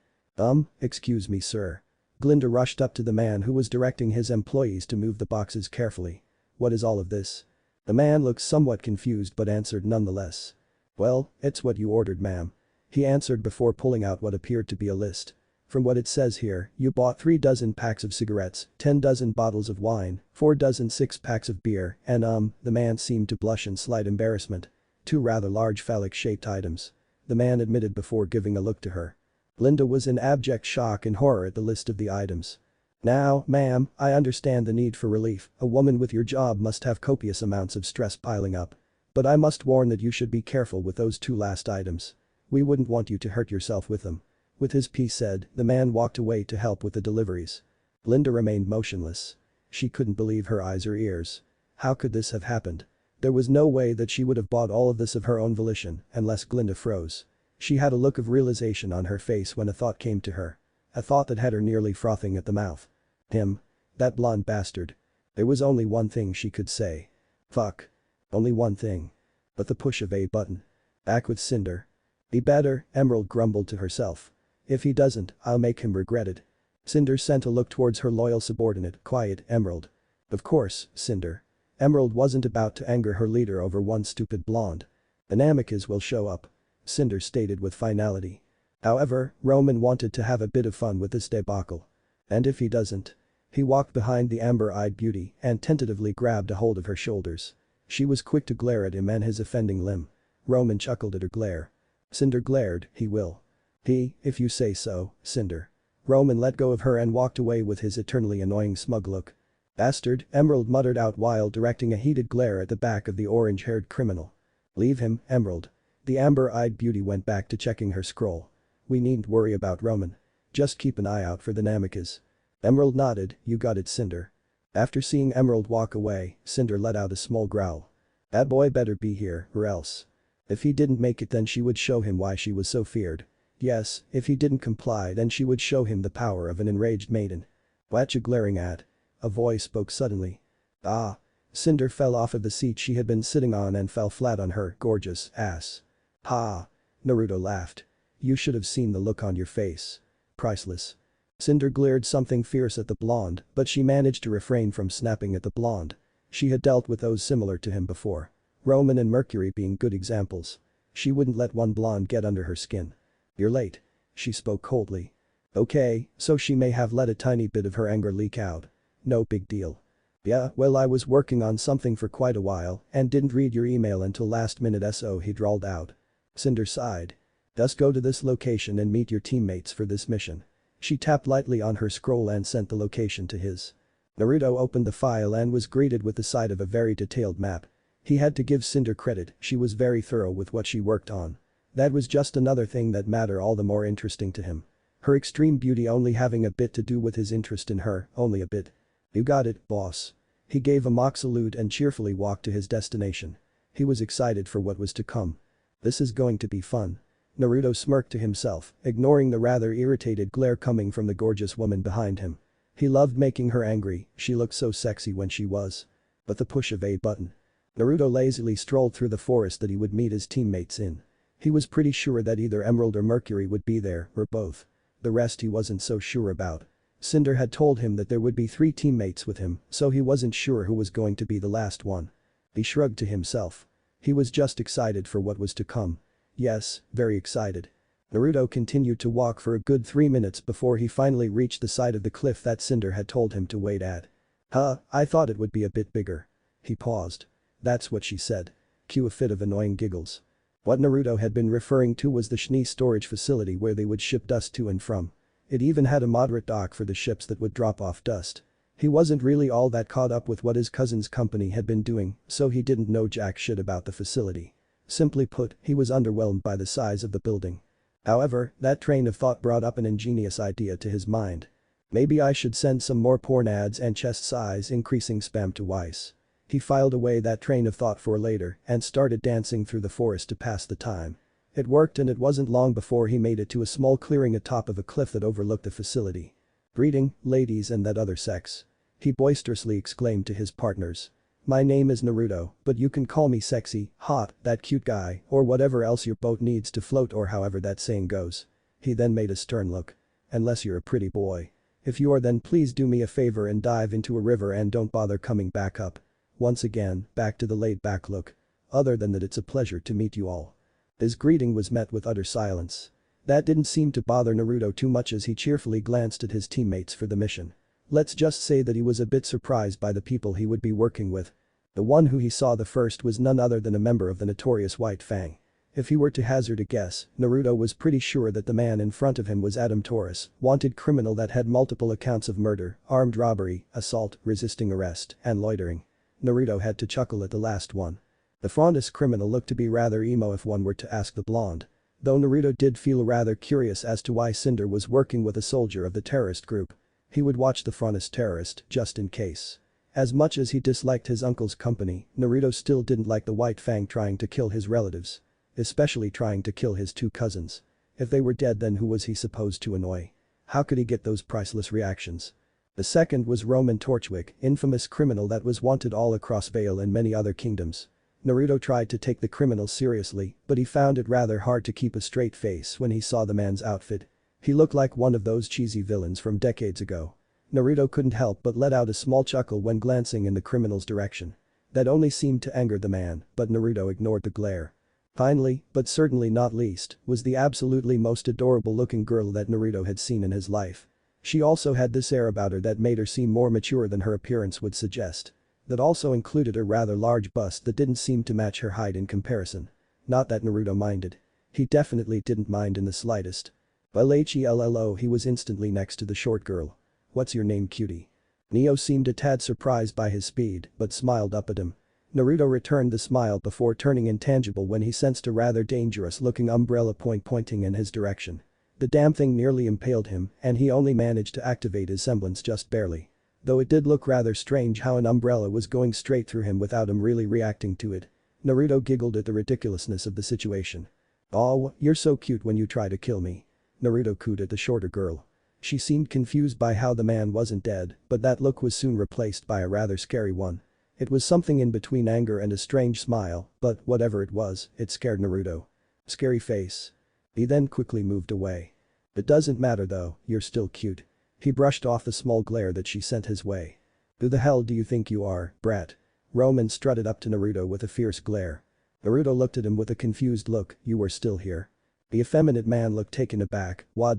Excuse me sir. Glinda rushed up to the man who was directing his employees to move the boxes carefully. What is all of this? The man looked somewhat confused but answered nonetheless. Well, it's what you ordered ma'am. He answered before pulling out what appeared to be a list. From what it says here, you bought 3 dozen packs of cigarettes, 10 dozen bottles of wine, 4 dozen 6-packs of beer, and the man seemed to blush in slight embarrassment. 2 rather large phallic-shaped items. The man admitted before giving a look to her. Glinda was in abject shock and horror at the list of the items. Now, ma'am, I understand the need for relief, a woman with your job must have copious amounts of stress piling up. But I must warn that you should be careful with those 2 last items. We wouldn't want you to hurt yourself with them. With his piece said, the man walked away to help with the deliveries. Glinda remained motionless. She couldn't believe her eyes or ears. How could this have happened? There was no way that she would have bought all of this of her own volition, unless Glinda froze. She had a look of realization on her face when a thought came to her. A thought that had her nearly frothing at the mouth. Him. That blonde bastard. There was only one thing she could say. Fuck. Only one thing. But the push of a button. Back with Cinder. Be better, Emerald grumbled to herself. If he doesn't, I'll make him regret it. Cinder sent a look towards her loyal subordinate, quiet Emerald. Of course, Cinder. Emerald wasn't about to anger her leader over one stupid blonde. The Namikaze will show up. Cinder stated with finality. However, Roman wanted to have a bit of fun with this debacle. And if he doesn't? He walked behind the amber-eyed beauty and tentatively grabbed a hold of her shoulders. She was quick to glare at him and his offending limb. Roman chuckled at her glare. Cinder glared, he will. If you say so, Cinder. Roman let go of her and walked away with his eternally annoying smug look. Bastard, Emerald muttered out while directing a heated glare at the back of the orange-haired criminal. Leave him, Emerald. The amber-eyed beauty went back to checking her scroll. We needn't worry about Roman. Just keep an eye out for the Namikaze. Emerald nodded, you got it, Cinder. After seeing Emerald walk away, Cinder let out a small growl. That boy better be here, or else. If he didn't make it then she would show him why she was so feared. Yes, if he didn't comply then she would show him the power of an enraged maiden. What you glaring at? A voice spoke suddenly. Ah. Cinder fell off of the seat she had been sitting on and fell flat on her gorgeous ass. Ha. Naruto laughed. You should have seen the look on your face. Priceless. Cinder glared something fierce at the blonde, but she managed to refrain from snapping at the blonde. She had dealt with those similar to him before. Roman and Mercury being good examples. She wouldn't let one blonde get under her skin. You're late. She spoke coldly. Okay, so she may have let a tiny bit of her anger leak out. No big deal. Yeah, well I was working on something for quite a while and didn't read your email until last minute so he drawled out. Cinder sighed. Just go to this location and meet your teammates for this mission. She tapped lightly on her scroll and sent the location to his. Naruto opened the file and was greeted with the sight of a very detailed map. He had to give Cinder credit, she was very thorough with what she worked on. That was just another thing that made her all the more interesting to him. Her extreme beauty only having a bit to do with his interest in her, only a bit. You got it, boss. He gave a mock salute and cheerfully walked to his destination. He was excited for what was to come. This is going to be fun. Naruto smirked to himself, ignoring the rather irritated glare coming from the gorgeous woman behind him. He loved making her angry, she looked so sexy when she was. But the push of a button. Naruto lazily strolled through the forest that he would meet his teammates in. He was pretty sure that either Emerald or Mercury would be there, or both. The rest he wasn't so sure about. Cinder had told him that there would be 3 teammates with him, so he wasn't sure who was going to be the last one. He shrugged to himself. He was just excited for what was to come. Yes, very excited. Naruto continued to walk for a good 3 minutes before he finally reached the side of the cliff that Cinder had told him to wait at. I thought it would be a bit bigger. He paused. That's what she said. Cue a fit of annoying giggles. What Naruto had been referring to was the Schnee storage facility where they would ship dust to and from. It even had a moderate dock for the ships that would drop off dust. He wasn't really all that caught up with what his cousin's company had been doing, so he didn't know jack shit about the facility. Simply put, he was underwhelmed by the size of the building. However, that train of thought brought up an ingenious idea to his mind. Maybe I should send some more porn ads and chest size increasing spam to Weiss. He filed away that train of thought for later and started dancing through the forest to pass the time. It worked and it wasn't long before he made it to a small clearing atop of a cliff that overlooked the facility. Greeting, ladies and that other sex. He boisterously exclaimed to his partners. My name is Naruto, but you can call me sexy, hot, that cute guy, or whatever else your boat needs to float or however that saying goes. He then made a stern look. Unless you're a pretty boy. If you are then please do me a favor and dive into a river and don't bother coming back up. Once again, back to the laid-back look. Other than that it's a pleasure to meet you all. His greeting was met with utter silence. That didn't seem to bother Naruto too much as he cheerfully glanced at his teammates for the mission. Let's just say that he was a bit surprised by the people he would be working with. The one who he saw the first was none other than a member of the notorious White Fang. If he were to hazard a guess, Naruto was pretty sure that the man in front of him was Adam Taurus, wanted criminal that had multiple accounts of murder, armed robbery, assault, resisting arrest, and loitering. Naruto had to chuckle at the last one. The fondest criminal looked to be rather emo if one were to ask the blonde. Though Naruto did feel rather curious as to why Cinder was working with a soldier of the terrorist group. He would watch the fondest terrorist, just in case. As much as he disliked his uncle's company, Naruto still didn't like the White Fang trying to kill his relatives. Especially trying to kill his 2 cousins. If they were dead then who was he supposed to annoy? How could he get those priceless reactions? The second was Roman Torchwick, infamous criminal that was wanted all across Vale and many other kingdoms. Naruto tried to take the criminal seriously, but he found it rather hard to keep a straight face when he saw the man's outfit. He looked like one of those cheesy villains from decades ago. Naruto couldn't help but let out a small chuckle when glancing in the criminal's direction. That only seemed to anger the man, but Naruto ignored the glare. Finally, but certainly not least, was the absolutely most adorable-looking girl that Naruto had seen in his life. She also had this air about her that made her seem more mature than her appearance would suggest. That also included a rather large bust that didn't seem to match her height in comparison. Not that Naruto minded. He definitely didn't mind in the slightest. Hello, he was instantly next to the short girl. What's your name, cutie? Neo seemed a tad surprised by his speed, but smiled up at him. Naruto returned the smile before turning intangible when he sensed a rather dangerous-looking umbrella pointing in his direction. The damn thing nearly impaled him, and he only managed to activate his semblance just barely. Though it did look rather strange how an umbrella was going straight through him without him really reacting to it. Naruto giggled at the ridiculousness of the situation. "Aw, you're so cute when you try to kill me." Naruto cooed at the shorter girl. She seemed confused by how the man wasn't dead, but that look was soon replaced by a rather scary one. It was something in between anger and a strange smile, but whatever it was, it scared Naruto. Scary face. He then quickly moved away. "It doesn't matter though, you're still cute." He brushed off the small glare that she sent his way. "Who the hell do you think you are, brat?" Roman strutted up to Naruto with a fierce glare. Naruto looked at him with a confused look. "You were still here?" The effeminate man looked taken aback. "Why?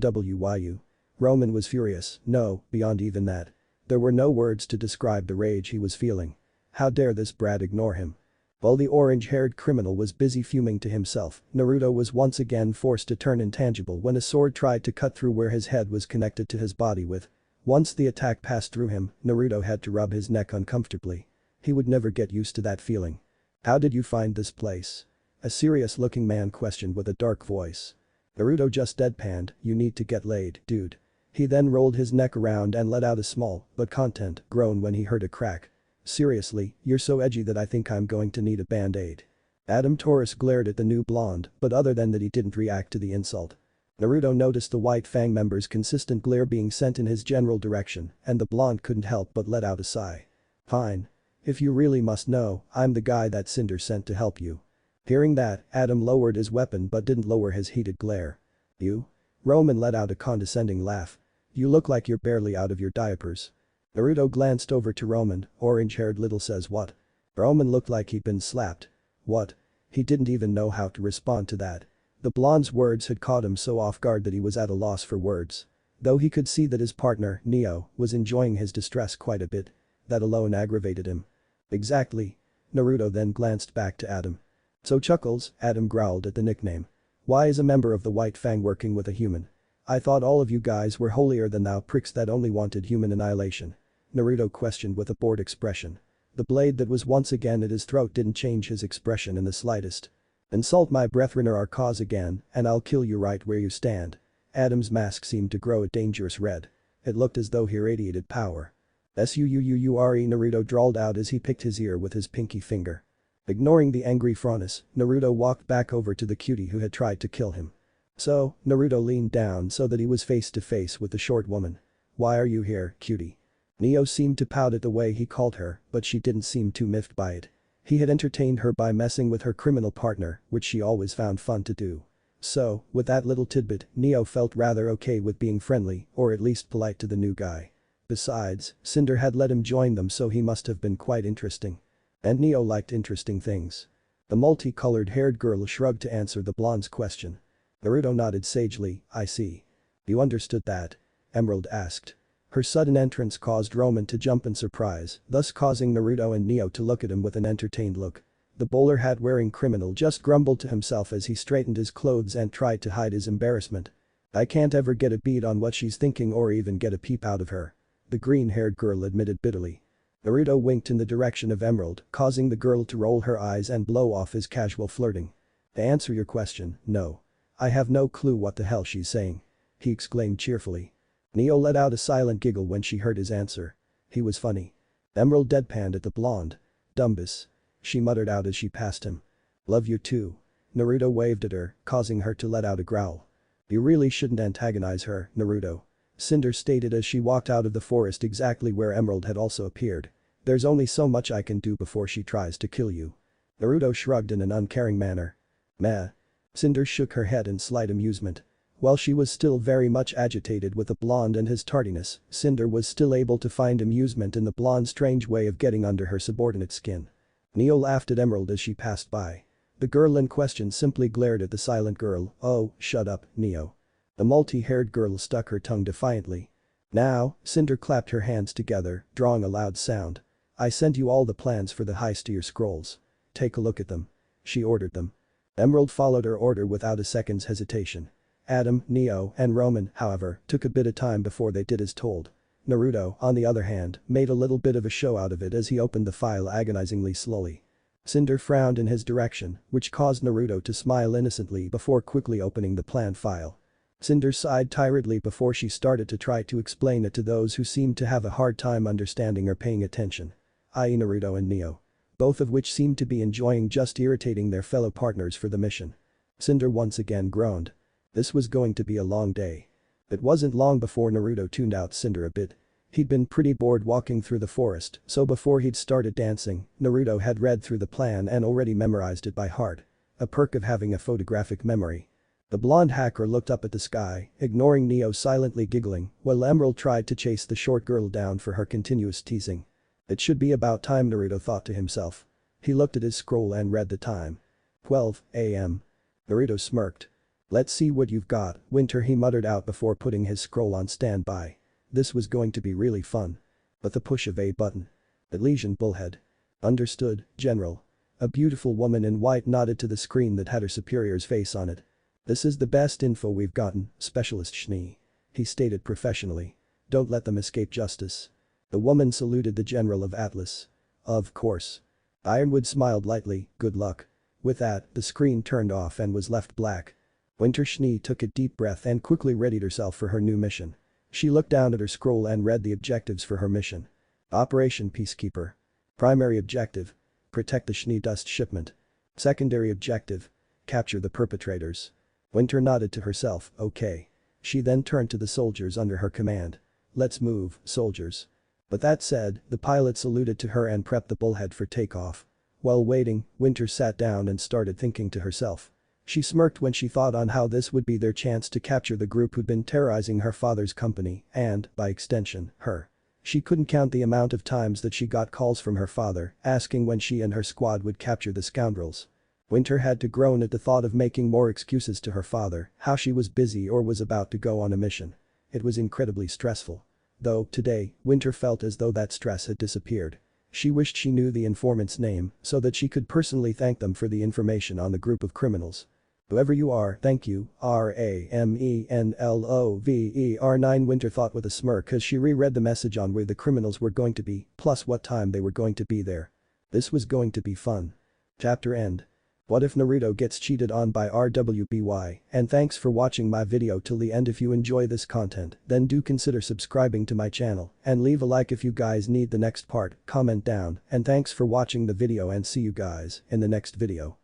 Roman was furious, no, beyond even that. There were no words to describe the rage he was feeling. How dare this brat ignore him? While the orange-haired criminal was busy fuming to himself, Naruto was once again forced to turn intangible when a sword tried to cut through where his head was connected to his body with. Once the attack passed through him, Naruto had to rub his neck uncomfortably. He would never get used to that feeling. "How did you find this place?" A serious-looking man questioned with a dark voice. Naruto just deadpanned, "You need to get laid, dude." He then rolled his neck around and let out a small, but content, groan when he heard a crack. "Seriously, you're so edgy that I think I'm going to need a band-aid." Adam Taurus glared at the new blonde, but other than that he didn't react to the insult. Naruto noticed the White Fang member's consistent glare being sent in his general direction, and the blonde couldn't help but let out a sigh. "Fine. If you really must know, I'm the guy that Cinder sent to help you." Hearing that, Adam lowered his weapon but didn't lower his heated glare. "You?" Roman let out a condescending laugh. "You look like you're barely out of your diapers." Naruto glanced over to Roman. "Orange-haired little says what?" Roman looked like he'd been slapped. "What?" He didn't even know how to respond to that. The blonde's words had caught him so off guard that he was at a loss for words. Though he could see that his partner, Neo, was enjoying his distress quite a bit. That alone aggravated him. "Exactly." Naruto then glanced back to Adam. "So Chuckles," Adam growled at the nickname. "Why is a member of the White Fang working with a human? I thought all of you guys were holier than thou pricks that only wanted human annihilation." Naruto questioned with a bored expression. The blade that was once again at his throat didn't change his expression in the slightest. "Insult my brethren or our cause again, and I'll kill you right where you stand." Adam's mask seemed to grow a dangerous red. It looked as though he radiated power. "Suure," Naruto drawled out as he picked his ear with his pinky finger. Ignoring the angry Fronis, Naruto walked back over to the cutie who had tried to kill him. "So," Naruto leaned down so that he was face to face with the short woman. "Why are you here, cutie?" Neo seemed to pout at the way he called her, but she didn't seem too miffed by it. He had entertained her by messing with her criminal partner, which she always found fun to do. So, with that little tidbit, Neo felt rather okay with being friendly, or at least polite to the new guy. Besides, Cinder had let him join them so he must have been quite interesting. And Neo liked interesting things. The multicolored haired girl shrugged to answer the blonde's question. Naruto nodded sagely. "I see. You understood that?" Emerald asked. Her sudden entrance caused Roman to jump in surprise, thus causing Naruto and Neo to look at him with an entertained look. The bowler hat-wearing criminal just grumbled to himself as he straightened his clothes and tried to hide his embarrassment. "I can't ever get a beat on what she's thinking or even get a peep out of her," the green-haired girl admitted bitterly. Naruto winked in the direction of Emerald, causing the girl to roll her eyes and blow off his casual flirting. "To answer your question, no. I have no clue what the hell she's saying," he exclaimed cheerfully. Neo let out a silent giggle when she heard his answer. He was funny. Emerald deadpanned at the blonde. "Dumbus," she muttered out as she passed him. "Love you too." Naruto waved at her, causing her to let out a growl. "You really shouldn't antagonize her, Naruto," Cinder stated as she walked out of the forest exactly where Emerald had also appeared. "There's only so much I can do before she tries to kill you." Naruto shrugged in an uncaring manner. "Meh." Cinder shook her head in slight amusement. While she was still very much agitated with the blonde and his tardiness, Cinder was still able to find amusement in the blonde's strange way of getting under her subordinate's skin. Neo laughed at Emerald as she passed by. The girl in question simply glared at the silent girl. "Oh, shut up, Neo." The multi-haired girl stuck her tongue defiantly. "Now," Cinder clapped her hands together, drawing a loud sound. "I sent you all the plans for the heist to your scrolls. Take a look at them." She ordered them. Emerald followed her order without a second's hesitation. Adam, Neo, and Roman, however, took a bit of time before they did as told. Naruto, on the other hand, made a little bit of a show out of it as he opened the file agonizingly slowly. Cinder frowned in his direction, which caused Naruto to smile innocently before quickly opening the plan file. Cinder sighed tiredly before she started to try to explain it to those who seemed to have a hard time understanding or paying attention. I.e. Naruto and Neo. Both of which seemed to be enjoying just irritating their fellow partners for the mission. Cinder once again groaned. This was going to be a long day. It wasn't long before Naruto tuned out Cinder a bit. He'd been pretty bored walking through the forest, so before he'd started dancing, Naruto had read through the plan and already memorized it by heart. A perk of having a photographic memory. The blonde hacker looked up at the sky, ignoring Neo silently giggling, while Emerald tried to chase the short girl down for her continuous teasing. It should be about time, Naruto thought to himself. He looked at his scroll and read the time. 12 a.m. Naruto smirked. "Let's see what you've got, Winter," he muttered out before putting his scroll on standby. This was going to be really fun. But the push of a button. Elysian Bullhead. Understood, General. A beautiful woman in white nodded to the screen that had her superior's face on it. "This is the best info we've gotten, Specialist Schnee," he stated professionally. "Don't let them escape justice." The woman saluted the General of Atlas. "Of course." Ironwood smiled lightly. "Good luck." With that, the screen turned off and was left black. Winter Schnee took a deep breath and quickly readied herself for her new mission. She looked down at her scroll and read the objectives for her mission. Operation Peacekeeper. Primary objective. Protect the Schnee dust shipment. Secondary objective. Capture the perpetrators. Winter nodded to herself. Okay. She then turned to the soldiers under her command. "Let's move, soldiers." But that said, the pilot saluted to her and prepped the bullhead for takeoff. While waiting, Winter sat down and started thinking to herself. She smirked when she thought on how this would be their chance to capture the group who'd been terrorizing her father's company and, by extension, her. She couldn't count the amount of times that she got calls from her father asking when she and her squad would capture the scoundrels. Winter had to groan at the thought of making more excuses to her father, how she was busy or was about to go on a mission. It was incredibly stressful. Though, today, Winter felt as though that stress had disappeared. She wished she knew the informant's name so that she could personally thank them for the information on the group of criminals. "Whoever you are, thank you, RAMENLOVER9" Winter thought with a smirk as she reread the message on where the criminals were going to be, plus what time they were going to be there. This was going to be fun. Chapter end. What if Naruto gets cheated on by RWBY? And thanks for watching my video till the end. If you enjoy this content, then do consider subscribing to my channel and leave a like if you guys need the next part, comment down, and thanks for watching the video and see you guys in the next video.